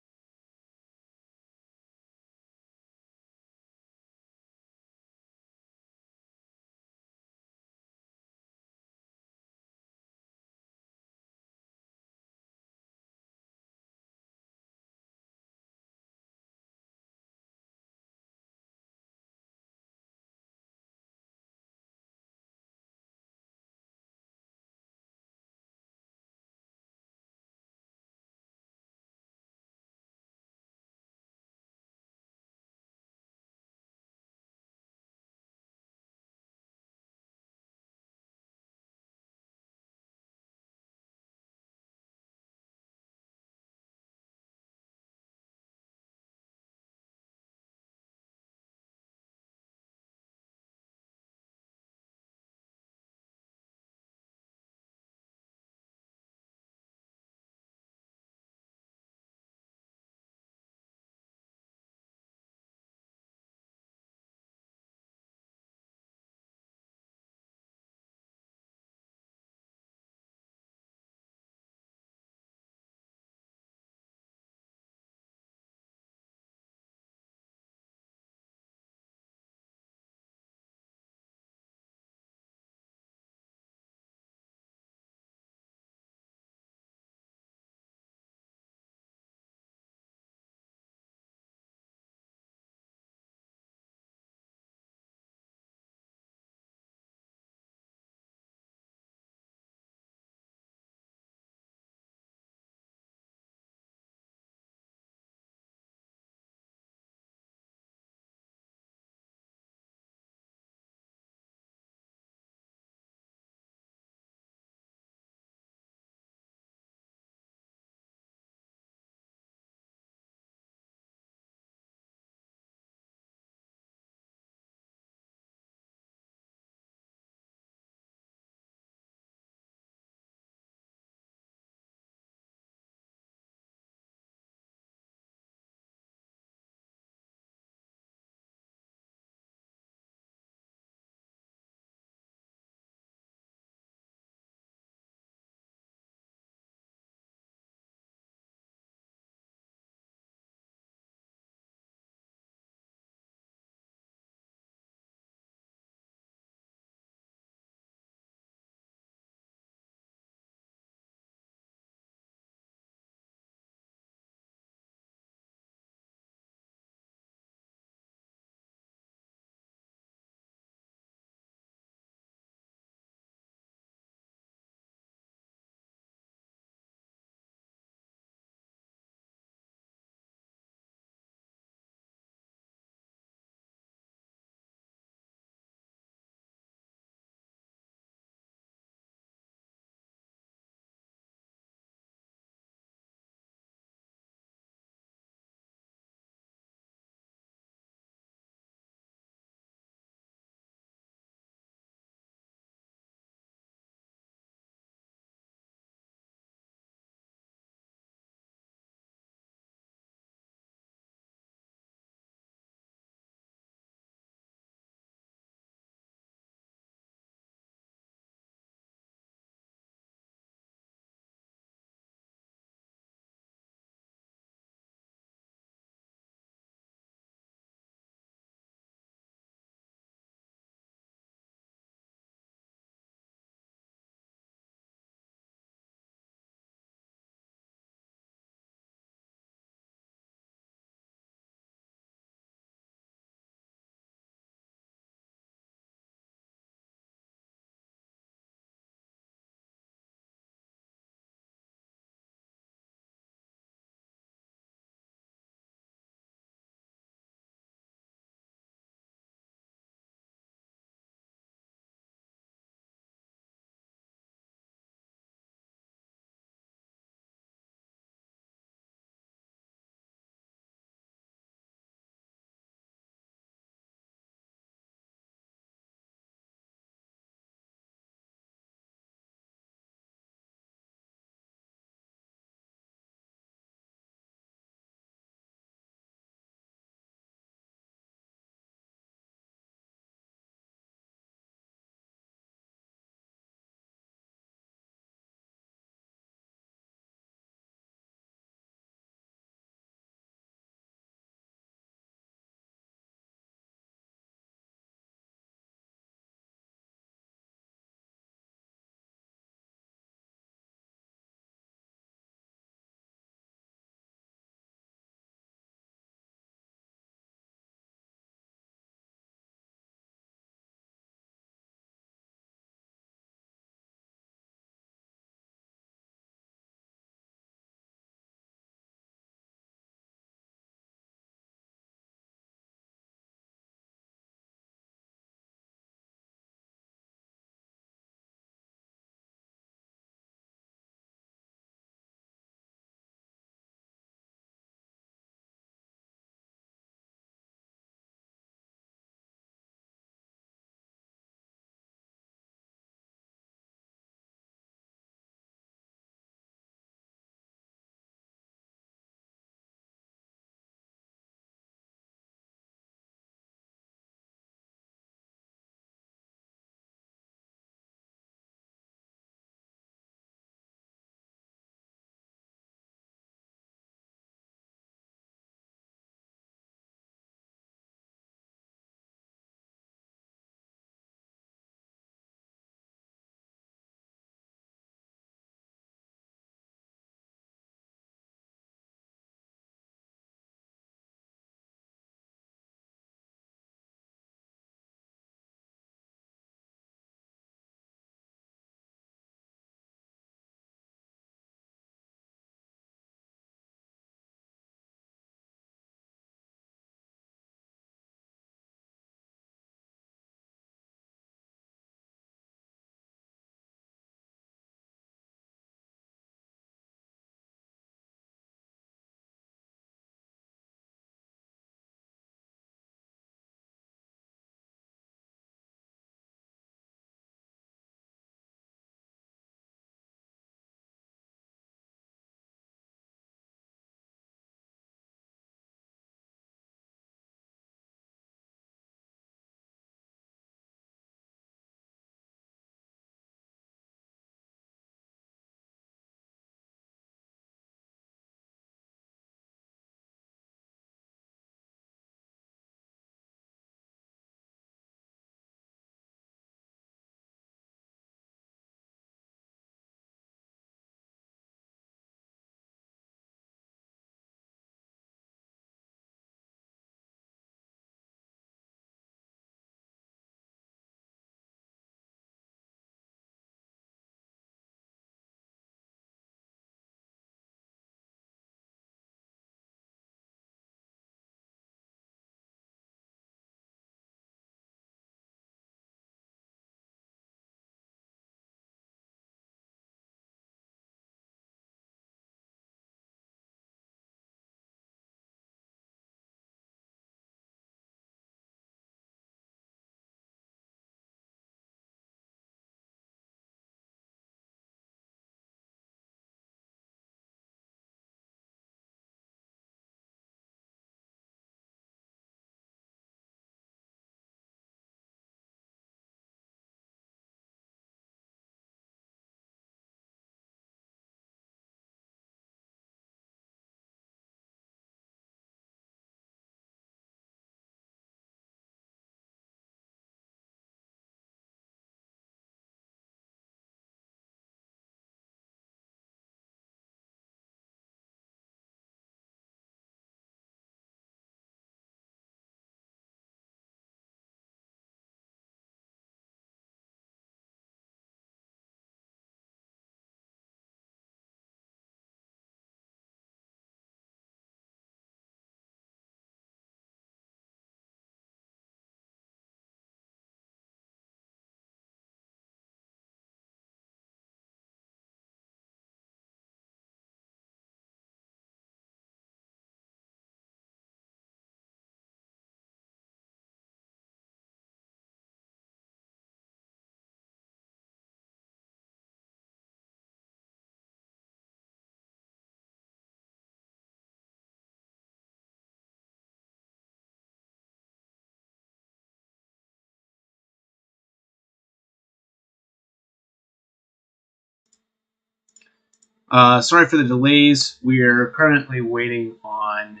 Sorry for the delays. We're currently waiting on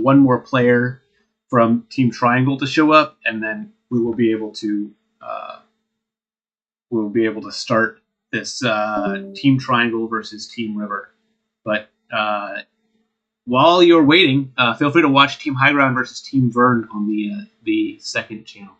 one more player from Team Triangle to show up, and then we will be able to start this Team Triangle versus Team River. But while you're waiting, feel free to watch Team High Ground versus Team Vern on the second channel.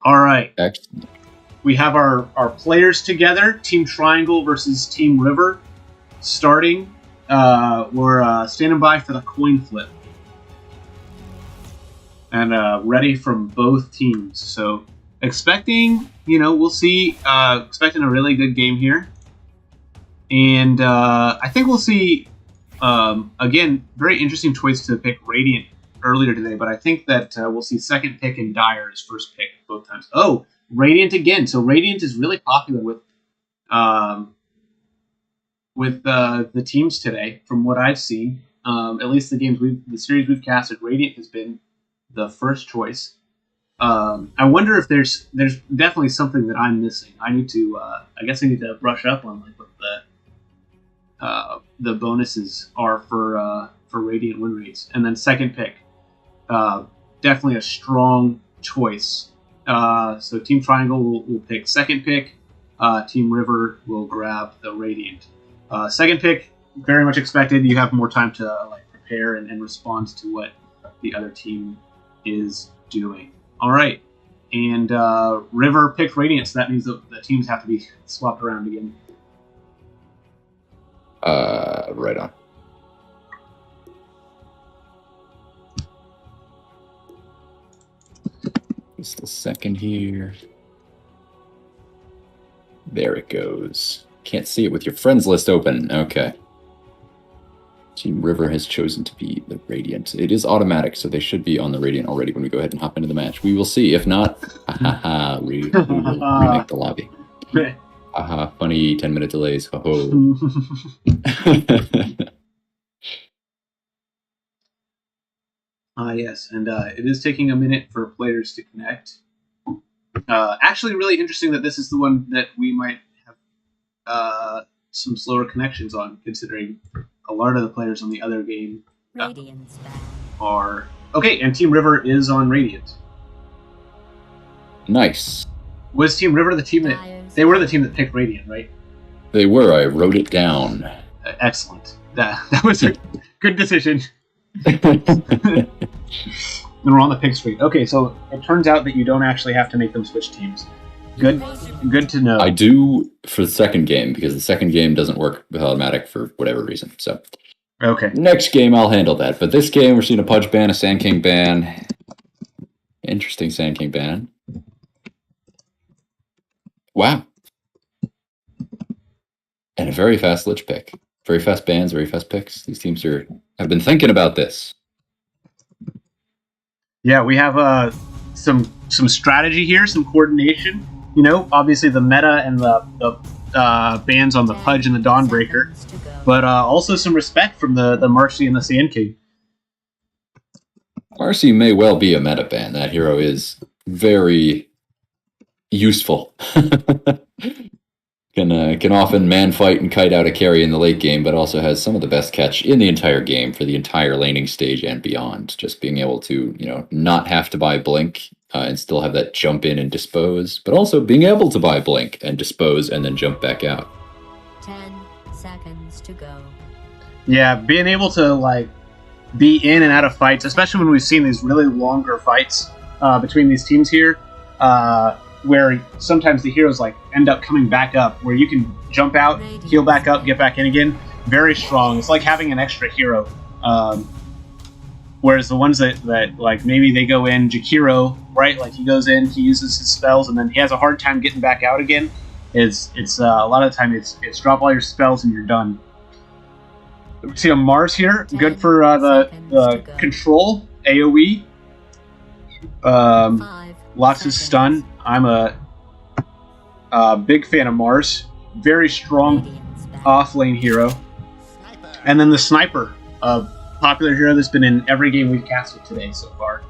All right. Excellent. We have our players together, Team Triangle versus Team River, starting. We're standing by for the coin flip. And ready from both teams. So expecting, we'll see, expecting a really good game here. And I think we'll see, again, very interesting choice to pick Radiant earlier today, but I think that we'll see second pick and Dire as first pick both times. Oh, Radiant again. So Radiant is really popular with the teams today, from what I've seen. At least the series we've casted, Radiant has been the first choice. I wonder if there's definitely something that I'm missing. I need to I guess I need to brush up on like what the bonuses are for Radiant win rates. And then second pick, definitely a strong choice. So Team Triangle will pick second pick. Team River will grab the Radiant. Second pick, very much expected. You have more time to prepare and respond to what the other team is doing. All right, and River picked Radiant, so that means the teams have to be swapped around again. Right on. Just a second here. There it goes. Can't see it with your friends list open. Okay. Team River has chosen to be the Radiant. It is automatic, so they should be on the Radiant already when we go ahead and hop into the match. We will see. If not, we will remake the lobby. Funny 10-minute delays. Ho-ho. Yes, and it is taking a minute for players to connect. Actually, really interesting that this is the one that we might have some slower connections on, considering a lot of the players on the other game are... Okay, and Team River is on Radiant. Nice. Was Team River the team that... They were the team that picked Radiant, right? They were. I wrote it down. Excellent. That was a good decision. And we're on the pick screen. Okay, so it turns out that you don't actually have to make them switch teams. Good to know. I do for the second game, because the second game doesn't work with automatic for whatever reason. So, okay. Next game, I'll handle that. But this game, we're seeing a Pudge ban, a Sand King ban. Interesting Sand King ban. Wow. And a very fast Lich pick. Very fast bans, very fast picks. These teams have been thinking about this. Yeah, we have some strategy here, some coordination. You know, obviously the meta and the bans on the Pudge and the Dawnbreaker, but also some respect from the Marcy and the Sand King. Marcy may well be a meta ban. That hero is very useful. Can often man fight and kite out a carry in the late game, but also has some of the best catch in the entire game for the entire laning stage and beyond. Just being able to, not have to buy Blink and still have that jump in and dispose, but also being able to buy Blink and dispose and then jump back out. 10 seconds to go. Yeah, being able to be in and out of fights, especially when we've seen these really longer fights between these teams here, where sometimes the heroes end up coming back up, where you can jump out, heal back up, get back in again. Very strong. It's like having an extra hero. Whereas the ones that maybe they go in, Jakiro, right? He goes in, he uses his spells, and then he has a hard time getting back out again. It's a lot of the time it's drop all your spells and you're done. See a Mars here, good for the control AOE. Lots of stun. I'm a big fan of Mars. Very strong off-lane hero. And then the Sniper, a popular hero that's been in every game we've casted today so far.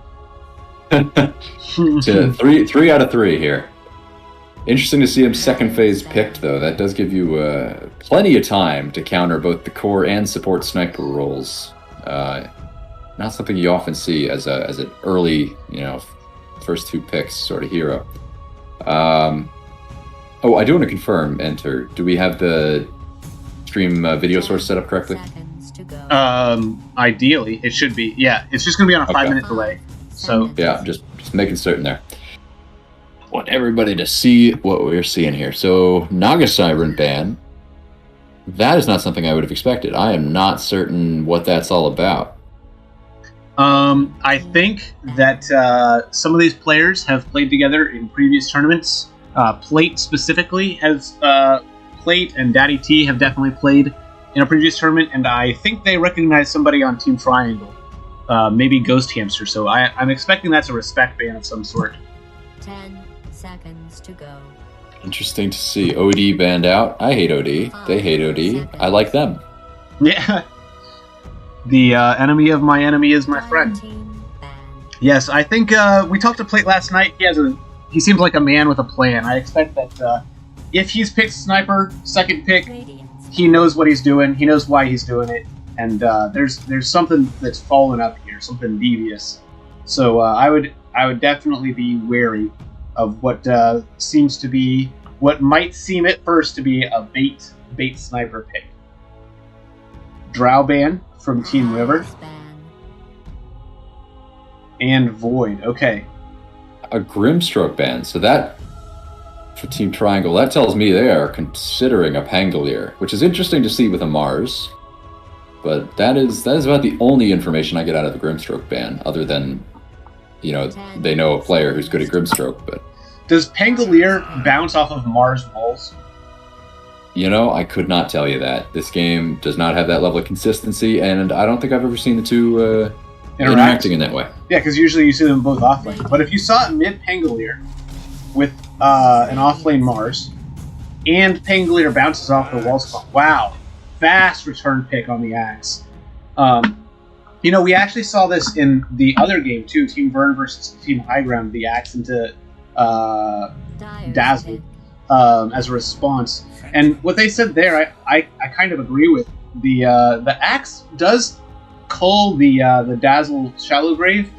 So three out of 3 here. Interesting to see him second phase picked, though. That does give you plenty of time to counter both the core and support sniper roles. Not something you often see as an early, first 2 picks sort of hero. I do want to confirm, Enter. Do we have the stream video source set up correctly? Ideally, it should be. Yeah, it's just going to be on a 5-minute delay. So yeah, just making certain there. Want everybody to see what we're seeing here. So Naga Siren ban. That is not something I would have expected. I am not certain what that's all about. I think that some of these players have played together in previous tournaments. Plate specifically has Plate and Daddy T have definitely played in a previous tournament, and I think they recognize somebody on Team Triangle, maybe Ghost Hamster. So I'm expecting that's a respect ban of some sort. 10 seconds to go. Interesting to see OD banned out. I hate OD. They hate OD. I like them. Yeah. The enemy of my enemy is my friend. Yes, I think we talked to Plate last night. He seems like a man with a plan. I expect that if he's picked Sniper, second pick, he knows what he's doing. He knows why he's doing it. And there's something that's fallen up here, something devious. So I would definitely be wary of what seems to be, what might seem at first to be a bait Sniper pick. Drow ban from Team River. And Void. Okay. A Grimstroke ban. So that, for Team Triangle, that tells me they are considering a Pangolier, which is interesting to see with a Mars. But that is about the only information I get out of the Grimstroke ban, other than, they know a player who's good at Grimstroke. But does Pangolier bounce off of Mars balls? I could not tell you that. This game does not have that level of consistency, and I don't think I've ever seen the two interacting in that way. Yeah, because usually you see them both offlane. But if you saw it mid Pangolier with an offlane Mars, and Pangolier bounces off the wall spot, wow, fast return pick on the Axe. We actually saw this in the other game too, Team Vern versus Team High Ground, the Axe into Dazzle as a response. And what they said there, I kind of agree with. The Axe does cull the Dazzle Shallow Grave,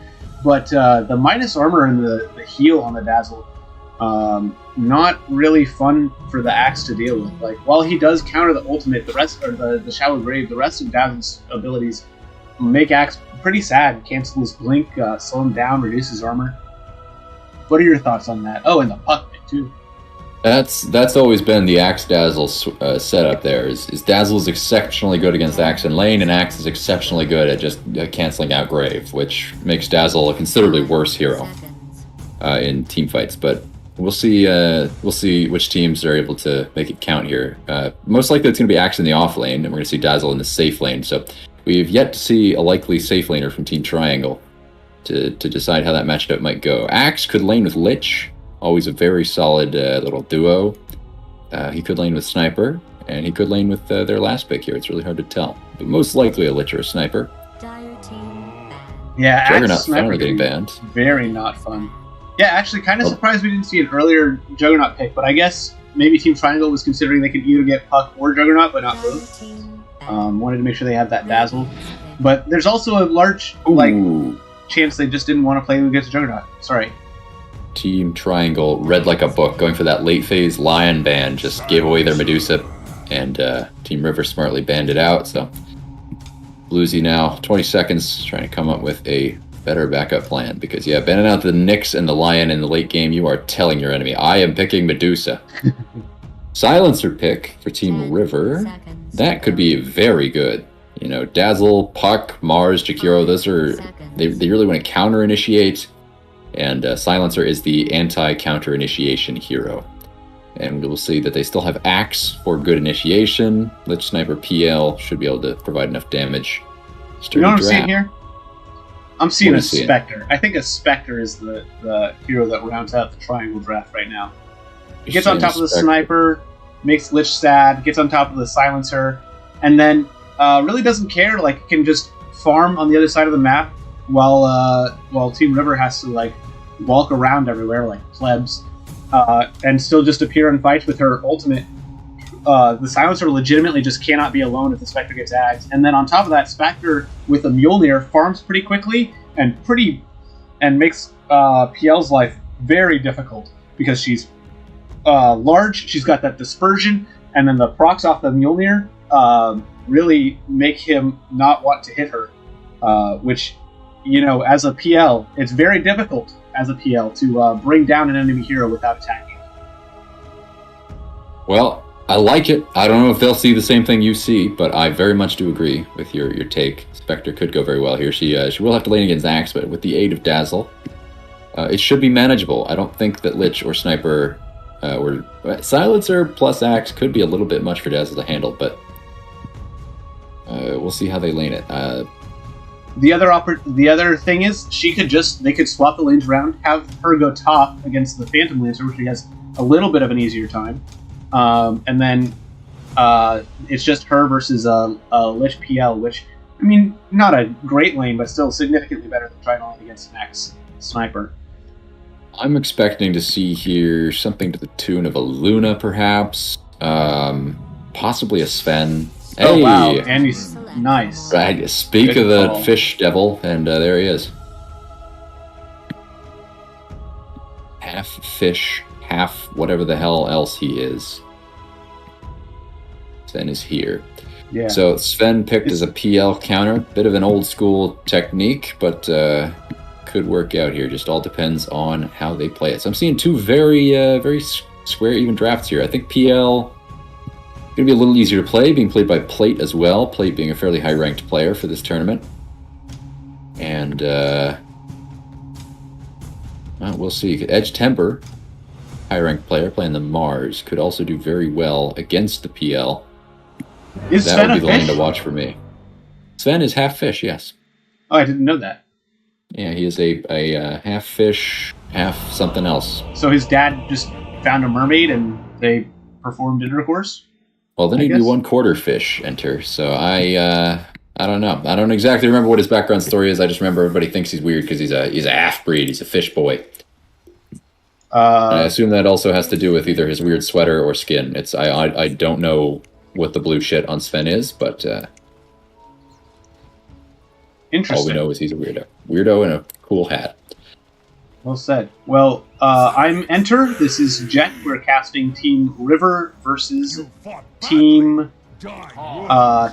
but the minus armor and the heal on the Dazzle, not really fun for the Axe to deal with. While he does counter the ultimate, the rest, or the Shallow Grave, the rest of Dazzle's abilities make Axe pretty sad. Cancel his blink, slow him down, reduce his armor. What are your thoughts on that? Oh, and the puck pick too. That's always been the Axe Dazzle setup there. Is Dazzle is exceptionally good against Axe in lane, and Axe is exceptionally good at just canceling out Grave, which makes Dazzle a considerably worse hero in team fights. But we'll see which teams are able to make it count here. Most likely it's going to be Axe in the off lane, and we're going to see Dazzle in the safe lane. So we've yet to see a likely safe laner from Team Triangle to decide how that matchup might go. Axe could lane with Lich, always a very solid little duo. He could lane with Sniper, and he could lane with their last pick here. It's really hard to tell. But most likely a Lich or a Sniper. Dire team banned. Yeah, Juggernaut Axe Sniper finally getting can be banned. very not fun. Yeah, actually, kind of Oh. surprised we didn't see an earlier Juggernaut pick, but I guess maybe Team Triangle was considering they could either get Puck or Juggernaut, but not Dire both. team banned. Wanted to make sure they had that Dazzle. But there's also a large Ooh. chance they just didn't want to play against Juggernaut. Sorry. Team Triangle read like a book, going for that late phase Lion ban, just gave away their Medusa, and Team River smartly banned it out. So Bluesy now 20 seconds trying to come up with a better backup plan, because yeah, banning out the Nyx and the Lion in the late game, you are telling your enemy, I am picking Medusa. Silencer pick for Team 10 River, seconds that could to be very good. You know, Dazzle, Puck, Mars, Jakiro, those are, they really want to counter initiate, and Silencer is the anti-counter initiation hero. And we'll see that they still have Axe for good initiation. Lich Sniper PL should be able to provide enough damage. You know what I'm Sturdy seeing Draft. here? I'm seeing What are a you seeing? Spectre. I think a Spectre is the hero that rounds out the Triangle draft right now. Gets on top of the Spectre. Sniper, makes Lich sad, gets on top of the Silencer, and then really doesn't care. Like, can just farm on the other side of the map while Team River has to like walk around everywhere like plebs, and still just appear in fights with her ultimate. The Silencer legitimately just cannot be alone if the Spectre gets agged. And then on top of that, Spectre with a Mjolnir farms pretty quickly and makes PL's life very difficult, because she's large, she's got that dispersion, and then the procs off the Mjolnir really make him not want to hit her, which, you know, as a PL, it's very difficult as a PL to bring down an enemy hero without attacking. Well, I like it. I don't know if they'll see the same thing you see, but I very much do agree with your take. Spectre could go very well here. She will have to lane against Axe, but with the aid of Dazzle, it should be manageable. I don't think that Lich or Sniper or Silencer plus Axe could be a little bit much for Dazzle to handle, but we'll see how they lane it. The other thing is they could swap the lanes around, have her go top against the Phantom Lancer, which she has a little bit of an easier time, and then it's just her versus a Lich PL, which, I mean, not a great lane, but still significantly better than trying to lane against an Axe Sniper. I'm expecting to see here something to the tune of a Luna, perhaps, possibly a Sven. Oh Hey! wow, and he's nice. Right, speak Good of the call. fish devil, and there he is. Half fish, half whatever the hell else he is. Sven is here. Yeah. So Sven picked as a PL counter. Bit of an old school technique, but could work out here. Just all depends on how they play it. So I'm seeing two very square even drafts here. I think PL going to be a little easier to play, being played by Plate as well. Plate being a fairly high-ranked player for this tournament. And, well, we'll see. Edge Temper, high-ranked player, playing the Mars, could also do very well against the PL. Is That Sven would a be the lane fish? to watch for me. Sven is half fish, yes. Oh, I didn't know that. Yeah, he is a half fish, half something else. So his dad just found a mermaid and they performed intercourse? Well, then I he'd be guess. 1/4 fish enter. So I don't know. I don't exactly remember what his background story is. I just remember everybody thinks he's weird because he's a half breed. He's a fish boy. I assume that also has to do with either his weird sweater or skin. I don't know what the blue shit on Sven is, but all we Interesting. know is he's a weirdo in a cool hat. Well said. Well, I'm Enter. This is Jet. We're casting Team River versus Team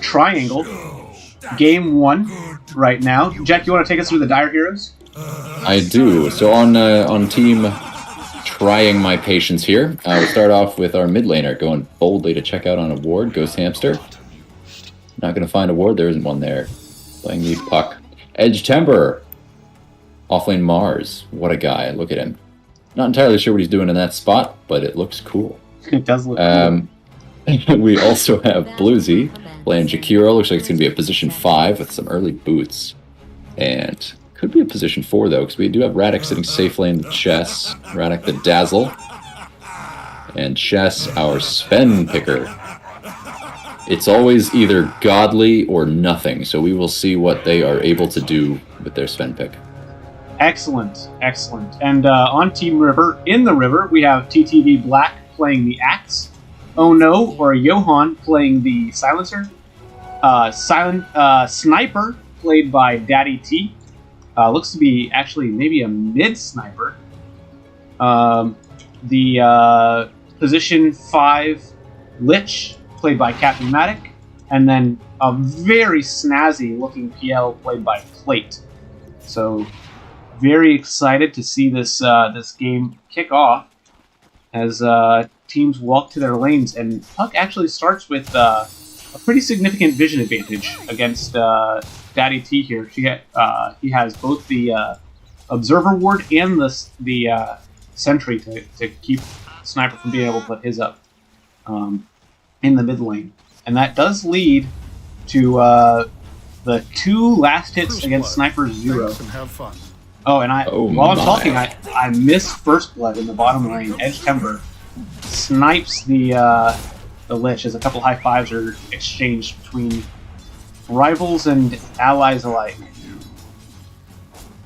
Triangle. Game 1 right now. Jet, you want to take us through the Dire Heroes? I do. So on team trying my patience here, we'll start off with our mid laner going boldly to check out on a ward. Ghost Hamster. Not going to find a ward. There isn't one there. Playing the Puck. Edge Temper. Offlane Mars. What a guy. Look at him. Not entirely sure what he's doing in that spot, but it looks cool. It does look cool. We also have Bluesy playing Jakiro. Looks like it's going to be a position 5 with some early boots. And Could be a position 4, though, because we do have Radek sitting safe lane with Chess. Radek the Dazzle. And Chess, our Sven picker. It's always either godly or nothing, so we will see what they are able to do with their Sven pick. Excellent, excellent. And on Team River, in the river, we have TTV Black playing the Axe. Oh No, or Johan playing the Silencer. Sniper, played by Daddy T. Looks to be actually maybe a mid-sniper. The position 5 Lich, played by Captain Matic. And then a very snazzy-looking PL played by Plate. So, very excited to see this game kick off as teams walk to their lanes. And Puck actually starts with a pretty significant vision advantage against Daddy T here. He has both the Observer Ward and the Sentry to keep Sniper from being able to put his up in the mid lane. And that does lead to the 2 last hits against Sniper 0. Thanks and have fun. Oh, and while I'm talking, I missed First Blood in the bottom lane. Edge Timber snipes the Lich as a couple high fives are exchanged between rivals and allies alike.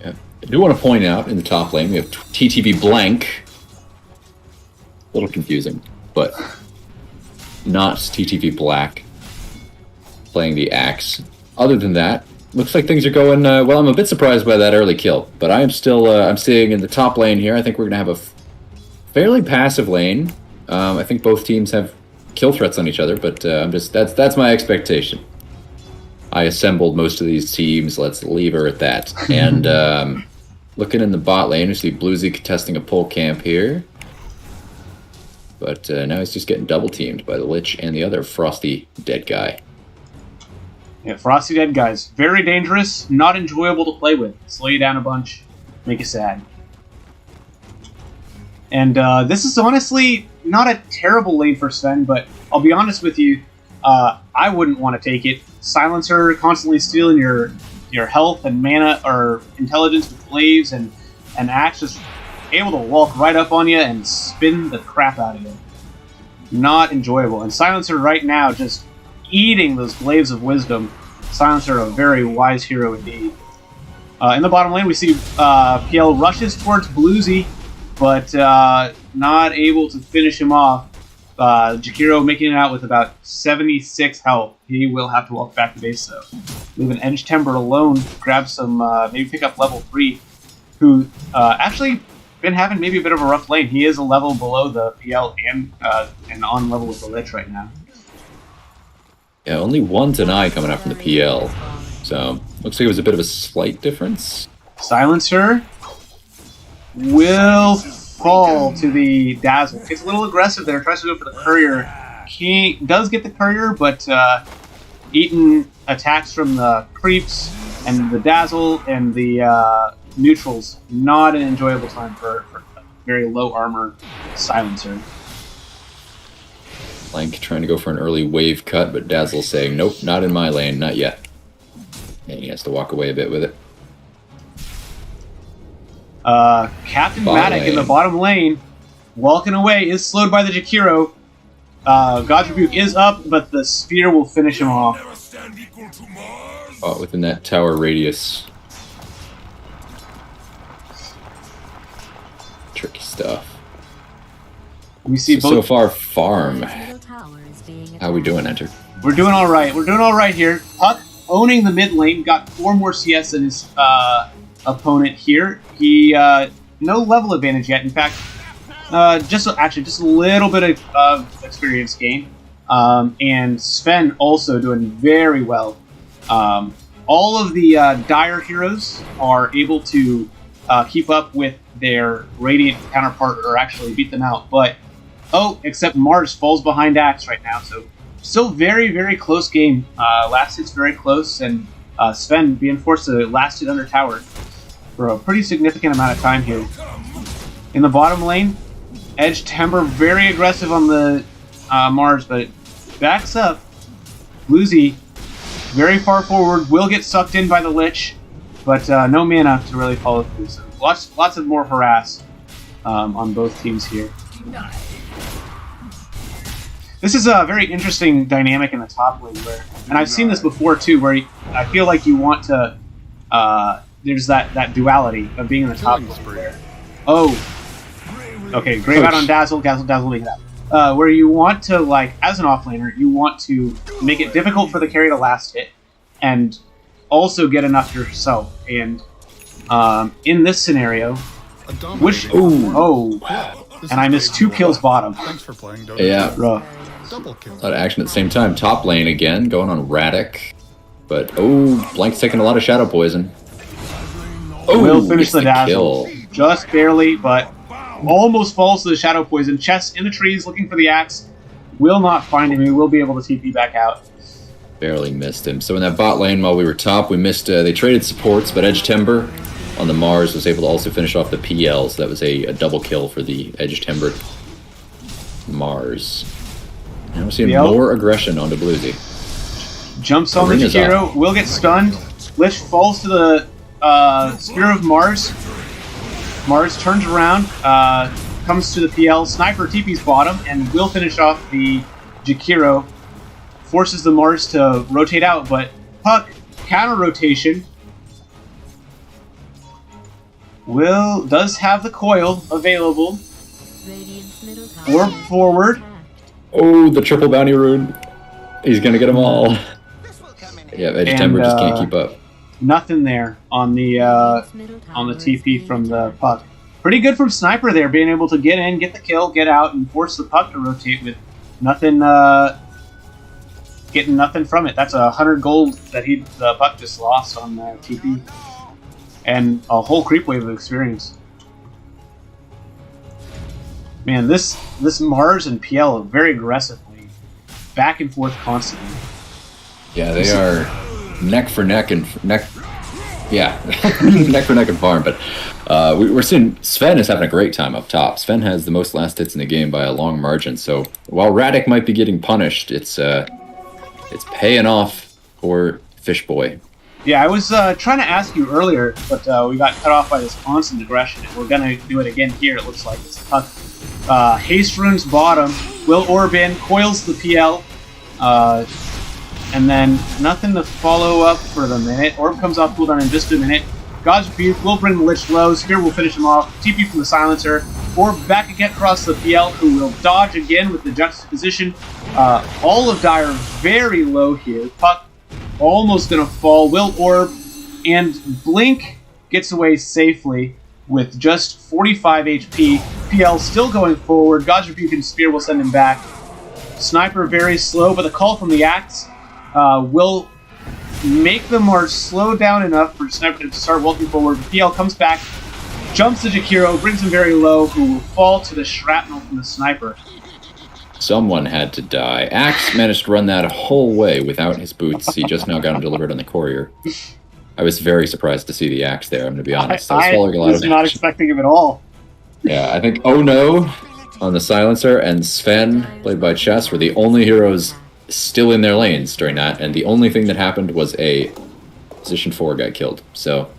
Yeah. I do want to point out in the top lane we have TTV Blank. A little confusing, but not TTV Black playing the Axe. Other than that, looks like things are going well. I'm a bit surprised by that early kill, but I am still I'm staying in the top lane here. I think we're gonna have a fairly passive lane. I think both teams have kill threats on each other, but that's my expectation. I assembled most of these teams. Let's leave her at that. And looking in the bot lane, we see Bluesy contesting a pole camp here. But now he's just getting double teamed by the Lich and the other Frosty dead guy. Yeah, Frosty dead guys. Very dangerous, not enjoyable to play with. Slow you down a bunch, make you sad. And this is honestly not a terrible lane for Sven, but I'll be honest with you, I wouldn't want to take it. Silencer constantly stealing your health and mana or intelligence with glaives, and Axe just able to walk right up on you and spin the crap out of you. Not enjoyable. And Silencer right now just eating those glaives of wisdom. Silencer, a very wise hero indeed. In the bottom lane, we see PL rushes towards Bluesy, but not able to finish him off. Jakiro making it out with about 76 health. He will have to walk back to base, though. Leave an Edge Timber alone, grab some, maybe pick up level 3, who actually been having maybe a bit of a rough lane. He is a level below the PL and on level with the Lich right now. Yeah, only one deny coming out from the PL. So, looks like it was a bit of a slight difference. Silencer will fall to the Dazzle. It's a little aggressive there, tries to go for the Courier. He does get the Courier, but eaten attacks from the Creeps and the Dazzle and the neutrals. Not an enjoyable time for a very low armor Silencer. Blank trying to go for an early wave cut, but Dazzle's saying, nope, not in my lane, not yet. And he has to walk away a bit with it. Captain Matic in the bottom lane, walking away, is slowed by the Jakiro. God's Rebuke is up, but the Sphere will finish him off. Within that tower radius. Tricky stuff. We see so both. So far, farm. How we doing, Enter? We're doing all right. We're doing all right here. Puck owning the mid lane, got 4 more CS than his opponent here. He no level advantage yet. In fact, just a little bit of experience gain. And Sven also doing very well. All of the Dire heroes are able to keep up with their Radiant counterpart, or actually beat them out. But except Mars falls behind Axe right now, so still very, very close game. Last hit's very close, and Sven being forced to last hit under tower for a pretty significant amount of time here. In the bottom lane, Edge Timber very aggressive on the Mars, but it backs up. Bluesy very far forward, will get sucked in by the Lich. but no mana to really follow through. So lots of more harass on both teams here. This is a very interesting dynamic in the top lane, and I've seen this before too, where I feel like you want to. There's that duality of being in the top lane. Okay, Grave out on Dazzle, leaving that. Where you want to, like, as an offlaner, you want to make it difficult for the carry to last hit, and also get enough yourself. And in this scenario, and I missed 2 kills bottom. Thanks for playing Dota. Yeah. Rough. Double kill. A lot of action at the same time. Top lane again, going on Radic. But, Blank's taking a lot of Shadow Poison. Will finish the dazzle. Dazzle. Just barely, but almost falls to the Shadow Poison. Chess in the trees looking for the axe. Will not find him. He will be able to TP back out. Barely missed him. So in that bot lane while we were top, we missed, they traded supports, but Edge Timber on the Mars was able to also finish off the PL, so that was a double kill for the Edge Timber Mars. Now we're seeing more aggression onto Bluesy. Jumps on the Jakiro, will get stunned. Lich falls to the Spear of Mars. Mars turns around, comes to the PL. Sniper TP's bottom, and will finish off the Jakiro. Forces the Mars to rotate out, but Puck, counter rotation. Will does have the coil available. Orb forward. Oh, the triple bounty rune. He's gonna get them all. Yeah, Edge Timber just can't keep up. Nothing there on the TP from the Puck. Pretty good from Sniper there, being able to get in, get the kill, get out, and force the Puck to rotate with nothing. Getting nothing from it. That's 100 gold that the Puck just lost on TP, and a whole creep wave of experience. Man, this Mars and PL are very aggressively back and forth constantly. Yeah, they are neck for neck and neck. Yeah, neck for neck and farm. But we're seeing Sven is having a great time up top. Sven has the most last hits in the game by a long margin. So while Radic might be getting punished, it's paying off for Fishboy. Yeah, I was trying to ask you earlier, but we got cut off by this constant aggression. We're gonna do it again here. It looks like it's Puck. Haste runes bottom. Will orb in, coils the PL, and then nothing to follow up for the minute. Orb comes off cooldown in just a minute. God's Rebuke will bring the Lich low. Spear will finish him off. TP from the Silencer. Orb back again across the PL, who will dodge again with the juxtaposition. All of Dire very low here. Puck almost gonna fall. Will orb, and Blink gets away safely with just 45 HP. PL still going forward. God's Rebuke and Spear will send him back. Sniper very slow, but the call from the Axe will make the Mars slow down enough for Sniper to start walking forward. PL comes back, jumps the Jakiro, brings him very low, who will fall to the shrapnel from the Sniper. Someone had to die. Axe managed to run that whole way without his boots. He just now got them delivered on the courier. I was very surprised to see the Axe there, I'm going to be honest. I was not expecting him at all. Yeah, I think Oh No on the Silencer and Sven, played by Chess, were the only heroes still in their lanes during that, and the only thing that happened was a position 4 got killed. So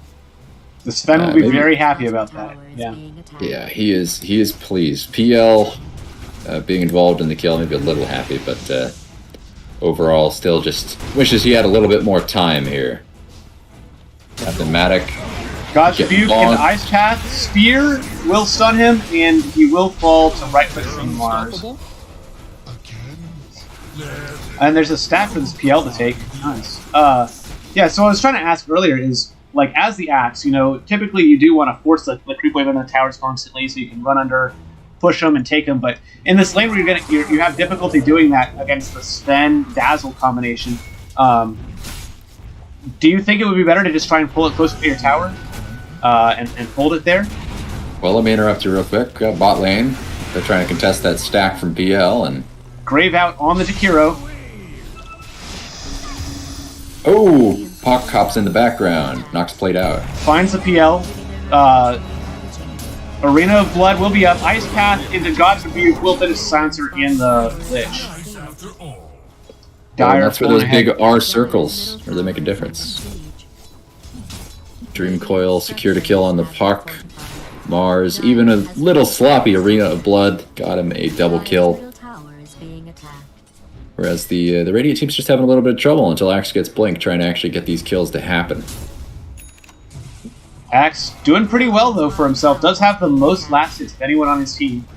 the Sven will be very happy about that. Yeah, he is pleased. PL being involved in the kill, maybe a little happy, but overall still just wishes he had a little bit more time here. Captain Matic. God's Rebuke and Ice Path. Spear will stun him, and he will fall to right click from Mars. And there's a stack for this PL to take. Nice. Yeah, so I was trying to ask earlier is, like, as the Axe, you know, typically you do want to force the creep wave on the towers constantly so you can run under, push them, and take them, but in this lane where you have difficulty doing that against the Sven Dazzle combination, do you think it would be better to just try and pull it closer to your tower and hold it there? Well, let me interrupt you real quick. Bot lane, they're trying to contest that stack from PL, and Grave out on the Jakiro. Oh, Puck hops in the background, knocks plate out. Finds the PL. Arena of Blood will be up. Ice Path into God's Rebuke will finish Silencer in the Lich. Dire, that's where those big R circles, where they make a difference. Dream Coil secured a kill on the puck. Mars, even a little sloppy Arena of Blood, got him a double kill. Middle tower is being attacked. Whereas the Radiant team's just having a little bit of trouble until Axe gets Blink, trying to actually get these kills to happen. Axe doing pretty well though for himself. Does have the most last hits of anyone on his team.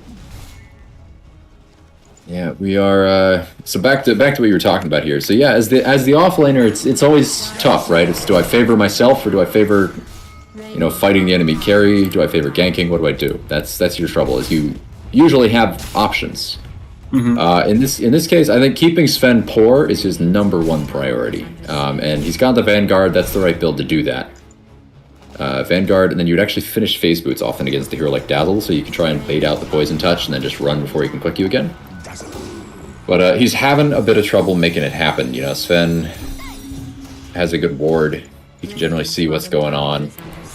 Yeah, we are. So back to what you were talking about here. So yeah, as the offlaner, it's always tough, right? It's, do I favor myself or do I favor, fighting the enemy carry? Do I favor ganking? What do I do? That's your trouble. Is you usually have options. Mm-hmm. In this case, I think keeping Sven poor is his #1 priority, and he's got the Vanguard. That's the right build to do that. Vanguard, and then you'd actually finish Phase Boots often against a hero like Dazzle, so you can try and bait out the Poison Touch and then just run before he can click you again. But he's having a bit of trouble making it happen. Sven has a good ward. He can generally see what's going on.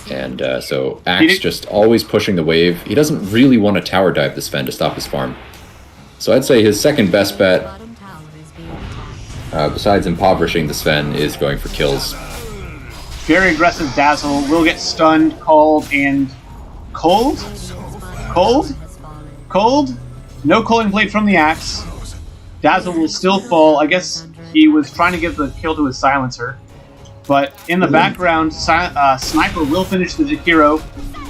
And so Axe just always pushing the wave. He doesn't really want to tower dive the Sven to stop his farm. So I'd say his second best bet, Bottom tower is being attacked. besides impoverishing the Sven, is going for kills. Very aggressive Dazzle will get stunned, called, and cold? Cold? Cold? No Culling Blade from the Axe. Dazzle will still fall. I guess he was trying to give the kill to his Silencer. But in the background, Sniper will finish the Jakiro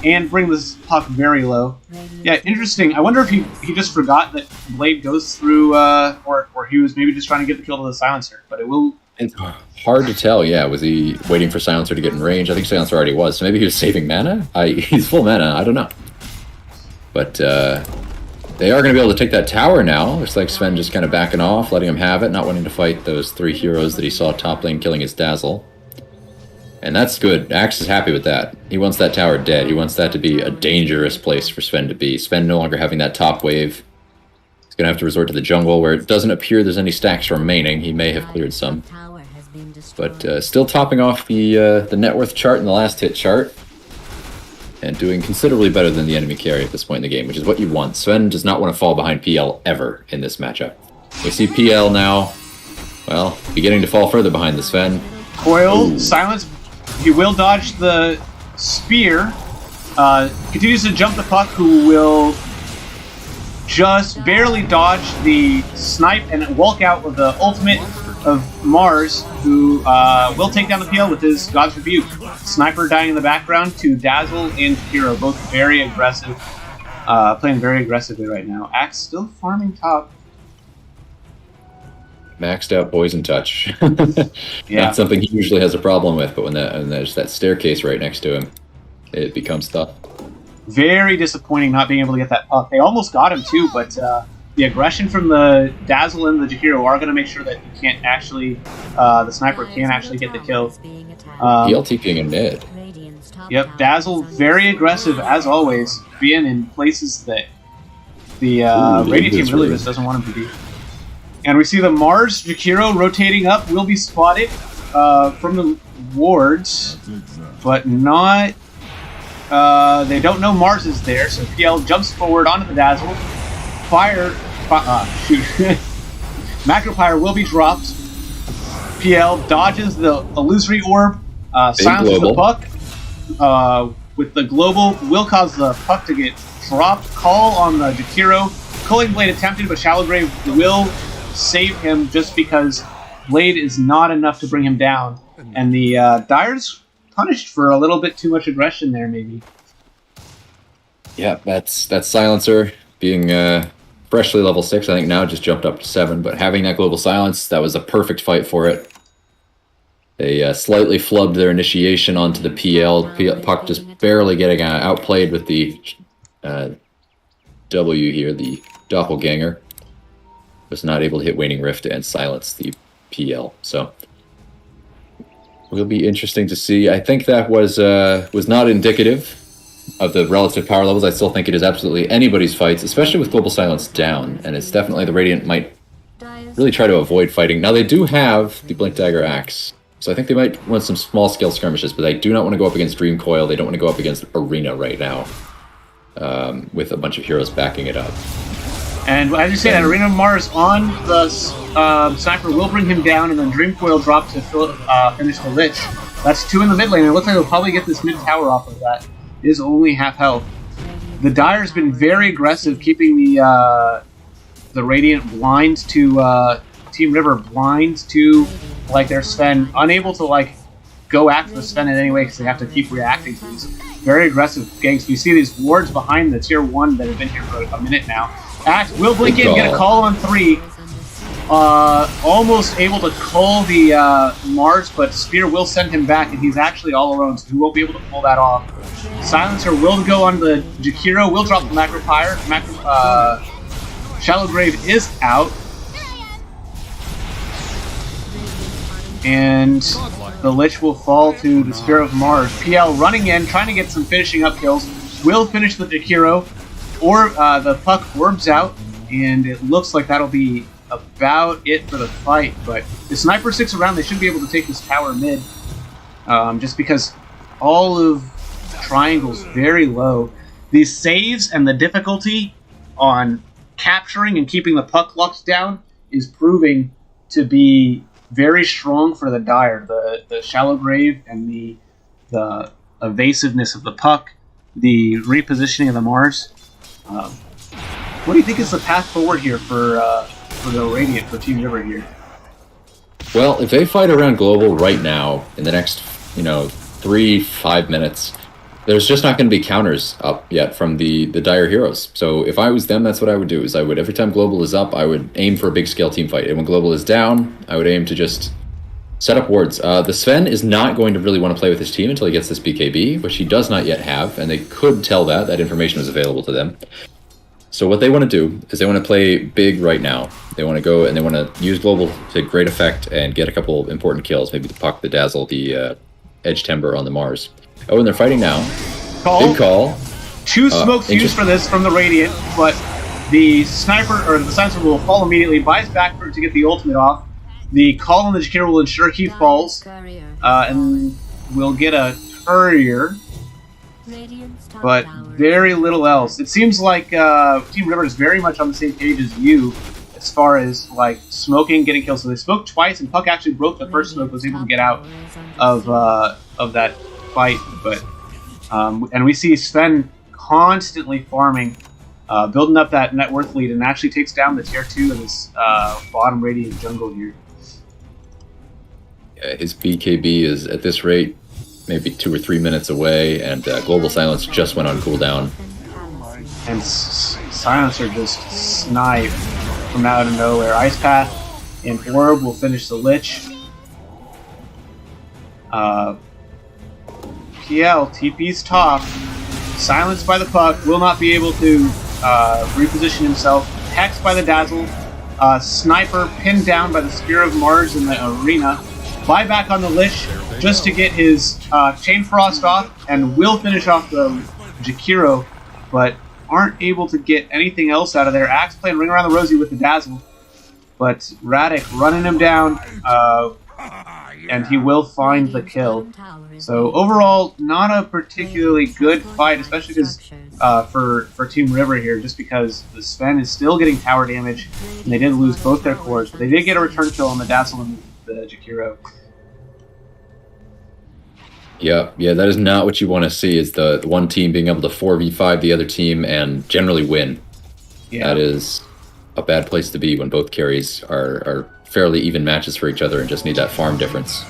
and bring this puck very low. Yeah, interesting. I wonder if he just forgot that Blade goes through, or he was maybe just trying to get the kill to the Silencer. But it will... It's hard to tell, yeah. Was he waiting for Silencer to get in range? I think Silencer already was, so maybe he was saving mana? He's full mana, I don't know. But they are going to be able to take that tower now. Looks like Sven just kind of backing off, letting him have it, not wanting to fight those 3 heroes that he saw top lane killing his Dazzle. And that's good. Axe is happy with that. He wants that tower dead. He wants that to be a dangerous place for Sven to be. Sven no longer having that top wave. He's going to have to resort to the jungle, where it doesn't appear there's any stacks remaining. He may have cleared some. But still topping off the net worth chart and the last hit chart. And doing considerably better than the enemy carry at this point in the game, which is what you want. Sven does not want to fall behind PL ever in this matchup. We see PL now, well, beginning to fall further behind the Sven. Coil, Silence. He will dodge the spear. Continues to jump the puck, who will just barely dodge the snipe and walk out with the ultimate of Mars, who will take down the PL with his God's Rebuke. Sniper dying in the background to Dazzle and Hero, both very aggressive, playing very aggressively right now. Axe still farming top. Maxed out Poison Touch. Yeah. Not something he usually has a problem with, but when there's that staircase right next to him, it becomes tough. Very disappointing not being able to get that puck. They almost got him too, but the aggression from the Dazzle and the Jakiro are going to make sure that he can't actually, the Sniper can't actually get the kill. PL TPing in mid. Yep, Dazzle very aggressive as always, being in places that the Radiant team really just doesn't want him to be. And we see the Mars Jakiro rotating up, will be spotted from the wards, but not... they don't know Mars is there, so PL jumps forward onto the Dazzle. Macro Pyre will be dropped. PL dodges the illusory orb, silences the puck. With the global, will cause the puck to get dropped. Call on the Jakiro. Culling Blade attempted, but Shallow Grave will save him just because Blade is not enough to bring him down. And the Dire's punished for a little bit too much aggression there, maybe. Yeah, that's Silencer being freshly level 6. I think now just jumped up to 7, but having that global silence, that was a perfect fight for it. They slightly flubbed their initiation onto the PL. Puck just barely getting outplayed with the W here, the Doppelganger. Was not able to hit Waning Rift and silence the PL. So will be interesting to see. I think that was not indicative of the relative power levels. I still think it is absolutely anybody's fights, especially with Global Silence down, and it's definitely the Radiant might really try to avoid fighting. Now they do have the Blink Dagger Axe, so I think they might want some small scale skirmishes, but they do not want to go up against Dream Coil. They don't want to go up against Arena right now, with a bunch of heroes backing it up. And as you say, that Arena of Mars on the Sniper will bring him down, and then Dream Coil drop to finish the Lich. That's 2 in the mid lane. It looks like they'll probably get this mid tower off of that. It is only half health. The Dire's been very aggressive, keeping the Radiant blind to Team River blind to like their Sven, unable to like go after the Sven in any way because they have to keep reacting to these very aggressive ganks. We see these wards behind the tier 1 that have been here for a minute now. Axe will blink in, get a call on 3. Almost able to call the Mars, but Spear will send him back, and he's actually all alone, so he won't be able to pull that off. Silencer will go on the Jakiro, will drop the Macro Pyre. Shallow Grave is out. And the Lich will fall to the Spear of Mars. PL running in, trying to get some finishing up kills. Will finish the Jakiro. Or the puck orbs out, and it looks like that'll be about it for the fight. But the Sniper sticks around, they should be able to take this tower mid. Just because all of Triangle's very low. These saves and the difficulty on capturing and keeping the puck locked down is proving to be very strong for the Dire. The Shallow Grave and the evasiveness of the puck, the repositioning of the Mars. What do you think is the path forward here for the Radiant, for Team River here? Well, if they fight around global right now, in the next, 3-5 minutes, there's just not going to be counters up yet from the Dire heroes. So if I was them, that's what I would do, is I would, every time global is up, I would aim for a big scale team fight. And when global is down, I would aim to just set up wards. The Sven is not going to really want to play with his team until he gets this BKB, which he does not yet have, and they could tell that information was available to them. So what they want to do is they want to play big right now. They want to go and they want to use global to great effect and get a couple important kills, maybe the Puck, the Dazzle, the Edge Timber on the Mars. Oh, and they're fighting now. Big call. 2 smokes used for this from the Radiant, but the Sniper, or the Silencer will fall immediately, buys back for it to get the ultimate off. The call on the Jakiro will ensure he falls, and we'll get a courier, but very little else. It seems like Team River is very much on the same page as you as far as like smoking, getting kills. So they smoked twice, and Puck actually broke the first smoke, was able to get out of that fight. But and we see Sven constantly farming, building up that net worth lead, and actually takes down the tier 2 of this bottom Radiant jungle here. Yeah, his BKB is at this rate maybe 2 or 3 minutes away, and Global Silence just went on cooldown. And Silencer just sniped from out of nowhere. Ice Path and Orb will finish the Lich. PL, TP's top. Silenced by the Puck, will not be able to reposition himself. Hexed by the Dazzle. Sniper pinned down by the Spear of Mars in the arena. Buyback on the Lich just to get his Chain Frost off, and will finish off the Jakiro, but aren't able to get anything else out of there. Axe playing Ring Around the Rosie with the Dazzle, but Radic running him down, and he will find the kill. So overall, not a particularly good fight, especially because for Team River here, just because the Sven is still getting tower damage, and they did lose both their cores, but they did get a return kill on the Dazzle and the Jakiro. Yeah, that is not what you want to see, is the one team being able to 4v5 the other team and generally win. Yeah. That is a bad place to be when both carries are fairly even matches for each other and just need that farm difference.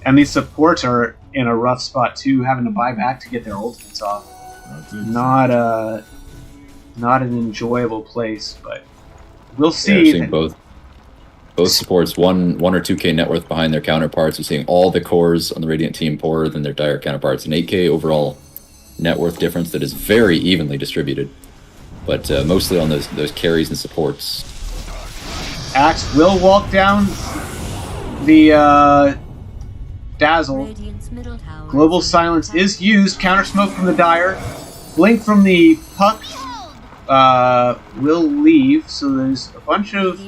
And these supports are in a rough spot too, having to buy back to get their ultimates off. Not an enjoyable place, but we'll see. Yeah, seeing both supports 1 or 2k net worth behind their counterparts. We're seeing all the cores on the Radiant team poorer than their Dire counterparts. An 8k overall net worth difference that is very evenly distributed, but mostly on those carries and supports. Axe will walk down the Dazzle. Global Silence is used. Counter smoke from the Dire. Blink from the Puck will leave. So there's a bunch of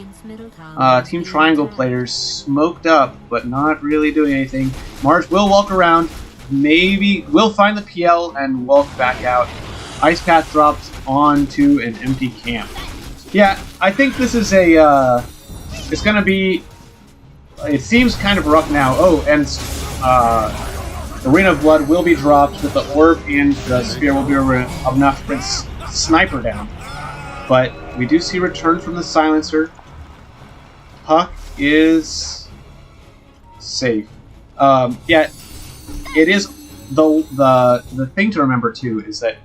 Team Triangle players smoked up, but not really doing anything. Mars will walk around. Maybe will find the PL and walk back out. Ice Path drops onto an empty camp. Yeah, I think this is a. It's gonna be. It seems kind of rough now. Oh, and Arena of Blood will be dropped, but the orb and the spear will be enough to bring Sniper down. But we do see return from the silencer. Puck is safe. Yeah, it is. The thing to remember too is that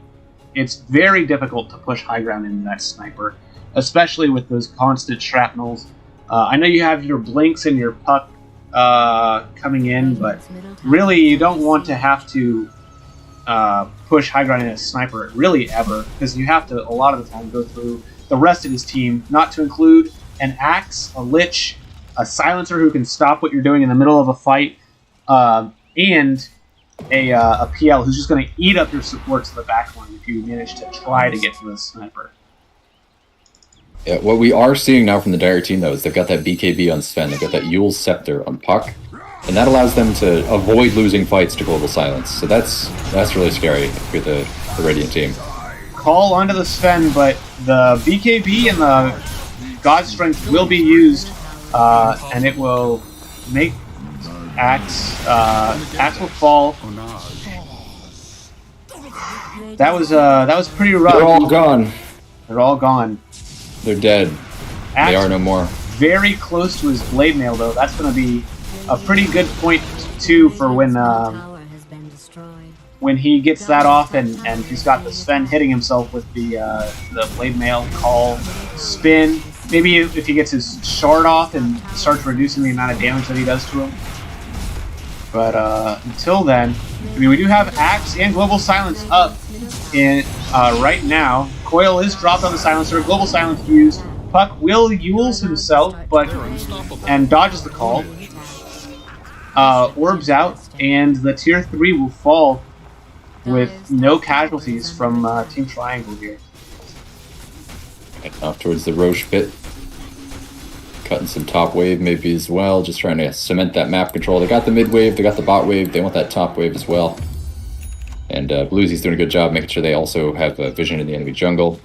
it's very difficult to push high ground into that sniper, especially with those constant shrapnels. I know you have your blinks and your puck coming in, but really you don't want to have to push high ground in a sniper really ever, because you have to a lot of the time go through the rest of his team, not to include an axe, a lich, a silencer who can stop what you're doing in the middle of a fight, and a PL who's just going to eat up your supports in the backline if you manage to try to get to the sniper. Yeah, what we are seeing now from the Dire team, though, is they've got that BKB on Sven, they've got that Yule's Scepter on Puck, and that allows them to avoid losing fights to Global Silence. So that's really scary if you're the Radiant team. Call onto the Sven, but the BKB and the God Strength will be used, and it will make Axe will fall. That was pretty rough. They're all gone. They're all gone. They're dead. Axe they are no more. Very close to his blade mail, though. That's going to be a pretty good point too for when he gets that off and he's got the Sven hitting himself with the blade mail, call, spin. Maybe if he gets his shard off and starts reducing the amount of damage that he does to him. But until then, I mean, we do have Axe and Global Silence up in right now. Coil is dropped on the Silencer. Global Silence used. Puck will Yules himself, and dodges the call. Orbs out, and the Tier 3 will fall with no casualties from Team Triangle here. Off towards the Roche pit. Cutting some top wave maybe as well, just trying to cement that map control. They got the mid wave, they got the bot wave, they want that top wave as well. And Bluesy's doing a good job making sure they also have vision in the enemy jungle.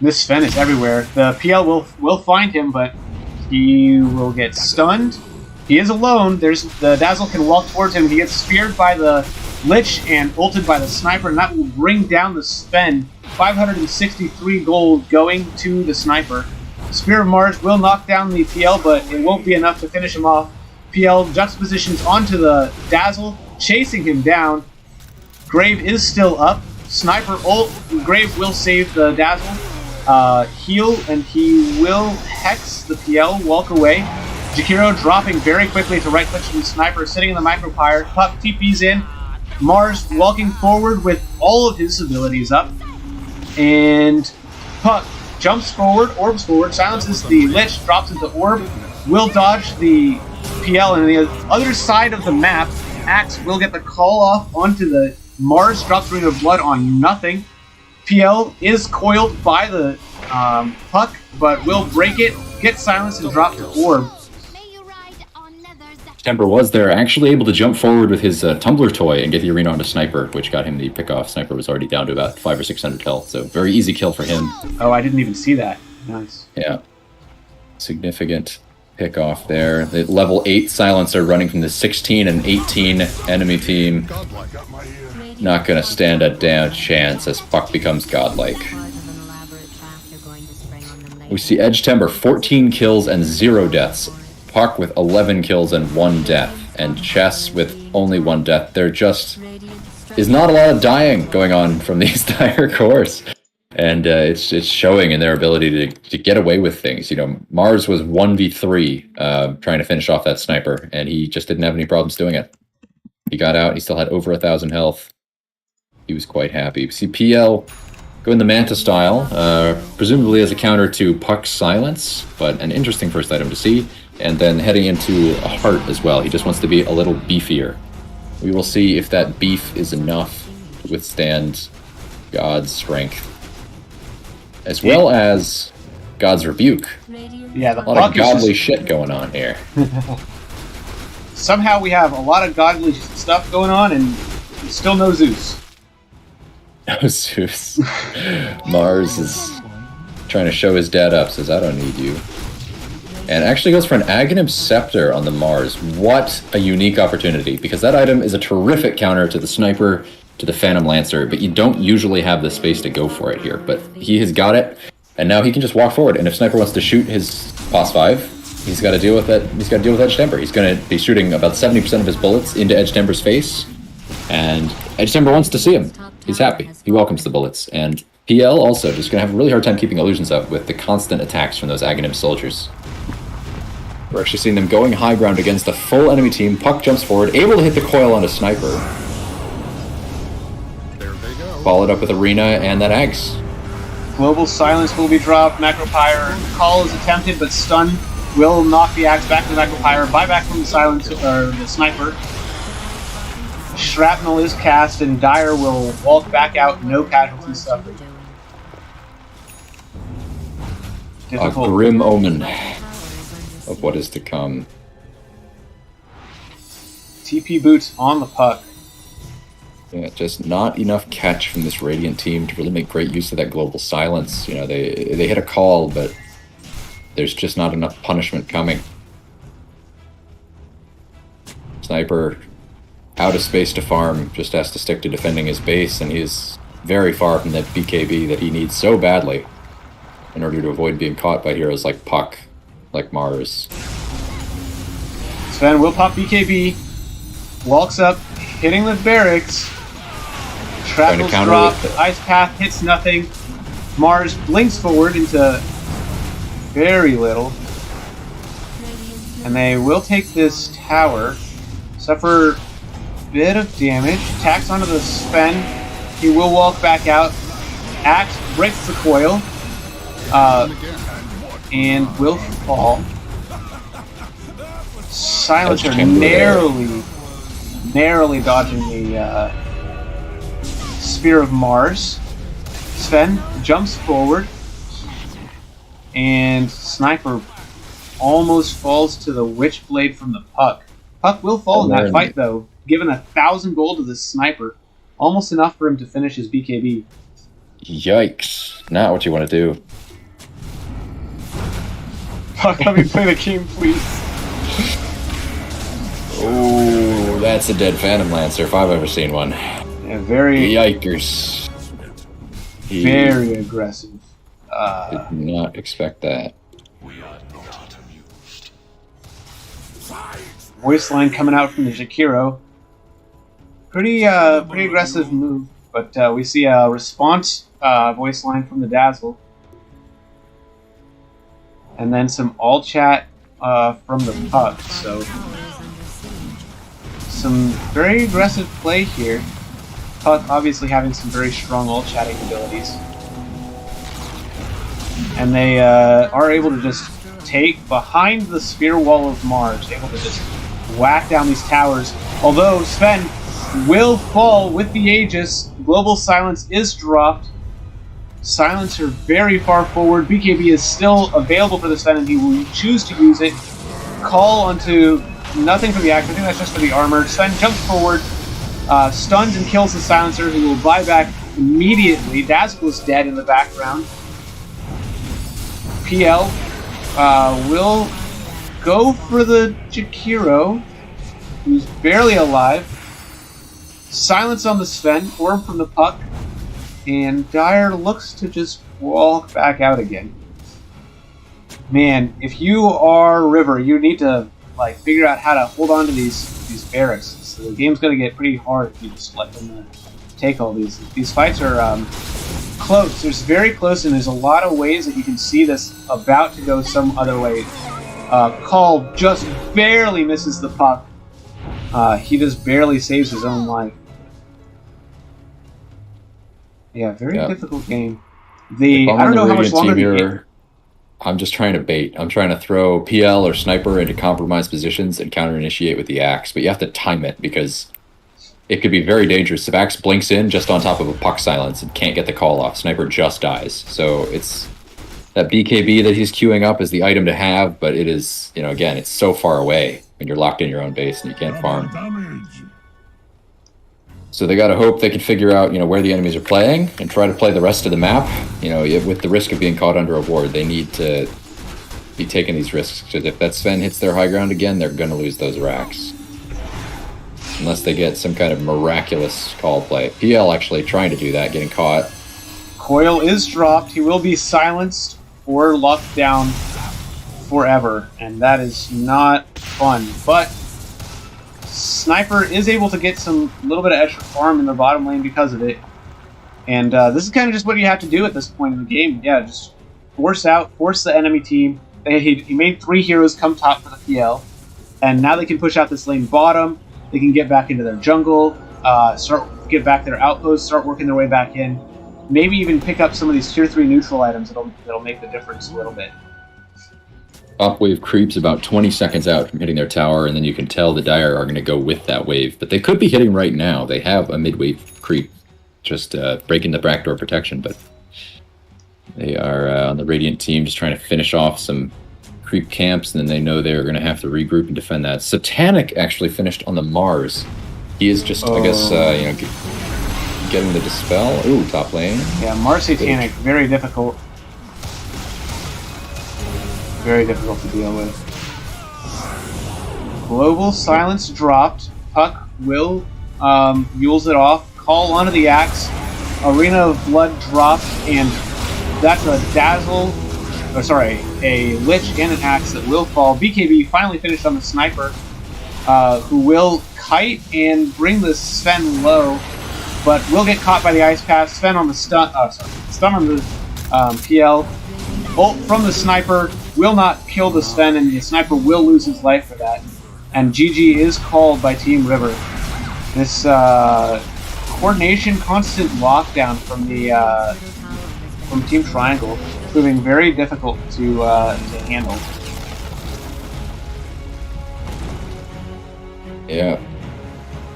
This Sven is everywhere. The PL will find him, but he will get stunned. He is alone. The Dazzle can walk towards him. He gets speared by the Lich and ulted by the Sniper, and that will bring down the Sven. 563 gold going to the Sniper. Spear of Mars will knock down the PL, but it won't be enough to finish him off. PL juxtapositions onto the Dazzle, chasing him down. Grave is still up. Sniper ult. Grave will save the Dazzle. Heal, and he will hex the PL, walk away. Jakiro dropping very quickly to right click from the Sniper, sitting in the Micropyre. Puck TP's in. Mars walking forward with all of his abilities up. And Puck jumps forward, orbs forward, silences the Lich, drops into orb, will dodge the PL, and on the other side of the map, Axe will get the call off onto the Mars, drops Ring of Blood on nothing. PL is coiled by the Puck, but will break it, get silenced, and drop to orb. Temper was there, actually able to jump forward with his Tumbler toy and get the arena onto Sniper, which got him the pick off. Sniper was already down to about 500 or 600 health, so very easy kill for him. Oh, I didn't even see that. Nice. Yeah. Significant pick off there. The level 8 Silencer running from the 16 and 18 enemy team. Not going to stand a damn chance as Puck becomes godlike. We see Edge Timber, 14 kills and 0 deaths. Puck with 11 kills and 1 death, and Chess with only 1 death. There just is not a lot of dying going on from these Dire cores, and it's showing in their ability to get away with things. You know, Mars was 1v3 trying to finish off that Sniper, and he just didn't have any problems doing it. He got out, he still had over 1,000 health. He was quite happy. See PL going the Manta style, presumably as a counter to Puck's Silence, but an interesting first item to see. And then heading into a heart as well. He just wants to be a little beefier. We will see if that beef is enough to withstand God's strength. As well as God's rebuke. Yeah, a lot of godly shit going on here. Somehow we have a lot of godly stuff going on and still no Zeus. No Zeus. Mars is trying to show his dad up, says, I don't need you. And actually goes for an Aghanim Scepter on the Mars. What a unique opportunity, because that item is a terrific counter to the Sniper, to the Phantom Lancer, but you don't usually have the space to go for it here. But he has got it, and now he can just walk forward, and if Sniper wants to shoot his Boss 5, he's got to deal with that. He's got to deal with Edge Timber. He's going to be shooting about 70% of his bullets into Edge Timber's face, and Edge Timber wants to see him. He's happy. He welcomes the bullets, and PL also just going to have a really hard time keeping illusions up with the constant attacks from those Aghanim soldiers. We're actually seeing them going high ground against a full enemy team. Puck jumps forward, able to hit the coil on a Sniper. There they go. Followed up with Arena and that Axe. Global Silence will be dropped. Macropyre call is attempted, but Stun will knock the Axe back to the Macropyre. Buyback from the Silence, or the Sniper. Shrapnel is cast, and Dire will walk back out. No casualties suffered. A Difficult. grim omen of what is to come. TP Boots on the puck. Yeah, just not enough catch from this Radiant team to really make great use of that Global Silence. You know, they hit a call, but there's just not enough punishment coming. Sniper out of space to farm, just has to stick to defending his base, and he is very far from that BKB that he needs so badly in order to avoid being caught by heroes like Puck, like Mars. Sven will pop BKB. Walks up, hitting the barracks. Shrapnel's counter dropped. with it. Ice Path hits nothing. Mars blinks forward into very little. And they will take this tower. Suffer a bit of damage. Attacks onto the Sven. He will walk back out. Axe breaks the coil. And will fall. Silencer narrowly dodging the Spear of Mars. Sven jumps forward, and Sniper almost falls to the Witchblade from the Puck. Puck will fall in that fight, though, given 1,000 gold to this Sniper. Almost enough for him to finish his BKB. Yikes. Not what you want to do. Puck, let me play the game, please. Oh, that's a dead Phantom Lancer if I've ever seen one. Yeah, very Yikers. very aggressive. Did not expect that. Voice line coming out from the Jakiro. Pretty aggressive move, but we see a response voice line from the Dazzle. And then some all chat from the Puck, so some very aggressive play here. Puck obviously having some very strong all chatting abilities. And they are able to just take behind the spear wall of Mars, able to just whack down these towers. Although Sven will fall with the Aegis, Global Silence is dropped. Silencer very far forward. BKB is still available for the Sven, and he will choose to use it. Call onto nothing for the axe. I think that's just for the armor. Sven jumps forward, stuns and kills the Silencer, who will buy back immediately. Dazzle is dead in the background. PL will go for the Jakiro, who's barely alive. Silence on the Sven, orb from the Puck, and Dire looks to just walk back out again. Man, if you are River, you need to figure out how to hold on to these barracks. So the game's gonna get pretty hard if you just let them take all these. These fights are close. There's very close, and there's a lot of ways that you can see this about to go some other way. Call just barely misses the Puck. He just barely saves his own life. Yeah, very difficult game. I don't know how much longer the game. I'm just trying to bait. I'm trying to throw PL or Sniper into compromised positions and counter-initiate with the Axe, but you have to time it because it could be very dangerous. If Axe blinks in just on top of a Puck Silence and can't get the call off, Sniper just dies. So it's that BKB that he's queuing up is the item to have, but it is, again, it's so far away when you're locked in your own base and you can't farm. So they got to hope they can figure out, where the enemies are playing and try to play the rest of the map. With the risk of being caught under a ward, they need to be taking these risks, because if that Sven hits their high ground again, they're going to lose those racks. Unless they get some kind of miraculous call play. PL actually trying to do that, getting caught. Coil is dropped. He will be silenced or locked down forever, and that is not fun. But Sniper is able to get some little bit of extra farm in the bottom lane because of it. And this is kind of just what you have to do at this point in the game. Yeah, just force the enemy team. He made 3 heroes come top for the PL, and now they can push out this lane bottom. They can get back into their jungle, get back their outposts, start working their way back in. Maybe even pick up some of these tier 3 neutral items that'll make the difference a little bit. Top wave creeps about 20 seconds out from hitting their tower, and then you can tell the Dire are going to go with that wave. But they could be hitting right now. They have a mid-wave creep just breaking the backdoor protection, but they are on the Radiant team just trying to finish off some creep camps, and then they know they're going to have to regroup and defend that. Satanic actually finished on the Mars. He is just, I guess, getting the dispel. Ooh, top lane. Yeah, Mars Satanic, very difficult. Very difficult to deal with. Global Silence dropped. Puck will mules it off. Call onto the axe. Arena of Blood dropped, and that's a dazzle. Oh, sorry, a Lich and an axe that will fall. BKB finally finished on the Sniper, who will kite and bring the Sven low, but will get caught by the Ice Path. Sven on the stun. Stun on the PL. Bolt from the Sniper will not kill the Sven, and the Sniper will lose his life for that. And GG is called by Team River. This coordination, constant lockdown from the from Team Triangle, proving very difficult to handle.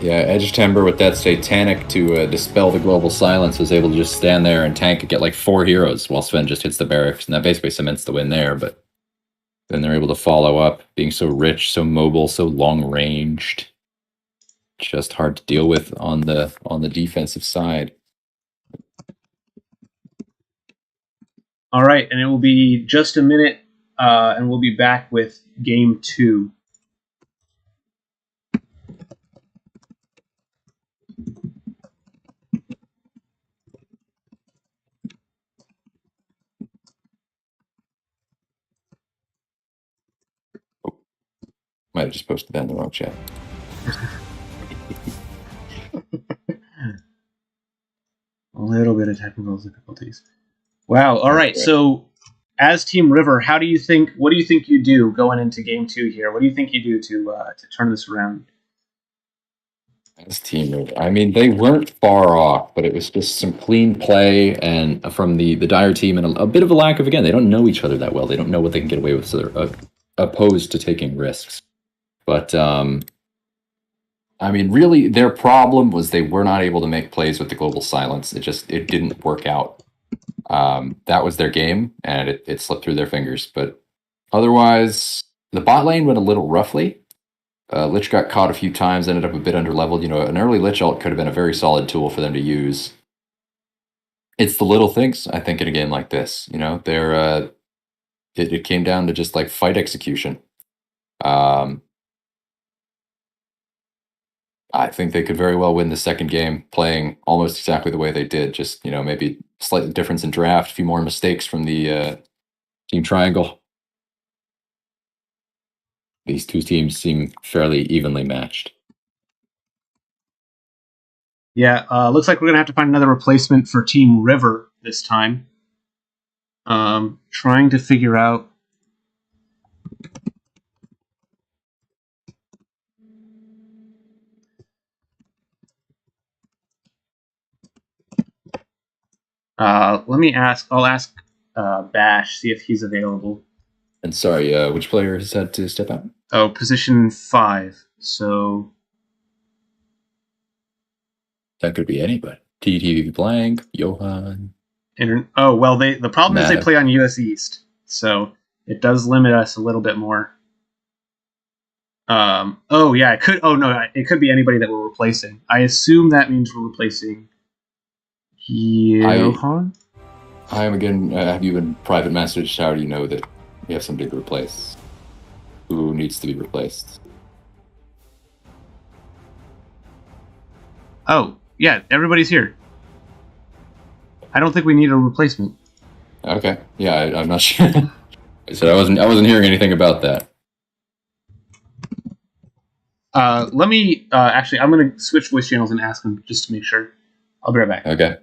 Yeah, Edge Timber with that Satanic to dispel the global silence was able to just stand there and tank and get like 4 heroes while Sven just hits the barracks, and that basically cements the win there. But then they're able to follow up, being so rich, so mobile, so long ranged. Just hard to deal with on the defensive side. All right, and it will be just a minute, and we'll be back with Game 2. Might have just posted that in the wrong chat. A little bit of technical difficulties. Wow. All right. So, as Team River, what do you think you do going into Game 2 here? What do you think you do to turn this around? As Team River, I mean, they weren't far off, but it was just some clean play and from the Dire team, and a bit of a lack of, again, they don't know each other that well. They don't know what they can get away with, so they're opposed to taking risks. But I mean, really, their problem was they were not able to make plays with the global silence. It didn't work out. That was their game, and it slipped through their fingers. But otherwise, the bot lane went a little roughly. Lich got caught a few times, ended up a bit underleveled. You know, an early Lich ult could have been a very solid tool for them to use. It's the little things, I think, in a game like this. You know, it came down to just like fight execution. I think they could very well win the second game playing almost exactly the way they did. Just, you know, maybe slightly difference in draft, a few more mistakes from the Team Triangle. These two teams seem fairly evenly matched. Yeah, looks like we're going to have to find another replacement for Team River this time. Trying to figure out... I'll ask Bash, see if he's available. And sorry, which player has had to step out? Oh, position 5. So that could be anybody. TTV Blank, Johan. The problem is they play on US East, so it does limit us a little bit more. It could be anybody that we're replacing. I assume that means we're replacing Johan? I am again. Have you been private messaged? How do you know that We have somebody to replace. Who needs to be replaced? Oh, yeah, everybody's here. I don't think we need a replacement. Okay. Yeah, I'm not sure. I said I wasn't hearing anything about that. Let me actually. I'm going to switch voice channels and ask them just to make sure. I'll be right back. Okay.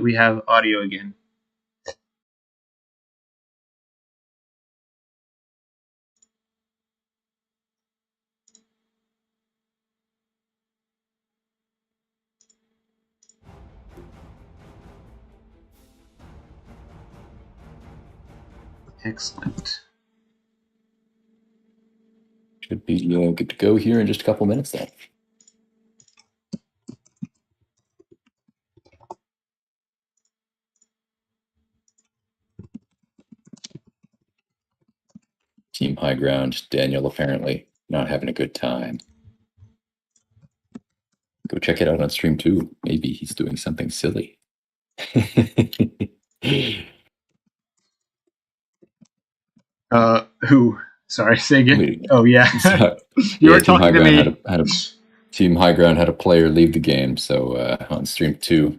We have audio again. Excellent. Should be good to go here in just a couple minutes then. Team High Ground, Daniel apparently not having a good time. Go check it out on stream too. Maybe he's doing something silly. Who? Sorry, say again. Wait. Oh yeah, So, you were Team High talking to Ground me. Team High Ground had a player leave the game, so on stream 2,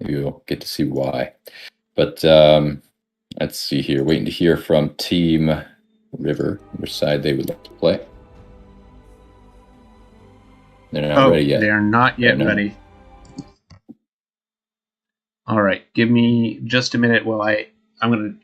maybe we'll get to see why. But let's see here. Waiting to hear from Team River, which side they would like to play. They're not ready yet. They are not yet ready. All right, give me just a minute while I'm gonna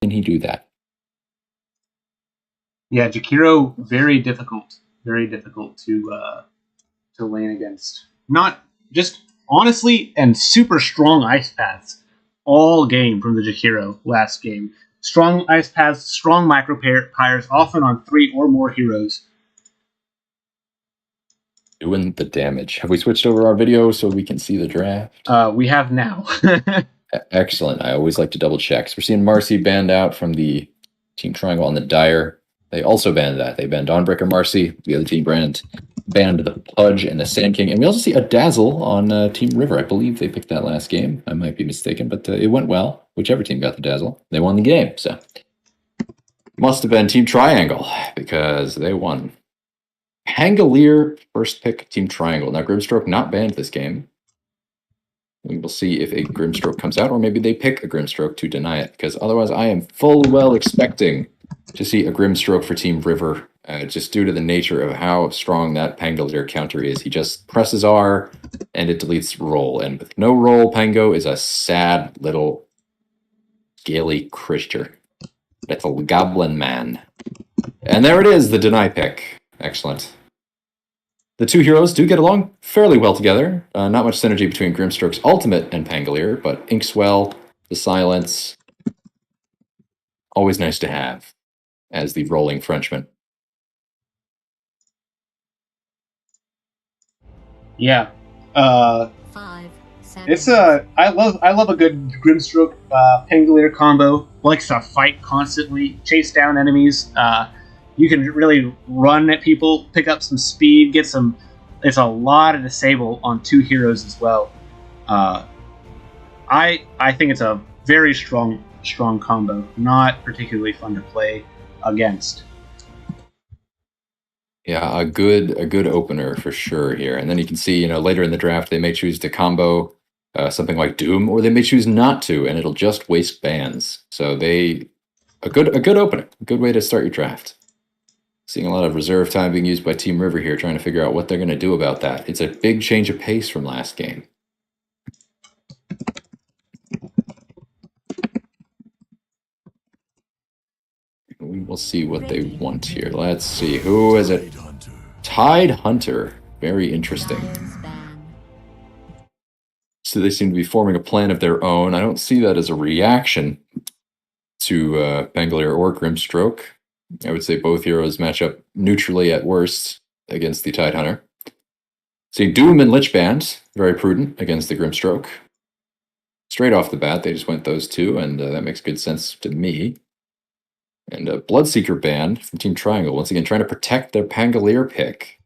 can he do that? Yeah, Jakiro, very difficult to lane against. Not just honestly, and super strong ice paths all game from the Jakiro last game. Strong ice paths, strong micro pyres, often on 3 or more heroes. Doing the damage. Have we switched over our video so we can see the draft? We have now. Excellent. I always like to double check. So we're seeing Marcy banned out from the Team Triangle on the Dire. They also banned that. They banned Dawnbreaker Marcy. The other team banned the Pudge and the Sand King. And we also see a Dazzle on Team River. I believe they picked that last game. I might be mistaken, but it went well. Whichever team got the Dazzle, they won the game. So must have been Team Triangle because they won. Pangolier first pick Team Triangle. Now Grimstroke not banned this game. We will see if a Grimstroke comes out, or maybe they pick a Grimstroke to deny it, because otherwise I am full well expecting to see a Grimstroke for Team River, just due to the nature of how strong that Pangolier counter is. He just presses R, and it deletes roll. And with no roll, Pango is a sad little scaly creature. That's a goblin man. And there it is, the deny pick. Excellent. The two heroes do get along fairly well together. Not much synergy between Grimstroke's ultimate and Pangolier, but Inkswell, the Silence, always nice to have as the rolling Frenchman. Yeah. 5 seconds. It's I love a good Grimstroke Pangolier combo. Likes to fight constantly, chase down enemies. You can really run at people, pick up some speed, get some. It's a lot of disable on 2 heroes as well. I think it's a very strong combo. Not particularly fun to play against. Yeah, a good opener for sure here. And then you can see, later in the draft they may choose to combo something like Doom, or they may choose not to, and it'll just waste bans. So a good opener, a good way to start your draft. Seeing a lot of reserve time being used by Team River here, trying to figure out what they're going to do about that. It's a big change of pace from last game. We will see what they want here. Let's see. Who is it? Tide Hunter. Very interesting. Lions ban. So they seem to be forming a plan of their own. I don't see that as a reaction to Pangolier or Grimstroke. I would say both heroes match up neutrally at worst against the Tide Hunter. See, Doom and Lich Band, very prudent against the Grimstroke. Straight off the bat, they just went those two, and that makes good sense to me. And a Bloodseeker band from Team Triangle, once again trying to protect their Pangolier pick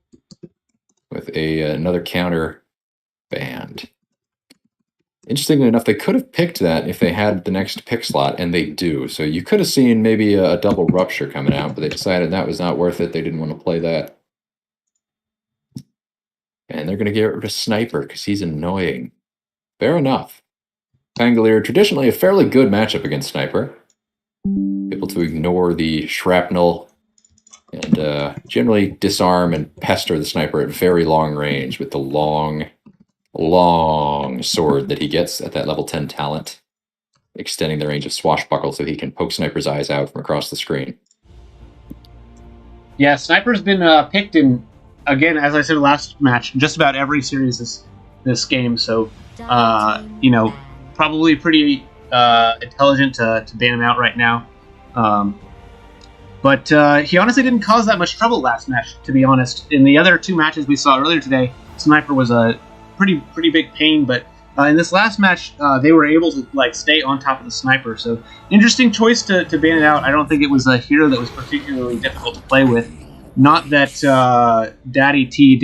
with another counter band. Interestingly enough, they could have picked that if they had the next pick slot, and they do. So you could have seen maybe a double Rupture coming out, but they decided that was not worth it. They didn't want to play that. And they're going to get rid of Sniper because he's annoying. Fair enough. Pangolier, traditionally a fairly good matchup against Sniper. Able to ignore the shrapnel and generally disarm and pester the Sniper at very long range with the long sword that he gets at that level 10 talent, extending the range of Swashbuckle so he can poke Sniper's eyes out from across the screen. Yeah, Sniper's been picked in, again, as I said last match, just about every series this game, so, probably pretty intelligent to ban him out right now. But he honestly didn't cause that much trouble last match, to be honest. In the other 2 matches we saw earlier today, Sniper was a pretty big pain, but in this last match, they were able to stay on top of the Sniper. So interesting choice to ban it out. I don't think it was a hero that was particularly difficult to play with. Not that Daddy T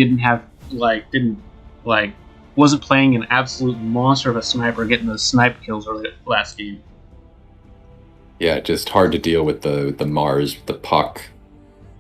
wasn't playing an absolute monster of a Sniper, getting those snipe kills early last game. Yeah, just hard to deal with the Mars, the puck.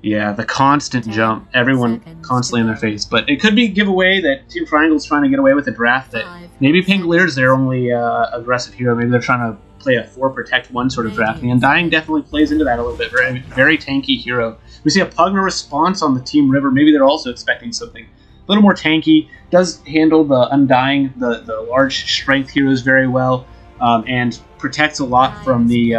Yeah, the constant jump. Everyone constantly in their face. But it could be giveaway that Team Triangle's trying to get away with a draft that maybe Pangolier's their only aggressive hero. Maybe they're trying to play a 4 protect 1 sort of draft. The Undying definitely plays into that a little bit. Very, very tanky hero. We see a Pugna response on the Team River. Maybe they're also expecting something a little more tanky. Does handle the Undying, the large strength heroes very well, and protects a lot from the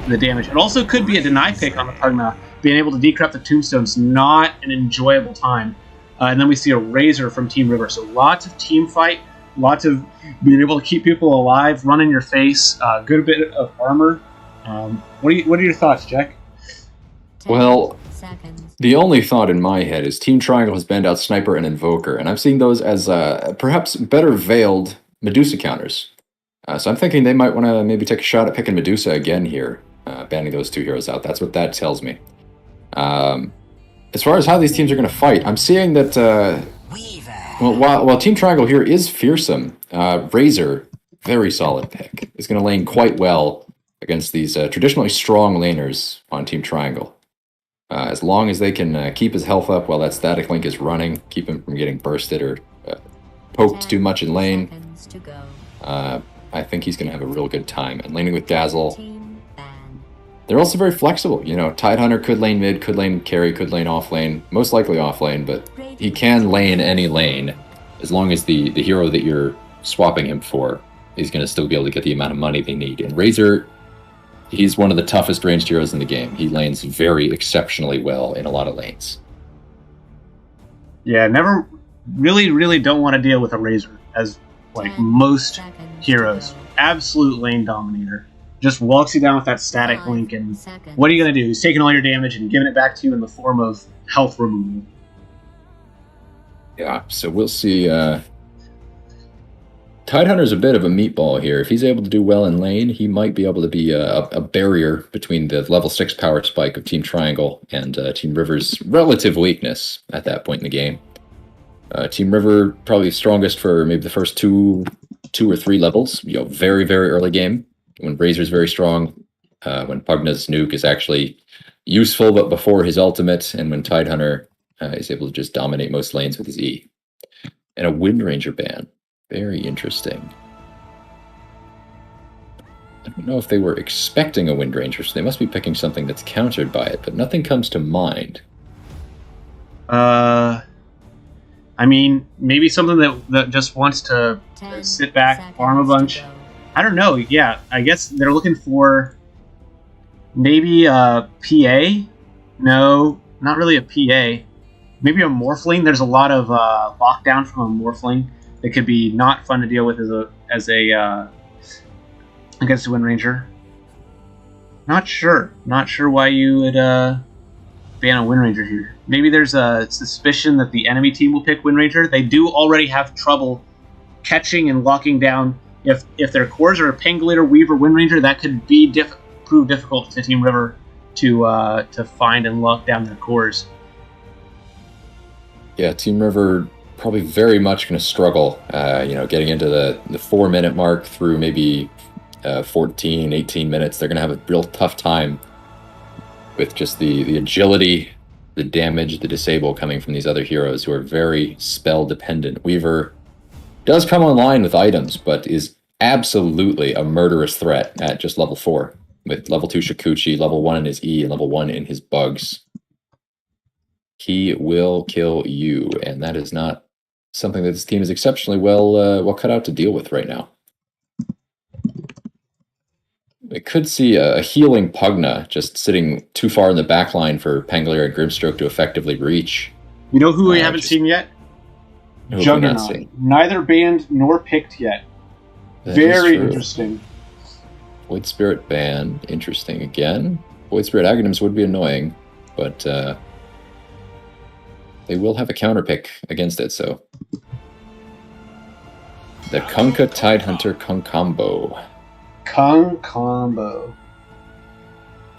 the damage. It also could be a deny pick on the Pugna. Being able to decrypt the tombstone's not an enjoyable time. And then we see a Razor from Team River. So lots of team fight, lots of being able to keep people alive, run in your face, good bit of armor. What are your thoughts, Jack? 10 Well, seconds. the only thought in my head is Team Triangle has banned out Sniper and Invoker, and I'm seeing those as perhaps better veiled Medusa counters. So I'm thinking they might want to maybe take a shot at picking Medusa again here, banning those two heroes out. That's what that tells me. As far as how these teams are going to fight, I'm seeing that, while Team Triangle here is fearsome, Razor, very solid pick, is going to lane quite well against these traditionally strong laners on Team Triangle. As long as they can keep his health up while that static link is running, keep him from getting bursted or poked 10 too much in lane, seconds to go. I think he's going to have a real good time. And laning with Dazzle, Team ban. they're also very flexible. You know, Tidehunter could lane mid, could lane carry, could lane off lane, most likely off lane, but he can lane any lane as long as the hero that you're swapping him for is going to still be able to get the amount of money they need. And Razor, he's one of the toughest ranged heroes in the game. He lanes very exceptionally well in a lot of lanes. Yeah, never really don't want to deal with a Razor as like 10 most seconds heroes. to go. Absolute lane dominator. Just walks you down with that static 5 link, and seconds. what are you going to do? He's taking all your damage and giving it back to you in the form of health removal. Yeah, so we'll see. Tidehunter's a bit of a meatball here. If he's able to do well in lane, he might be able to be a barrier between the level 6 power spike of Team Triangle and Team River's relative weakness at that point in the game. Team River probably strongest for maybe the first two or three levels. You know, very early game when Razor's very strong, when Pugna's nuke is actually useful, but before his ultimate, and when Tidehunter is able to just dominate most lanes with his E. And a Wind Ranger ban. Very interesting. I don't know if they were expecting a Wind Ranger, so they must be picking something that's countered by it, but nothing comes to mind. I mean, maybe something that just wants to 10 sit back, seconds farm a to bunch. go. I don't know. Yeah, I guess they're looking for maybe a PA. No, not really a PA. Maybe a Morphling. There's a lot of lockdown from a Morphling that could be not fun to deal with as a against a Wind Ranger. Not sure why you would ban a Wind Ranger here. Maybe there's a suspicion that the enemy team will pick Wind Ranger. They do already have trouble catching and locking down. If their cores are a Pangolier, Weaver, Wind Ranger, that could be prove difficult to Team River to find and lock down their cores. Yeah, Team River probably very much going to struggle, getting into the 4-minute mark through maybe 14, 18 minutes. They're going to have a real tough time with just the agility, the damage, the disable coming from these other heroes who are very spell dependent. Weaver does come online with items, but is absolutely a murderous threat at just level 4, with level 2 Shikuchi, level 1 in his E, and level 1 in his bugs. He will kill you, and that is not something that this team is exceptionally well cut out to deal with right now. We could see a healing Pugna just sitting too far in the backline for Pangolier and Grimstroke to effectively reach. You know who we haven't seen yet? Who have we not Juggernaut. seen? Neither banned nor picked yet. That is Very true. interesting. Void Spirit ban, interesting again. Void Spirit Aghanims would be annoying, but they will have a counter pick against it, so. The Kunkka Tidehunter Kung combo. Kung combo.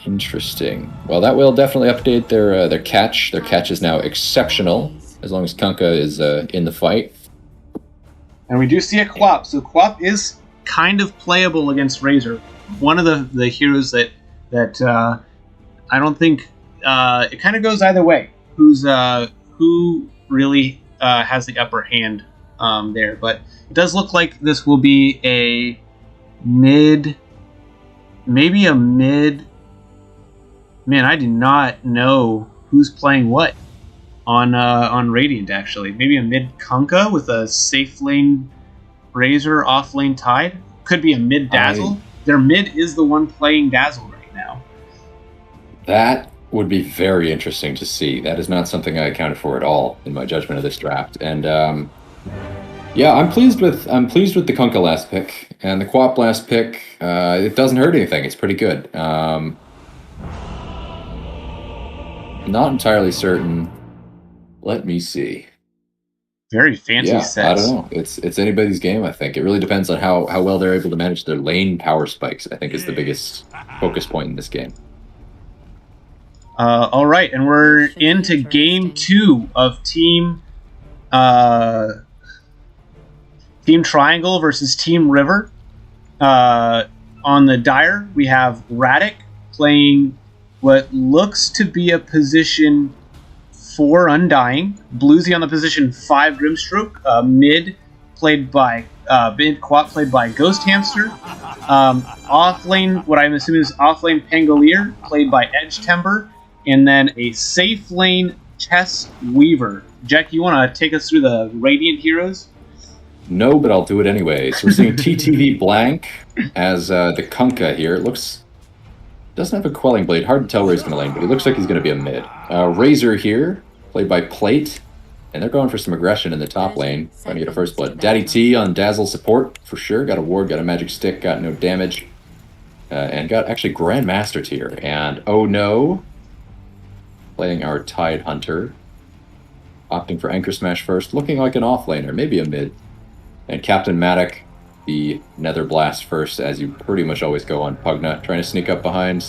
Interesting. Well, that will definitely update their catch. Their catch is now exceptional, as long as Kunkka is in the fight. And we do see a Quap. So Quap is kind of playable against Razor. One of the heroes that I don't think it kind of goes either way. Who really has the upper hand there? But it does look like this will be a mid. Man, I do not know who's playing what on Radiant, actually. Maybe a mid Kunkka with a safe lane Razor, off lane Tide. Could be a mid Dazzle. Their mid is the one playing Dazzle right now. That would be very interesting to see. That is not something I accounted for at all in my judgment of this draft. And yeah, I'm pleased with the Kunkka last pick and the Quap last pick. It doesn't hurt anything. It's pretty good. Not entirely certain. Let me see. Very fancy Yeah, sets. I don't know. It's anybody's game, I think. It really depends on how well they're able to manage their lane power spikes, I think is the biggest focus point in this game. All right, and we're into game 2 of Team Triangle versus Team River. On the Dire, we have Radic playing what looks to be a position 4 Undying, Bluesy on the position 5 Grimstroke, mid Quap played by Ghost Hamster, off lane, what I'm assuming is off lane Pangolier played by Edge Timber, and then a safe lane Tess Weaver. Jack, you want to take us through the Radiant heroes? No, but I'll do it anyway. So we're seeing TTV Blank as the Kunkka here. It doesn't have a Quelling Blade. Hard to tell where he's going to lane, but he looks like he's going to be a mid. Razor here, played by Plate, and they're going for some aggression in the top lane, trying to get a first blood. Daddy T on Dazzle support, for sure. Got a ward, got a magic stick, got no damage, and got actually Grandmaster tier. And oh no, playing our Tide Hunter, opting for Anchor Smash first, looking like an offlaner, maybe a mid. And Captain Matic, the Nether Blast first, as you pretty much always go on Pugnut, trying to sneak up behind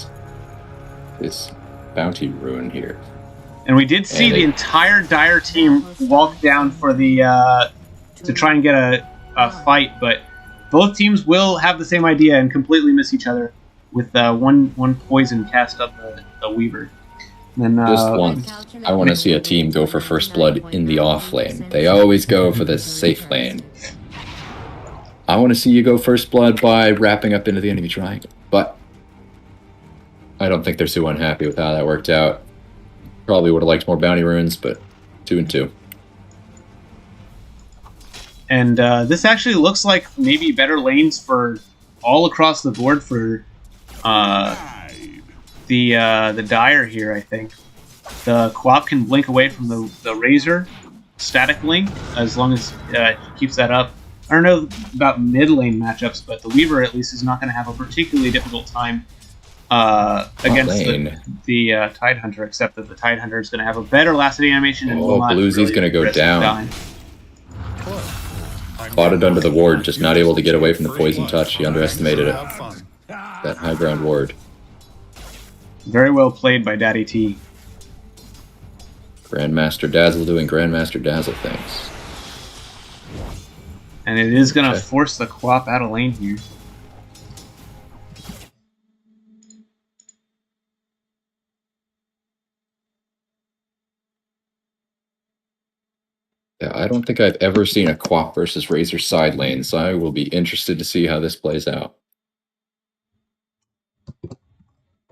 this Bounty Rune here. And we did see the entire Dire team walk down for the to try and get a fight, but both teams will have the same idea and completely miss each other with one poison cast up the Weaver. And then, just once, I want to see a team go for first blood in the off lane. They always go for the safe lane. I want to see you go first blood by wrapping up into the enemy triangle, but I don't think they're too unhappy with how that worked out. Probably would have liked more bounty runes, but 2 and 2. And this actually looks like maybe better lanes for all across the board for the Dire here. I think the Quap can blink away from the Razor static link as long as he keeps that up. I don't know about mid lane matchups, but the Weaver at least is not going to have a particularly difficult time against the Tide Hunter, except that the Tide Hunter is going to have a better last hit animation and will not Bluesy's really going to go risk down. dying. Caught under the ward, just not able to get away from the poison touch. He underestimated it. That high ground ward. Very well played by Daddy T. Grandmaster Dazzle doing Grandmaster Dazzle things. And it is going to force the Quap out of lane here. Yeah, I don't think I've ever seen a Quap versus Razor side lane, so I will be interested to see how this plays out.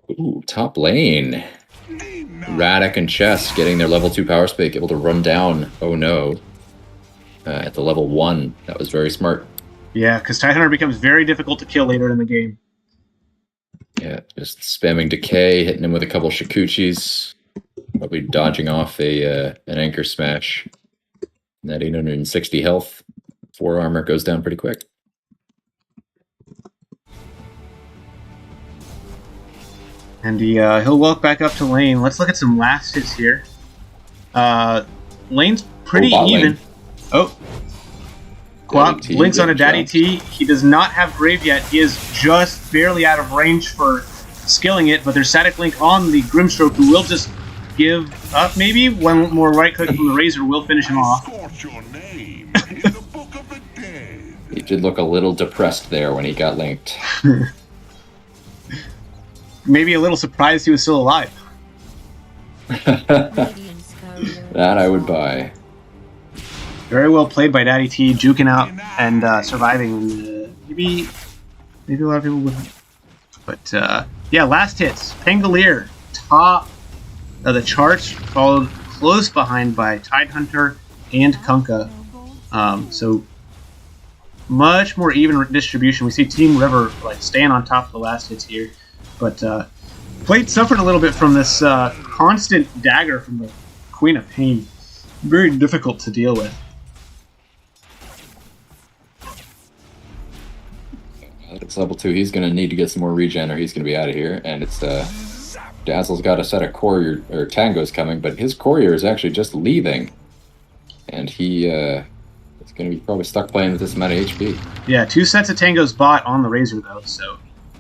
Ooh, top lane. Radic and Chess getting their level 2 power spike, able to run down Oh No at the level 1. That was very smart. Yeah, because Tide Hunter becomes very difficult to kill later in the game. Yeah, just spamming Decay, hitting him with a couple Shikuchis, probably dodging off an Anchor Smash. And that 860 health, 4 armor goes down pretty quick. And he'll walk back up to lane. Let's look at some last hits here. Lane's pretty even. Lane. Oh. Quap blinks on a Daddy T. He does not have Grave yet. He is just barely out of range for skilling it, but there's Static Link on the Grimstroke, who will just give up maybe. One more right click from the Razor will finish him off. He did look a little depressed there when he got linked. Maybe a little surprised he was still alive. That I would buy. Very well played by Daddy T, juking out and surviving. Maybe a lot of people wouldn't. But yeah, last hits. Pangolier, top of the charts, followed close behind by Tide Hunter and Kunkka. So much more even distribution. We see Team River like staying on top of the last hits here. But Blade suffered a little bit from this constant dagger from the Queen of Pain. Very difficult to deal with. It's level 2. He's going to need to get some more regen or he's going to be out of here. And it's Dazzle's got a set of courier or tangos coming, but his courier is actually just leaving. And he is going to be probably stuck playing with this amount of HP. Yeah, 2 sets of tangos bought on the Razor though, so.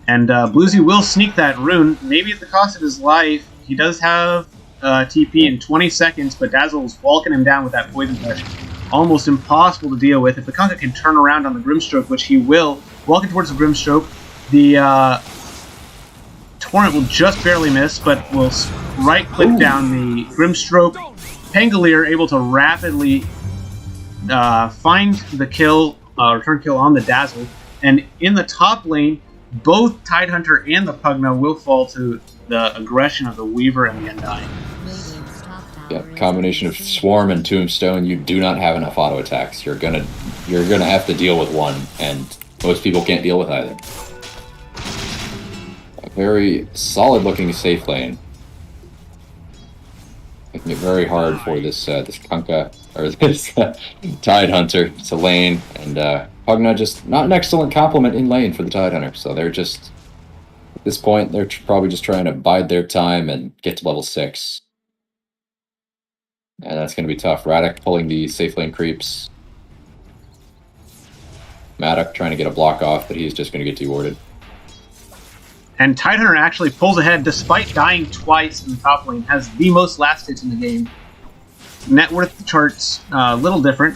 And Bluesy will sneak that rune, maybe at the cost of his life. He does have TP in 20 seconds, but Dazzle's walking him down with that poison touch. Almost impossible to deal with. If the Kunkka can turn around on the Grimstroke, which he will, walking towards the Grimstroke, the Torrent will just barely miss, but will right-click down the Grimstroke. Pangolier able to rapidly find the kill, return kill on the Dazzle, and in the top lane, both Tidehunter and the Pugna will fall to the aggression of the Weaver and the Undying. Yeah, combination of Swarm and Tombstone, you do not have enough auto attacks. You're gonna have to deal with one, and most people can't deal with either. A very solid looking safe lane. Making it very hard for this this Kunkka or this Tidehunter to lane, and Pugna just not an excellent complement in lane for the Tidehunter. So they're just at this point they're probably just trying to bide their time and get to level 6. And that's going to be tough. Radek pulling the safe lane creeps. Maddock trying to get a block off, but he's just going to get dewarded. And Tidehunter actually pulls ahead despite dying twice in the top lane, has the most last hits in the game. Net worth charts a little different,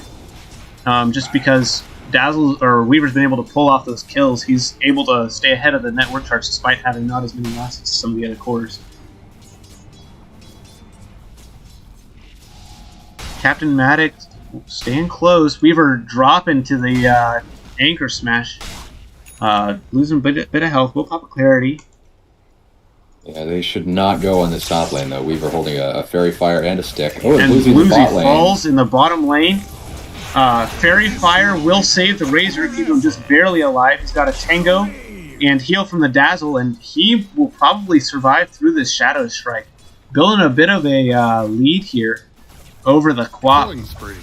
just because Dazzle or Weaver's been able to pull off those kills. He's able to stay ahead of the net worth charts despite having not as many last hits as some of the other cores. Captain Maddox staying close. Weaver dropping to the anchor smash. Losing a bit of health. Will pop a clarity. Yeah, they should not go on this top lane though. Weaver holding a Fairy Fire and a stick. Oh, and losing the bot Bluesy lane. falls in the bottom lane. Fairy Fire will save the Razor, keep him just barely alive. He's got a Tango and heal from the Dazzle, and he will probably survive through this Shadow Strike. Building a bit of a lead here over the Quap. Killing spree.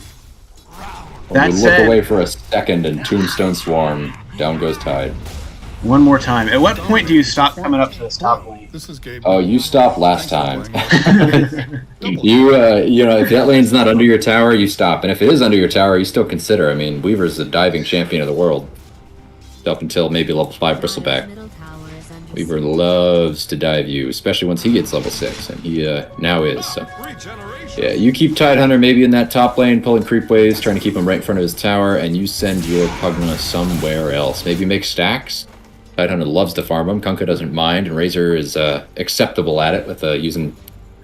Well, we look away for a second and Tombstone Swarm. Down goes Tide. One more time. At what point do you stop coming up to this top lane? This is game. Oh, you stopped last time. you know, if that lane's not under your tower, you stop. And if it is under your tower, you still consider. I mean, Weaver's the diving champion of the world. Up until maybe level 5 Bristleback. Weaver loves to dive you, especially once he gets level 6, and he now is. So, yeah, you keep Tidehunter maybe in that top lane, pulling creep waves, trying to keep him right in front of his tower, and you send your Pugna somewhere else. Maybe make stacks. Tidehunter loves to farm them. Kunkka doesn't mind, and Razor is acceptable at it with using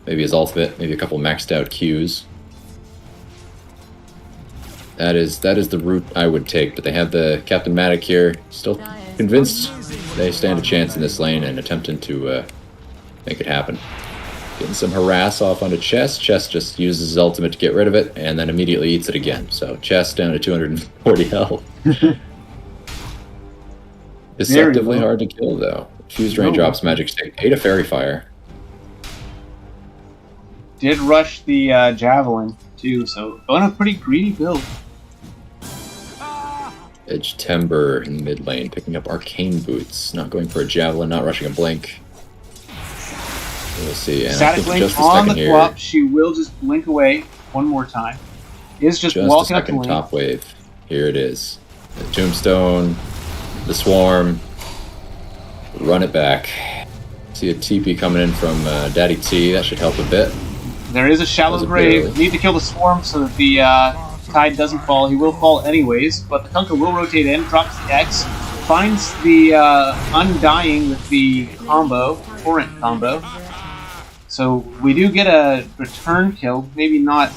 maybe his ultimate, maybe a couple maxed out Qs. That is the route I would take, but they have the Captain Maddock here. Still convinced they stand a chance in this lane and attempting to make it happen. Getting some harass off onto Chess. Chess just uses his ultimate to get rid of it, and then immediately eats it again. So Chess down to 240 health. Deceptively hard to kill, though. Fused Raindrops, Magic Stick, 8 of Fairy Fire. Did rush the Javelin, too, so going a pretty greedy build. Edge Timber in the mid lane, picking up Arcane Boots. Not going for a Javelin, not rushing a Blink. We'll see. And Static lane on the Quap. She will just blink away one more time. Is just walking up the lane. Top wave. Here it is. The Tombstone, the Swarm. Run it back. See a TP coming in from Daddy T. That should help a bit. There is a shallow grave. Need to kill the Swarm so that the Tide doesn't fall. He will fall anyways, but the Kunkka will rotate in, drops the X, finds the Undying with the combo, Torrent combo. So we do get a return kill, maybe not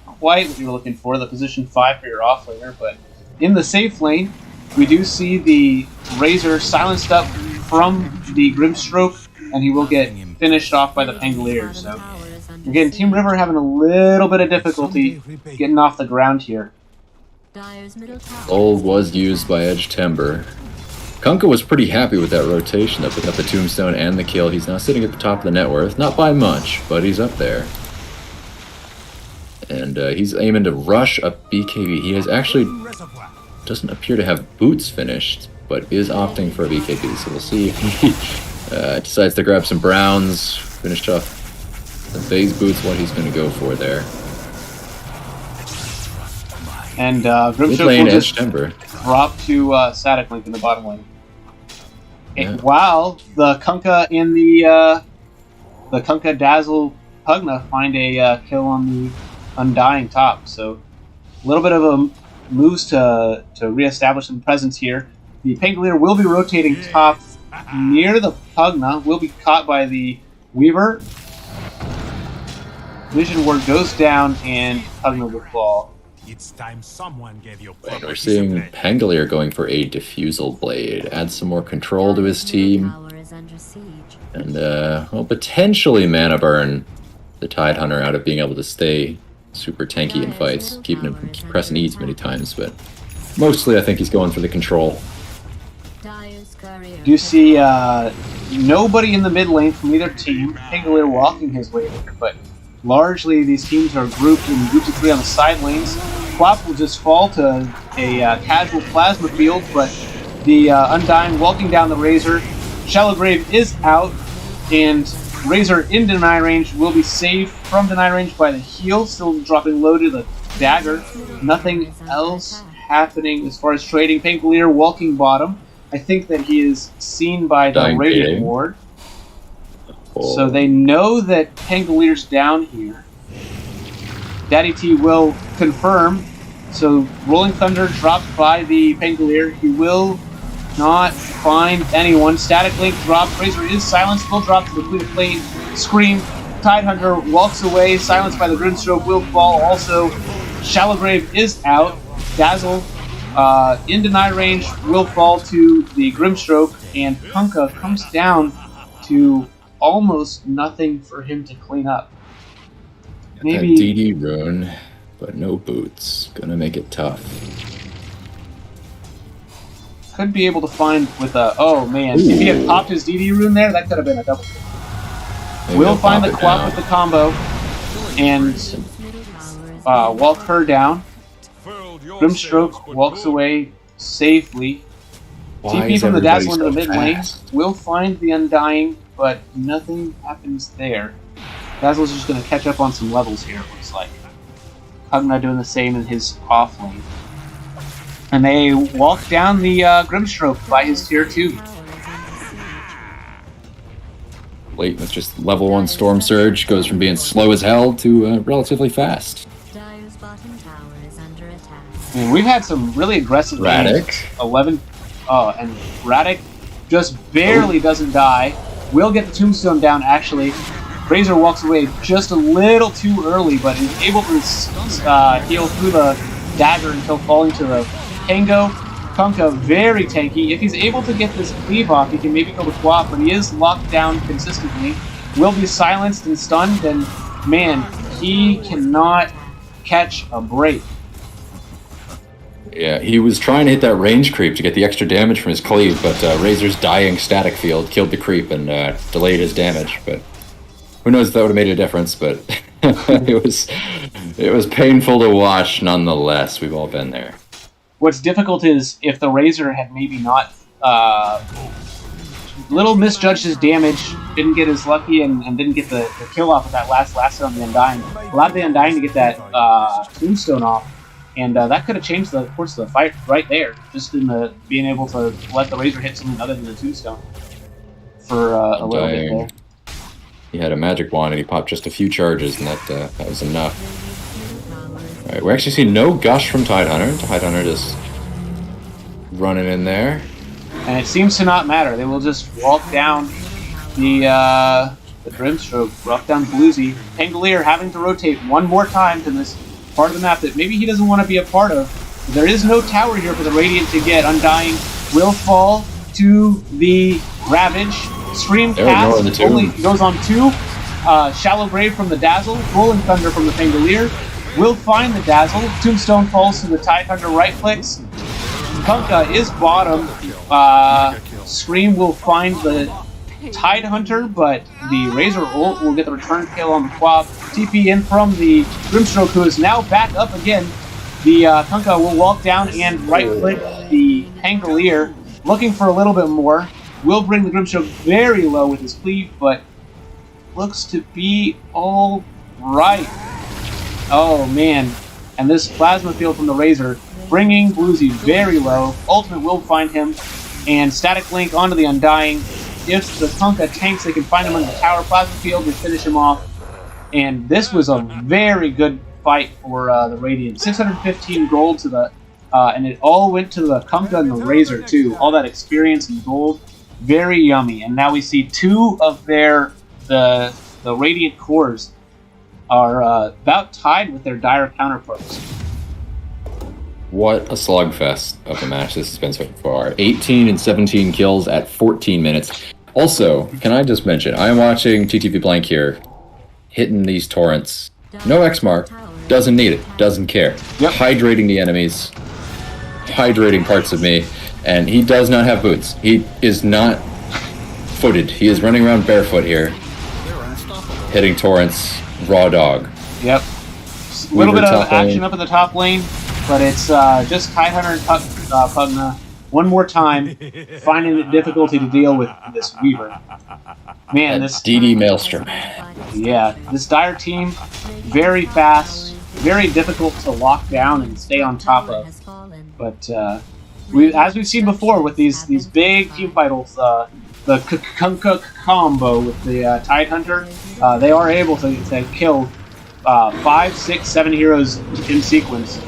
quite what you were looking for, the position 5 for your offlaner, but in the safe lane, we do see the Razor silenced up from the Grimstroke, and he will get finished off by the Pangolier. So again, Team River having a little bit of difficulty getting off the ground here. Gold was used by Edge Timber. Kunkka was pretty happy with that rotation, though, picking up the tombstone and the kill. He's now sitting at the top of the net worth. Not by much, but he's up there. And he's aiming to rush up BKB. He has actually doesn't appear to have boots finished, but is opting for a BKB. So we'll see if he decides to grab some browns, finished off the phase boots, what he's going to go for there. And Mid Grimstroke lane will is just Timber. drop to Static Link in the bottom lane. Yeah. While the Kunkka in the Kunkka Dazzle Pugna find a kill on the Undying top. So a little bit of a moves to reestablish some presence here. The Pangolier will be rotating top near the Pugna, will be caught by the Weaver. Vision Ward goes down and Pugna will fall. It's time someone gave you And we're seeing Pangolier going for a Diffusal Blade. Adds some more control to his team. Tower is under siege. And, well, potentially mana burn the Tidehunter out of being able to stay super tanky in fights, keeping him from pressing E's many times, but mostly I think he's going for the control. Dire's courier You see nobody in the mid lane from either team. Pangolier walking his way there, but largely these teams are grouped in groups of 3 on the side lanes. Quap will just fall to a casual plasma field, but the Undying walking down the Razor. Shallow Grave is out, and Razor in deny range will be saved from deny range by the heal, still dropping low to the dagger. Nothing else happening as far as trading. Pangolier walking bottom. I think that he is seen by the Dying Radiant King. Ward. Oh. So they know that Pangolier's down here. Daddy T will confirm. So Rolling Thunder dropped by the Pangolier. He will not find anyone. Static Link dropped. Razor is silenced. Will drop to the Queen of Flame. Scream. Tidehunter walks away. Silenced by the Grimstroke. Will fall. Also, Shallow Grave is out. Dazzle in deny range will fall to the Grimstroke. And Kunkka comes down to almost nothing for him to clean up. Maybe That DD rune, but no boots. Gonna make it tough. could be able to find with a... Oh, man. If he had popped his DD rune there, that could have been a double kill. Maybe We'll I'll find pop the it Quap now. with the combo and middle tower is walk her down. Grimstroke walks away safely. Why TP is from the everybody Dazzle into the so mid lane. fast? Will find the Undying, but nothing happens there. Dazzle's just going to catch up on some levels here, it looks like. Pugna doing the same in his off lane. And they walk down the Grimstroke by his tier 2. tower is under siege. Late with just level 1 Storm Surge, goes from being slow as hell to relatively fast. Dire's bottom tower is under attack. I mean, we've had some really aggressive Radic. games. 11. Oh, and Radic just barely doesn't die. Will get the tombstone down, actually. Razor walks away just a little too early, but is able to heal through the dagger until falling to the Tango. Kunkka very tanky. If he's able to get this cleave off, he can maybe kill the Quap, but he is locked down consistently. Will be silenced and stunned, and man, he cannot catch a break. Yeah, he was trying to hit that range creep to get the extra damage from his cleave, but Razor's dying static field killed the creep and delayed his damage. But who knows if that would have made a difference, but it was painful to watch nonetheless. We've all been there. What's difficult is if the Razor had maybe not little misjudged his damage, didn't get as lucky, and didn't get the kill off of that last hit on the Undying. Allowed the Undying to get that tombstone off, and that could have changed the course of the fight right there, just in the being able to let the Razor hit something other than the tombstone for a little bit Undying. there. He had a magic wand and he popped just a few charges, and that was enough. Alright, we actually see no gush from Tidehunter. Tidehunter just running in there. And it seems to not matter. They will just walk down the Grimstroke, walk down Bluesy. Pangolier having to rotate one more time to this part of the map that maybe he doesn't want to be a part of. There is no tower here for the Radiant to get. Undying will fall to the Ravage. Scream They're ignoring the cast tomb. only goes on 2. Shallow Grave from the Dazzle. Rolling Thunder from the Pangolier. Will find the Dazzle. Tombstone falls to the Tidehunter, right clicks. Kunkka is bottom. Scream will find the Tidehunter, but the Razor ult will get the return kill on the Quap. TP in from the Grimstroke, who is now back up again. The Kunkka will walk down and right-click the Pangolier, looking for a little bit more. Will bring the Grimstroke very low with his cleave, but looks to be all right. Oh, man. And this Plasma Field from the Razor, bringing Bluesy very low. Ultimate will find him, and Static Link onto the Undying. If the Kunkka tanks, they can find him on the tower. Plasma Field to finish him off. And this was a very good fight for the Radiant. 615 gold to the... and it all went to the Kunkka and the Razor, too. All that experience and gold. Very yummy. And now we see two of their... The Radiant cores are about tied with their dire counterparts. What a slugfest of a match this has been so far. 18 and 17 kills at 14 minutes. Also, can I just mention, I am watching TTV Blank here, hitting these torrents. No X mark, doesn't need it, doesn't care. Yep. Hydrating the enemies, hydrating parts of me, and he does not have boots. He is not footed. He is running around barefoot here, hitting torrents, raw dog. Yep. A little bit of action up in the top lane, but it's just Tidehunter and Pugna one more time, finding it difficulty to deal with this Weaver. Man, this DD Maelstrom. Yeah, this Dire team, very fast, very difficult to lock down and stay on top of. But as we've seen before with these big team fights, the Kunkka combo with the Tidehunter, they are able to kill 5, 6, 7 heroes in sequence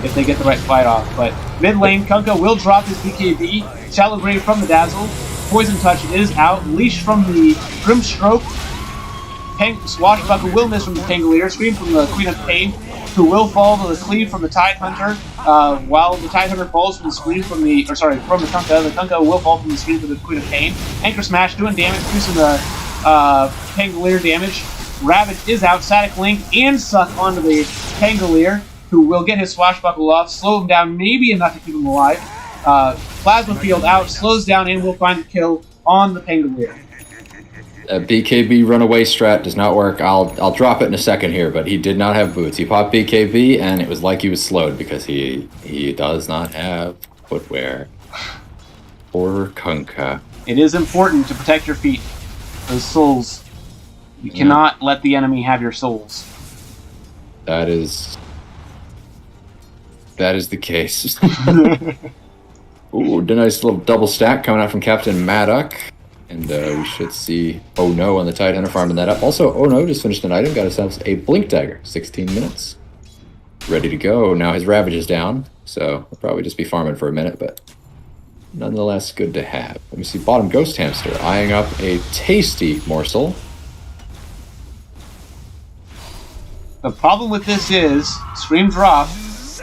if they get the right fight off. But mid lane, Kunkka will drop his BKB. Shallow Grave from the Dazzle. Poison Touch is out. Leash from the Grimstroke. Swashbuckle will miss from the Pangolier. Scream from the Queen of Pain, who will fall to the cleave from the Tidehunter. While the Tidehunter falls from the screen from the Kunkka. The Kunkka will fall from the screen from the Queen of Pain. Anchor Smash doing damage, increasing the Pangolier damage. Ravage is out. Static Link and Suck onto the Pangolier, who will get his Swashbuckle off, slow him down, maybe enough to keep him alive. Plasma Field out, slows down, and will find the kill on the Pangolier. BKB runaway strat does not work. I'll drop it in a second here, but he did not have boots. He popped BKB, and it was like he was slowed because he does not have footwear. Poor Kunkka. It is important to protect your feet. Those souls. You cannot let the enemy have your souls. That is the case. Ooh, a nice little double stack coming out from Captain Maddock. And we should see Oh No on the Tidehunter farming that up. Also, Oh No just finished an item, got ourselves a Blink Dagger. 16 minutes. Ready to go. Now his Ravage is down, so we'll probably just be farming for a minute, but nonetheless good to have. Let me see, bottom Ghost Hamster eyeing up a tasty morsel. The problem with this is, Scream drop,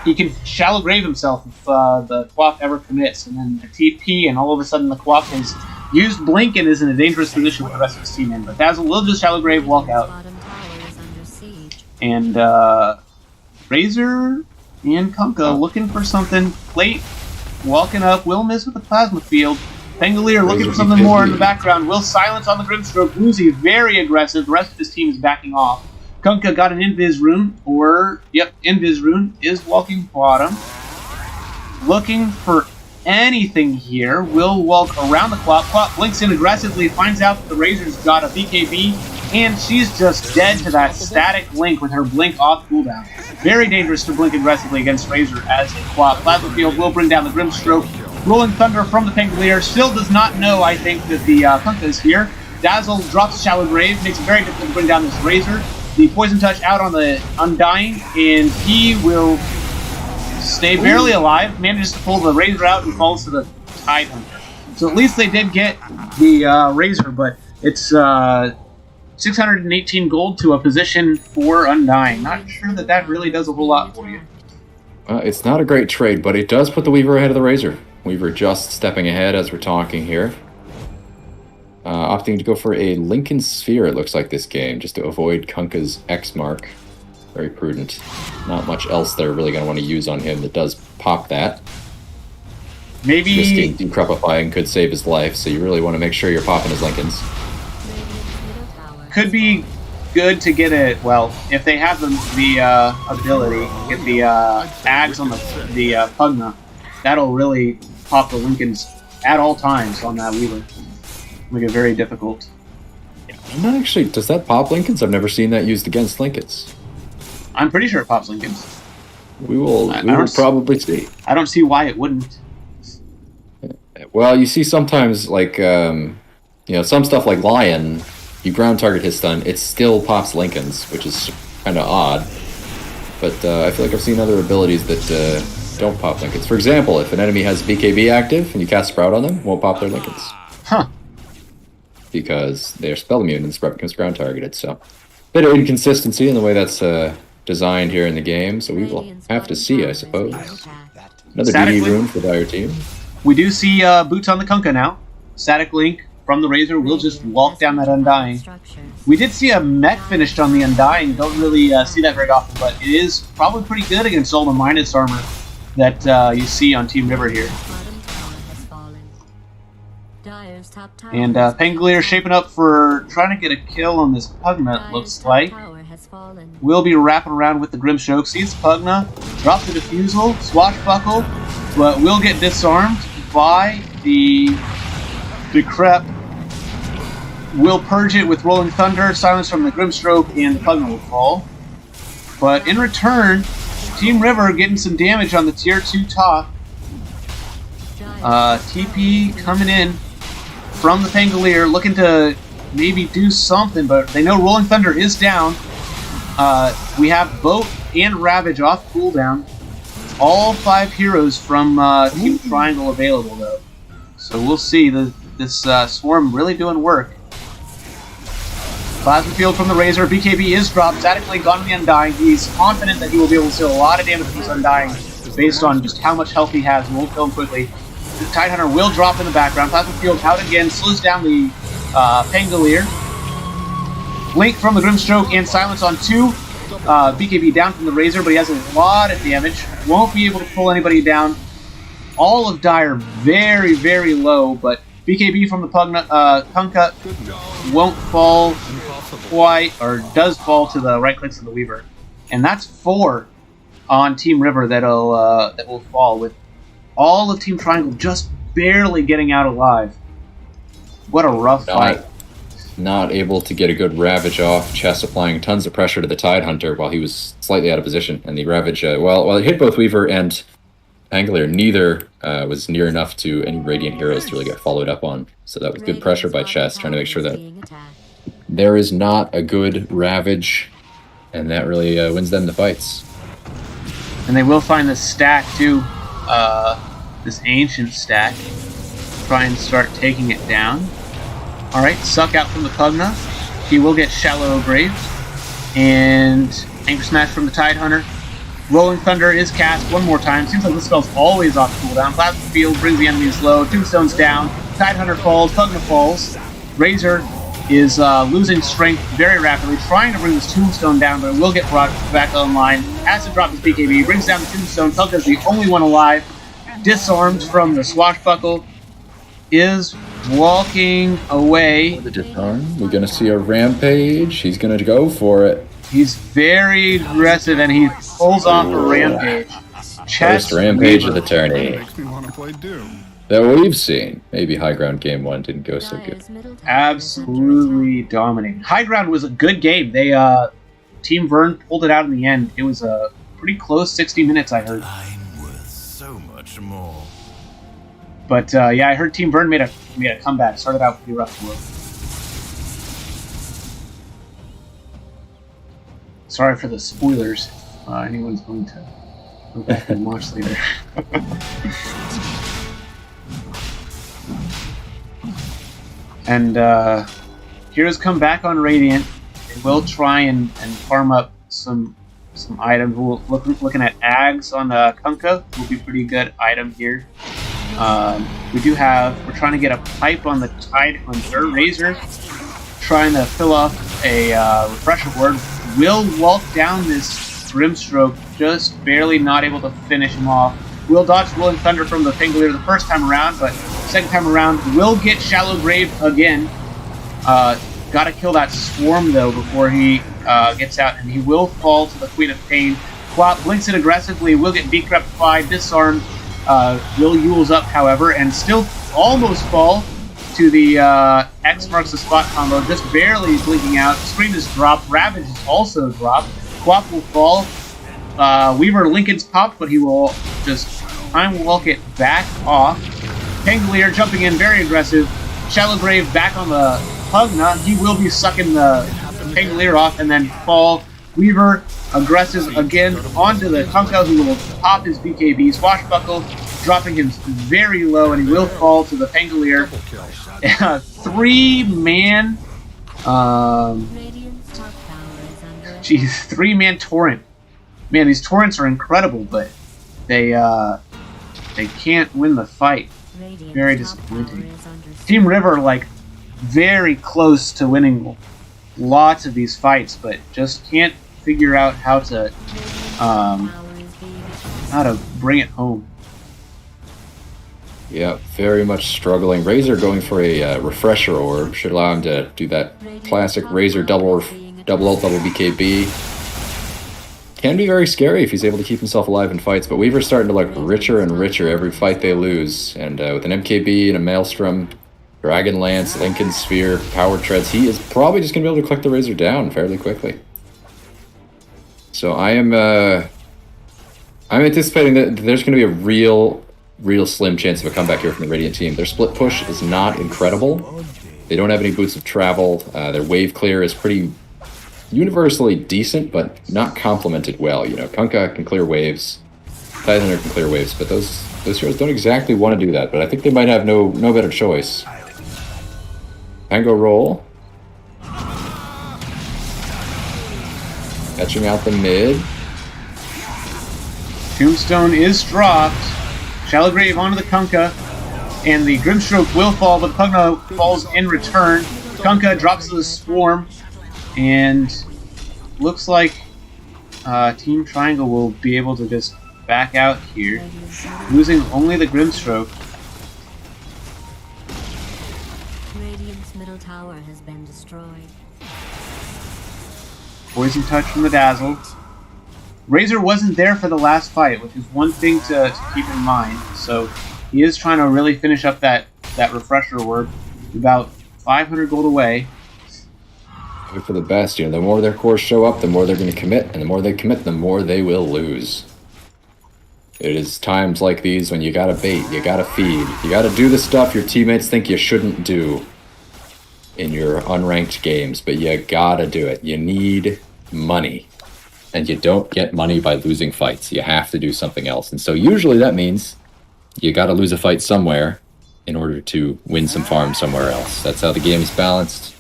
he can Shallow Grave himself if the Quap ever commits, and then the TP, and all of a sudden the Quap has used Blink and is in a dangerous position with the rest of his team in. But Dazzle will just Shallow Grave, walk out. And Razor and Kunkka looking for something. Plate walking up, will miss with the Plasma Field. Pangolier looking for something more in the background. Will silence on the Grimstroke. Bluesy very aggressive. The rest of his team is backing off. Kunkka got an Invis Rune, Invis Rune is walking bottom. Looking for anything here. Will walk around the Quap. Quap blinks in aggressively, finds out that the Razor's got a BKB, and she's just dead to that Static Link with her Blink off cooldown. Very dangerous to blink aggressively against Razor as a Quap. Plasma Field will bring down the Grimstroke. Rolling Thunder from the Pangolier still does not know, I think, that the Kunkka is here. Dazzle drops Shallow Grave, makes it very difficult to bring down this Razor. The Poison Touch out on the Undying, and he will stay barely alive, manages to pull the Razor out and falls to the Tidehunter. So at least they did get the Razor, but it's 618 gold to a position for Undying. Not sure that really does a whole lot for you. It's not a great trade, but it does put the Weaver ahead of the Razor. Weaver just stepping ahead as we're talking here. Opting to go for a Lincoln Sphere, it looks like, this game, just to avoid Kunkka's X mark. Very prudent. Not much else they're really going to want to use on him that does pop that. Maybe Risking decrepifying could save his life, so you really want to make sure you're popping his Lincolns. Radiant's middle tower. could be good to get it. Well, if they have the ability, get the ags on the Pugna, that'll really pop the Lincolns at all times on that Weaver. Make it very difficult. I'm not actually. Does that pop Lincolns? I've never seen that used against Lincolns. I'm pretty sure it pops Lincolns. We will. I We will don't s- probably see. I don't see why it wouldn't. Well, you see sometimes like some stuff like Lion, you ground target his stun, it still pops Lincolns, which is kind of odd. But I feel like I've seen other abilities that don't pop Lincolns. For example, if an enemy has BKB active and you cast Sprout on them, it won't pop their Lincolns. Huh. Because they're spell immune and Sprout becomes ground targeted. So, bit of inconsistency in the way that's designed here in the game. So we will Radiant's have to bottom see, tower I is suppose. being attacked. Another Static DD Link. rune for Dire Team. We do see boots on the Kunkka now. Static Link from the Razor will just walk down that Undying. Structures. We did see a mech finished on the Undying. Don't really see that very often, but it is probably pretty good against all the minus armor that you see on Team River here. Bottom tower has fallen. Dire's top tower. And has been Pangolier shaping up for trying to get a kill on this Pugna, it Dire's looks top like. tower has fallen. We'll be wrapping around with the Grimstroke. Sees Pugna, drops the Diffusal, Swashbuckle, but will get disarmed by the Decrep. Will purge it with Rolling Thunder, silence from the Grimstroke, and the Pugna will fall. But in return, Team River getting some damage on the tier 2 top. TP coming in from the Pangolier, looking to maybe do something, but they know Rolling Thunder is down. We have Boat and Ravage off cooldown. All 5 heroes from Team Triangle available, though. So we'll see. This Swarm really doing work. Plasma Field from the Razor. BKB is dropped. Static Link on the Undying. He's confident that he will be able to deal a lot of damage with this Undying based on just how much health he has and won't kill him quickly. The Tidehunter will drop in the background. Plasma Field out again. Slows down the Pangolier. Blink from the Grimstroke and silence on 2. BKB down from the Razor, but he has a lot of damage. Won't be able to pull anybody down. All of Dire very, very low, but BKB from the Kunkka won't fall quite, or does fall to the right clicks of the Weaver. And that's 4 on Team River that will fall, with all of Team Triangle just barely getting out alive. What a rough fight. Not able to get a good Ravage off. Chest applying tons of pressure to the Tidehunter while he was slightly out of position. And the Ravage, while it hit both Weaver and Pangolier, neither was near enough to any Radiant heroes to really get followed up on. So that was good pressure by Chest, trying to make sure that there is not a good Ravage, and that really wins them the fights. And they will find this stack too, this ancient stack. Try and start taking it down. Alright, suck out from the Pugna. He will get Shallow Grave. And Anchor Smash from the Tidehunter. Rolling Thunder is cast one more time. Seems like this spell's always off cooldown. Plasma Field brings the enemies low. Tombstone's down. Tidehunter falls. Pugna falls. Razor is losing strength very rapidly, trying to bring this Tombstone down, but it will get brought back online. Has to drop his BKB. Brings down the Tombstone. Pugna's the only one alive. Disarmed from the Swashbuckle. Is walking away. The disarm. We're going to see a Rampage. He's going to go for it. He's very aggressive and he pulls off a Rampage. First Rampage of the tourney Makes me want to play Doom. that we've seen. Maybe High Ground Game 1 didn't go so good. Dire's middle tower Absolutely dominating. High Ground was a good game. They Team Vern pulled it out in the end. It was a pretty close 60 minutes, I heard. I'm worth so much more. But yeah, I heard Team Vern made a comeback. Started out pretty rough for them. Sorry for the spoilers. Anyone's going to go back and watch later. And heroes come back on Radiant. They will try and farm up some items. We'll looking at Ags on the Kunkka. Will be pretty good item here. We're trying to get a pipe on the Tidehunter. Razor trying to fill off a refresher board. Will walk down this Grimstroke, just barely not able to finish him off. will dodge Rolling Thunder from the Pangolier the first time around, but second time around will get Shallow Grave again. Gotta kill that Swarm, though, before he gets out, and he will fall to the Queen of Pain. Quap blinks it aggressively, will get decrepified, disarmed, will Yule's up, however, and still almost fall to the X marks the spot combo, just barely blinking out. Scream is dropped, Ravage is also dropped. Quap will fall. Weaver Lincoln's popped, but he will just time walk it back off. Pangolier jumping in, very aggressive. Shallow Grave back on the Pugna. He will be sucking the Pangolier off and then fall. Weaver aggressive again onto the Kunkka, who will pop his BKB Swashbuckle, dropping him very low, and he will fall to the Pangolier. 3-man, Radiant's top tower is under attack. 3-man torrent. Man, these torrents are incredible, but they can't win the fight. Radiant's Very top disappointing. tower is under siege. Team River, like, very close to winning lots of these fights, but just can't figure out how to Tower is being bring it home. Yeah, very much struggling. Razor going for a refresher orb should allow him to do that classic Razor double ult, double BKB. Can be very scary if he's able to keep himself alive in fights, but Weaver's starting to look richer and richer every fight they lose. And with an MKB and a Maelstrom, Dragon Lance, Lincoln Sphere, Power Treads, he is probably just going to be able to click the Razor down fairly quickly. So I'm anticipating that there's going to be a real slim chance of a comeback here from the Radiant team. Their split push is not incredible. They don't have any boots of travel. Their wave clear is pretty universally decent, but not complemented well. You know, Kunkka can clear waves, Tithaner can clear waves, but those heroes don't exactly want to do that. But I think they might have no better choice. Tango roll. Catching out the mid. Tombstone is dropped. Shallow Grave onto the Kunkka, and the Grimstroke will fall, but Pugna falls in return. Kunkka drops to the Swarm, and looks like Team Triangle will be able to just back out here, losing only the Grimstroke. Radiant's middle tower has been destroyed. Poison Touch from the Dazzle. Razor wasn't there for the last fight, which is one thing to keep in mind. So he is trying to really finish up that refresher work. About 500 gold away. Hope for the best. You know, the more their cores show up, the more they're going to commit, and the more they commit, the more they will lose. It is times like these when you gotta bait, you gotta feed, you gotta do the stuff your teammates think you shouldn't do in your unranked games, but you gotta do it. You need money. And you don't get money by losing fights. You have to do something else. And so usually that means you gotta lose a fight somewhere in order to win some farm somewhere else. That's how the game is balanced.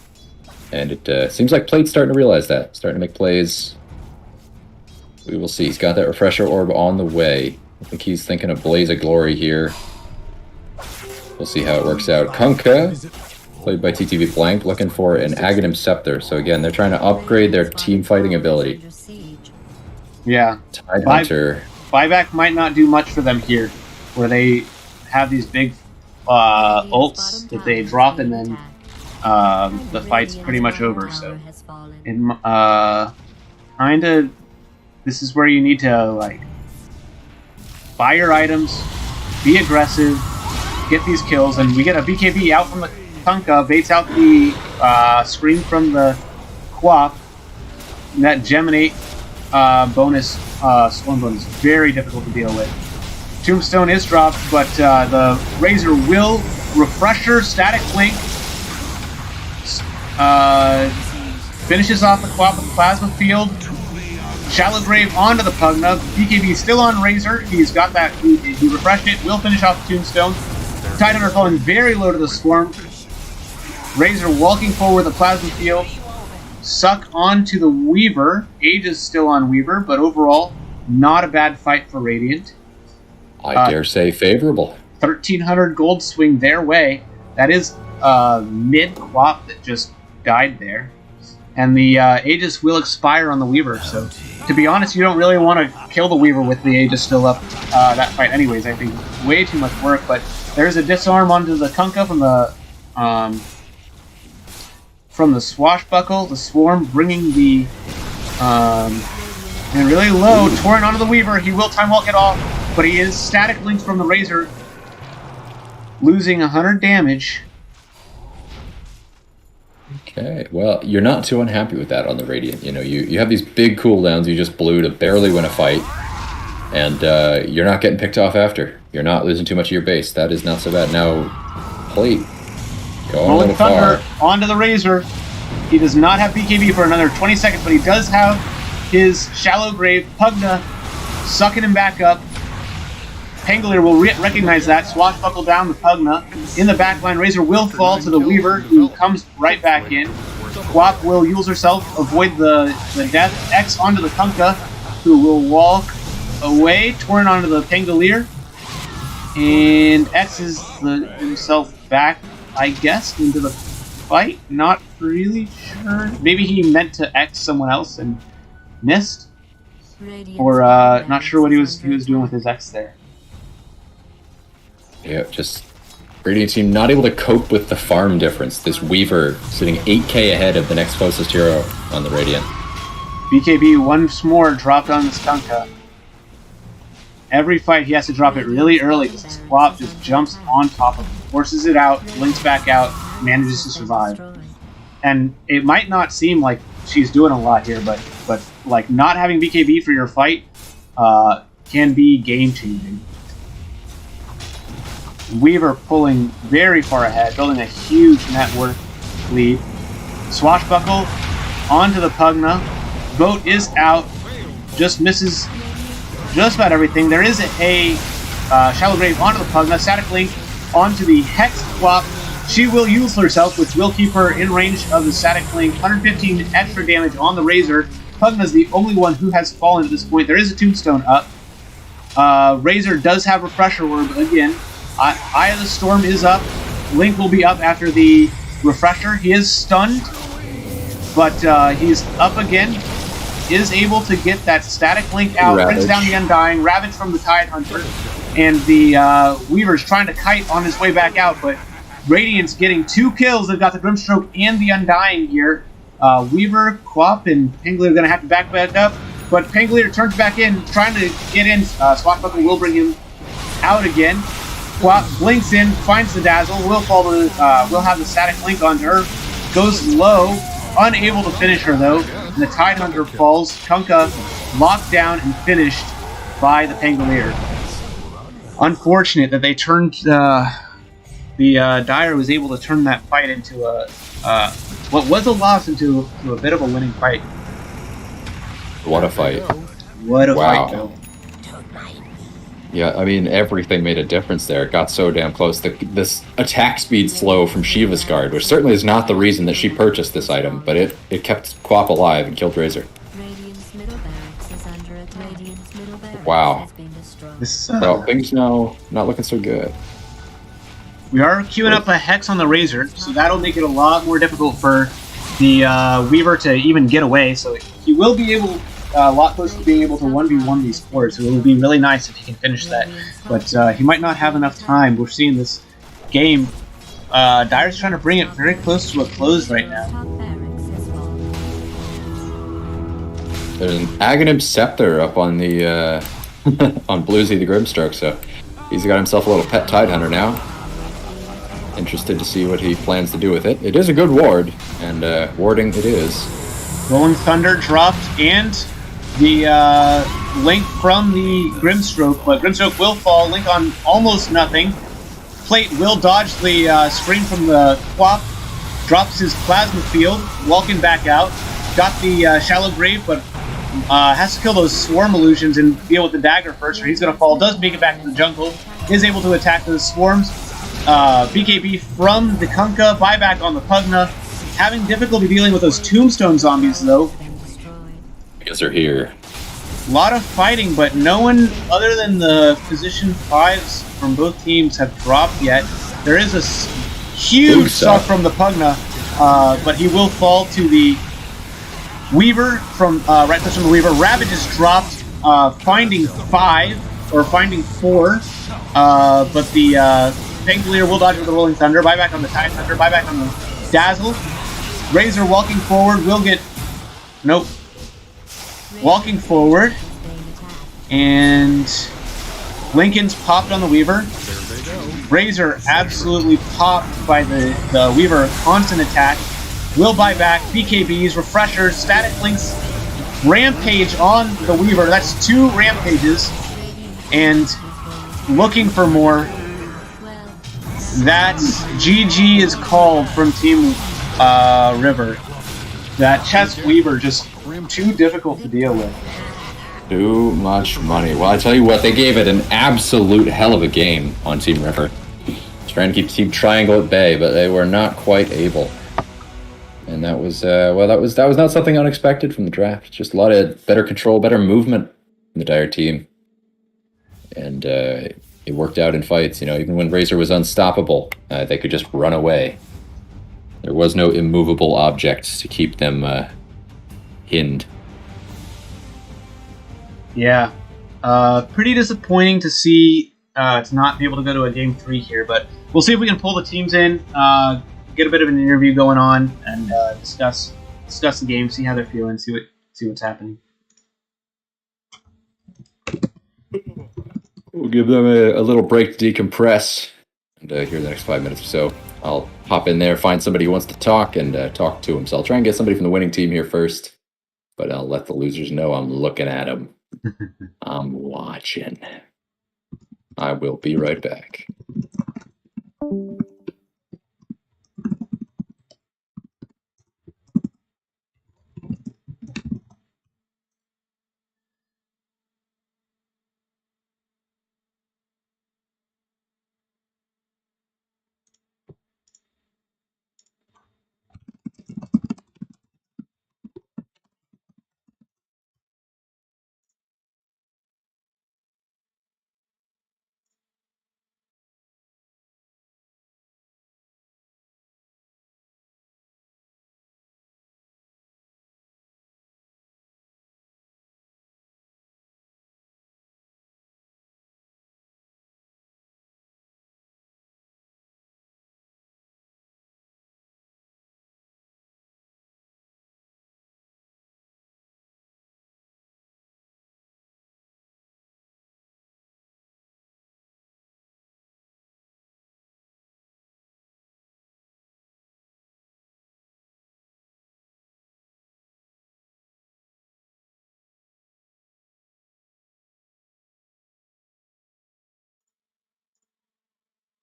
And it seems like Plate's starting to realize that. Starting to make plays. We will see. He's got that refresher orb on the way. I think he's thinking of Blaze of Glory here. We'll see how it works out. Kunkka, played by TTV Blank, looking for an Aghanim Scepter. So again, they're trying to upgrade their team fighting ability. Under siege. Yeah. Tidehunter. Buyback might not do much for them here, where they have these big ults that they drop, and then the fight's pretty much over. So, kinda, this is where you need to like buy your items, be aggressive, get these kills, and we get a BKB out from the Kunkka, baits out the Scream from the Quap, and that Geminate bonus, Swarm bonus, very difficult to deal with. Tombstone is dropped, but the Razor will refresher, static blink, finishes off the Quap with Plasma Field. Shallow Grave onto the Pugna. BKB still on Razor. He's got that. He refreshed it. Will finish off the Tombstone. Tidehunter falling very low to the Swarm. Razor walking forward with the Plasma Field. Suck onto the Weaver. Age is still on Weaver, but overall, not a bad fight for Radiant. I dare say favorable. 1,300 gold swing their way. That is mid-Quap that just died there. And the Aegis will expire on the Weaver, so to be honest, you don't really want to kill the Weaver with the Aegis still up that fight anyways. I think way too much work, but there's a disarm onto the Kunkka from the Swashbuckle, the Swarm bringing the and really low, torn onto the Weaver. He will time walk it off, but he is static linked from the Razor, losing 100 damage. Okay, well, you're not too unhappy with that on the Radiant. You know, you have these big cooldowns you just blew to barely win a fight, and you're not getting picked off after. You're not losing too much of your base. That is not so bad. Now, Plate, going a Rolling little Thunder far. onto the Razor. He does not have BKB for another 20 seconds, but he does have his Shallow Grave. Pugna sucking him back up. Pangolier will recognize that. Swashbuckle down the Pugna. In the backline, Razor will fall to the Weaver, who comes right back in. Quap will use herself, avoid the death. X onto the Kunkka, who will walk away, torn onto the Pangolier. And X is himself back, I guess, into the fight. Not really sure. Maybe he meant to X someone else and missed. Or not sure what he was doing with his X there. Yeah, just Radiant team not able to cope with the farm difference. This Weaver sitting 8k ahead of the next closest hero on the Radiant. BKB once more dropped on the Kunkka. Every fight he has to drop it really early because the Swap just jumps on top of him, forces it out, links back out, manages to survive. And it might not seem like she's doing a lot here, but like not having BKB for your fight can be game changing. Weaver pulling very far ahead, building a huge net worth lead. Swashbuckle onto the Pugna. Boat is out, just misses just about everything. There is a Shallow Grave onto the Pugna. Static Link onto the Hex Swap. She will use herself, which will keep her in range of the Static Link. 115 extra damage on the Razor. Pugna's the only one who has fallen at this point. There is a Tombstone up. Razor does have Refresher Orb again. Eye of the Storm is up. Link will be up after the Refresher. He is stunned, but he's up again. Is able to get that Static Link out. Brings down the Undying. Ravage from the Tidehunter. And the Weaver's trying to kite on his way back out, but Radiant's getting 2 kills. They've got the Grimstroke and the Undying here. Weaver, Quap, and Pangolier are going to have to back up, but Pangolier turns back in, trying to get in. Swashbuckle will bring him out again. Quap blinks in, finds the Dazzle, will have the Static Link on her, goes low, unable to finish her though, and the Tidehunter falls. Kunkka locked down and finished by the Pangolier. Unfortunate that they turned, the Dire was able to turn that fight into what was a loss into a bit of a winning fight. What a fight. What a fight though. Yeah, I mean, everything made a difference there. It got so damn close. This attack speed slow from Shiva's Guard, which certainly is not the reason that she purchased this item, but it kept Quap alive and killed Razor. Wow. Well, things now not looking so good. We are queuing up a Hex on the Razor, so that'll make it a lot more difficult for the Weaver to even get away. So he will be able, a lot closer to being able to 1v1 these cores, so it will be really nice if he can finish that. But he might not have enough time. We're seeing this game. Dire's trying to bring it very close to a close right now. There's an Aghanim Scepter up on the on Bluesy the Grimstroke, so he's got himself a little pet Tidehunter now. Interested to see what he plans to do with it. It is a good ward, and warding it is. Rolling Thunder dropped, and the Link from the Grimstroke, but Grimstroke will fall. Link on almost nothing. Plate will dodge the screen from the Quap, drops his Plasma Field, walking back out. Got the Shallow Grave, but has to kill those Swarm Illusions and deal with the Dagger first, or he's going to fall. Does make it back to the jungle. Is able to attack those Swarms. BKB from the Kunkka, buyback on the Pugna. Having difficulty dealing with those Tombstone zombies, though. Because they're here. A lot of fighting, but no one other than the position 5s from both teams have dropped yet. There is a huge suck from the Pugna, but he will fall to the Weaver from right click from the Weaver. Ravage is dropped, finding 5 or finding 4, but the Pangolier will dodge with the Rolling Thunder. Buyback on the Tide Thunder. Buyback on the Dazzle. Razor walking forward will get walking forward, and Lincoln's popped on the Weaver. Razor absolutely popped by the Weaver. Constant attack. Will buy back. BKBs, refreshers, static links, rampage on the Weaver. That's 2 rampages. And looking for more. That's GG is called from Team River. That chest Weaver just too difficult to deal with. Too much money. Well, I tell you what, they gave it an absolute hell of a game on Team River. Trying to keep Team Triangle at bay, but they were not quite able. And that was that was not something unexpected from the draft. Just a lot of better control, better movement from the Dire team, and it worked out in fights. You know, even when Razor was unstoppable, they could just run away. There was no immovable objects to keep them hinned. Yeah, pretty disappointing to see to not be able to go to a game 3 here, but we'll see if we can pull the teams in. Get a bit of an interview going on and discuss the game, see how they're feeling, see what's happening. We'll give them a little break to decompress, and here in the next 5 minutes or so, I'll hop in there, find somebody who wants to talk, and talk to him. So I'll try and get somebody from the winning team here first, but I'll let the losers know I'm looking at them. I'm watching. I will be right back.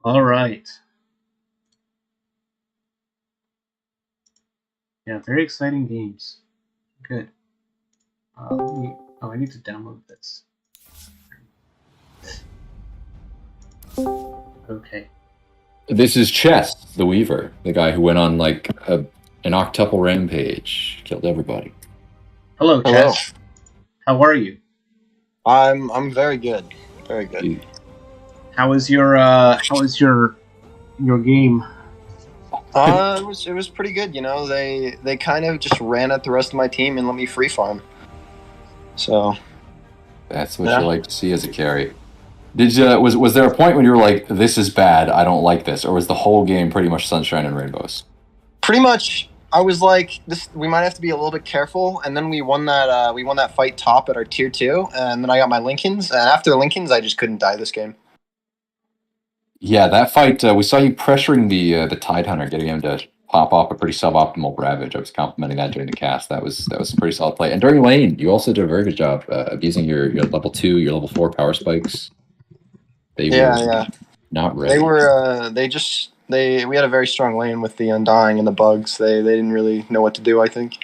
All right. Yeah, very exciting games. Good. I need to download this. Okay. This is Chess, the Weaver, the guy who went on like an octuple rampage, killed everybody. Hello, Chess. How are you? I'm very good. Very good. How was your game? It was pretty good. You know, they kind of just ran at the rest of my team and let me free farm. So that's what you like to see as a carry. Did you was there a point when you were like, "This is bad. I don't like this," or was the whole game pretty much sunshine and rainbows? Pretty much, I was like, "This. We might have to be a little bit careful." And then we won that fight top at our tier 2, and then I got my Lincolns. And after Lincolns, I just couldn't die this game. Yeah, that fight, we saw you pressuring the Tide Hunter, getting him to pop off a pretty suboptimal Ravage. I was complimenting that during the cast. That was some pretty solid play. And during lane, you also did a very good job of using your level 2, your level 4 power spikes. They were not ready. They were we had a very strong lane with the Undying and the bugs. They didn't really know what to do, I think.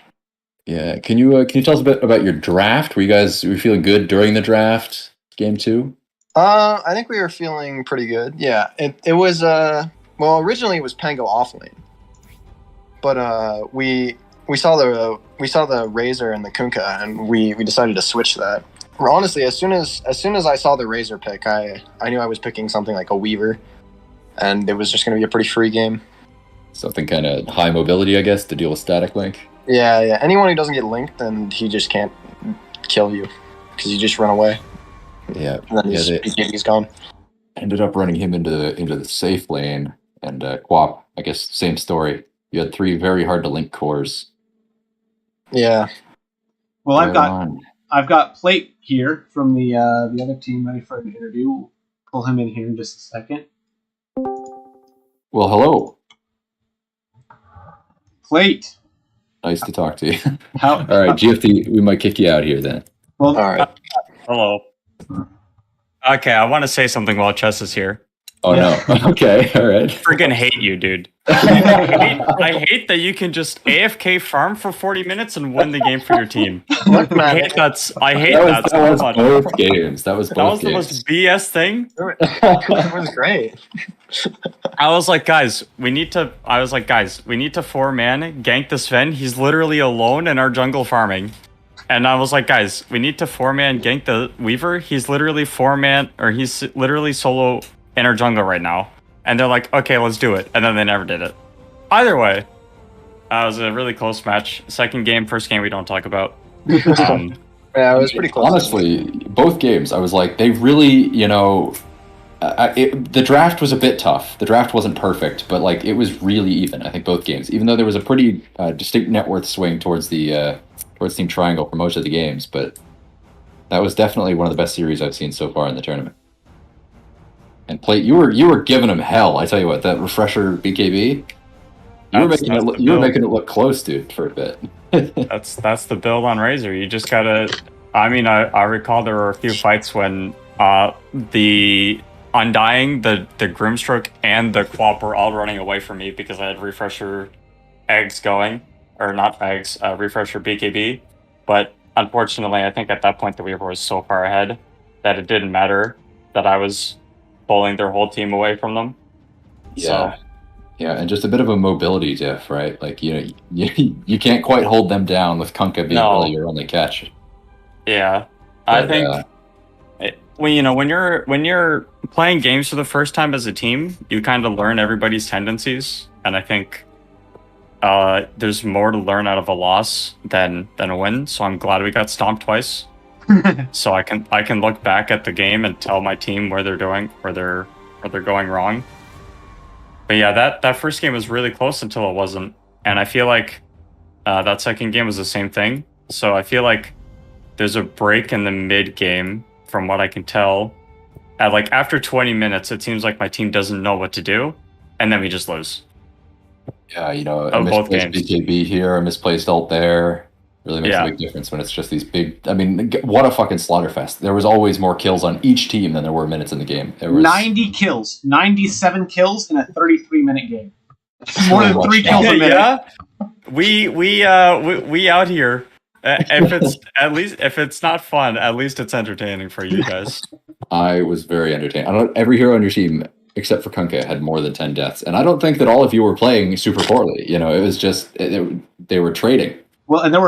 Yeah. Can you tell us a bit about your draft? Were you feeling good during the draft, game 2? I think we were feeling pretty good. Yeah, it was originally it was Pango off lane, but we saw the Razor and the Kunkka, and we decided to switch that. Honestly, as soon as I saw the Razor pick, I knew I was picking something like a Weaver, and it was just going to be a pretty free game. Something kind of high mobility, I guess, to deal with static link. Yeah. Anyone who doesn't get linked, then he just can't kill you because you just run away. Yeah, And then he's gone. ended up running him into the safe lane, and Quap, I guess, same story. You had 3 very hard to link cores. Yeah. Well, I've got Plate here from the other team ready for an interview. We'll pull him in here in just a second. Well, hello. Plate. Nice to talk to you. How? All right, GFT, we might kick you out here then. Well, All right. Hello. Okay, I want to say something while Chess is here. Oh no. Okay, all right. Freaking hate you, dude. I hate that you can just AFK farm for 40 minutes and win the game for your team. I hate that so much. Both games. That was both the games. most BS thing. It was great. I was like, guys, we need to 4-man gank the Sven. He's literally alone in our jungle farming. And I was like, guys, we need to 4-man gank the Weaver. He's literally 4-man, or he's literally solo in our jungle right now. And they're like, okay, let's do it. And then they never did it. Either way, it was a really close match. Second game, first game we don't talk about. Yeah, it was pretty close. Honestly, both games, I was like, they really, the draft was a bit tough. The draft wasn't perfect, but like it was really even. I think both games, even though there was a pretty distinct net worth swing towards the towards Team Triangle for most of the games, but that was definitely one of the best series I've seen so far in the tournament. And Plate, you were giving him hell. I tell you what, that refresher BKB, you were making it look close, dude, for a bit. That's the build on Razor. You just gotta. I mean, I recall there were a few fights when the Undying, the Grimstroke, and the Quap were all running away from me because I had refresher eggs going, or not eggs, refresher BKB. But unfortunately, I think at that point the Weaver was so far ahead that it didn't matter that I was pulling their whole team away from them. Yeah. Yeah, and just a bit of a mobility diff, right? Like, you can't quite hold them down with Kunkka being really your only catch. Yeah. But, I think when you're playing games for the first time as a team, you kind of learn everybody's tendencies, and I think there's more to learn out of a loss than a win. So I'm glad we got stomped twice. So I can look back at the game and tell my team where they're going wrong. But yeah, that first game was really close until it wasn't, and I feel like that second game was the same thing. So I feel like there's a break in the mid game, from what I can tell. After 20 minutes, it seems like my team doesn't know what to do, and then we just lose. Yeah, a misplaced BKB here, a misplaced ult there. Really makes a big difference when it's just these big... I mean, what a fucking slaughterfest. There was always more kills on each team than there were minutes in the game. There was 90 kills. 97 kills in a 33-minute game. More than 3 kills a minute. Yeah. We out here. If it's not fun, at least it's entertaining for you guys. I was very entertained. Every hero on your team, except for Kunkka, had more than 10 deaths. And I don't think that all of you were playing super poorly. It was just... they were trading. Well, and there were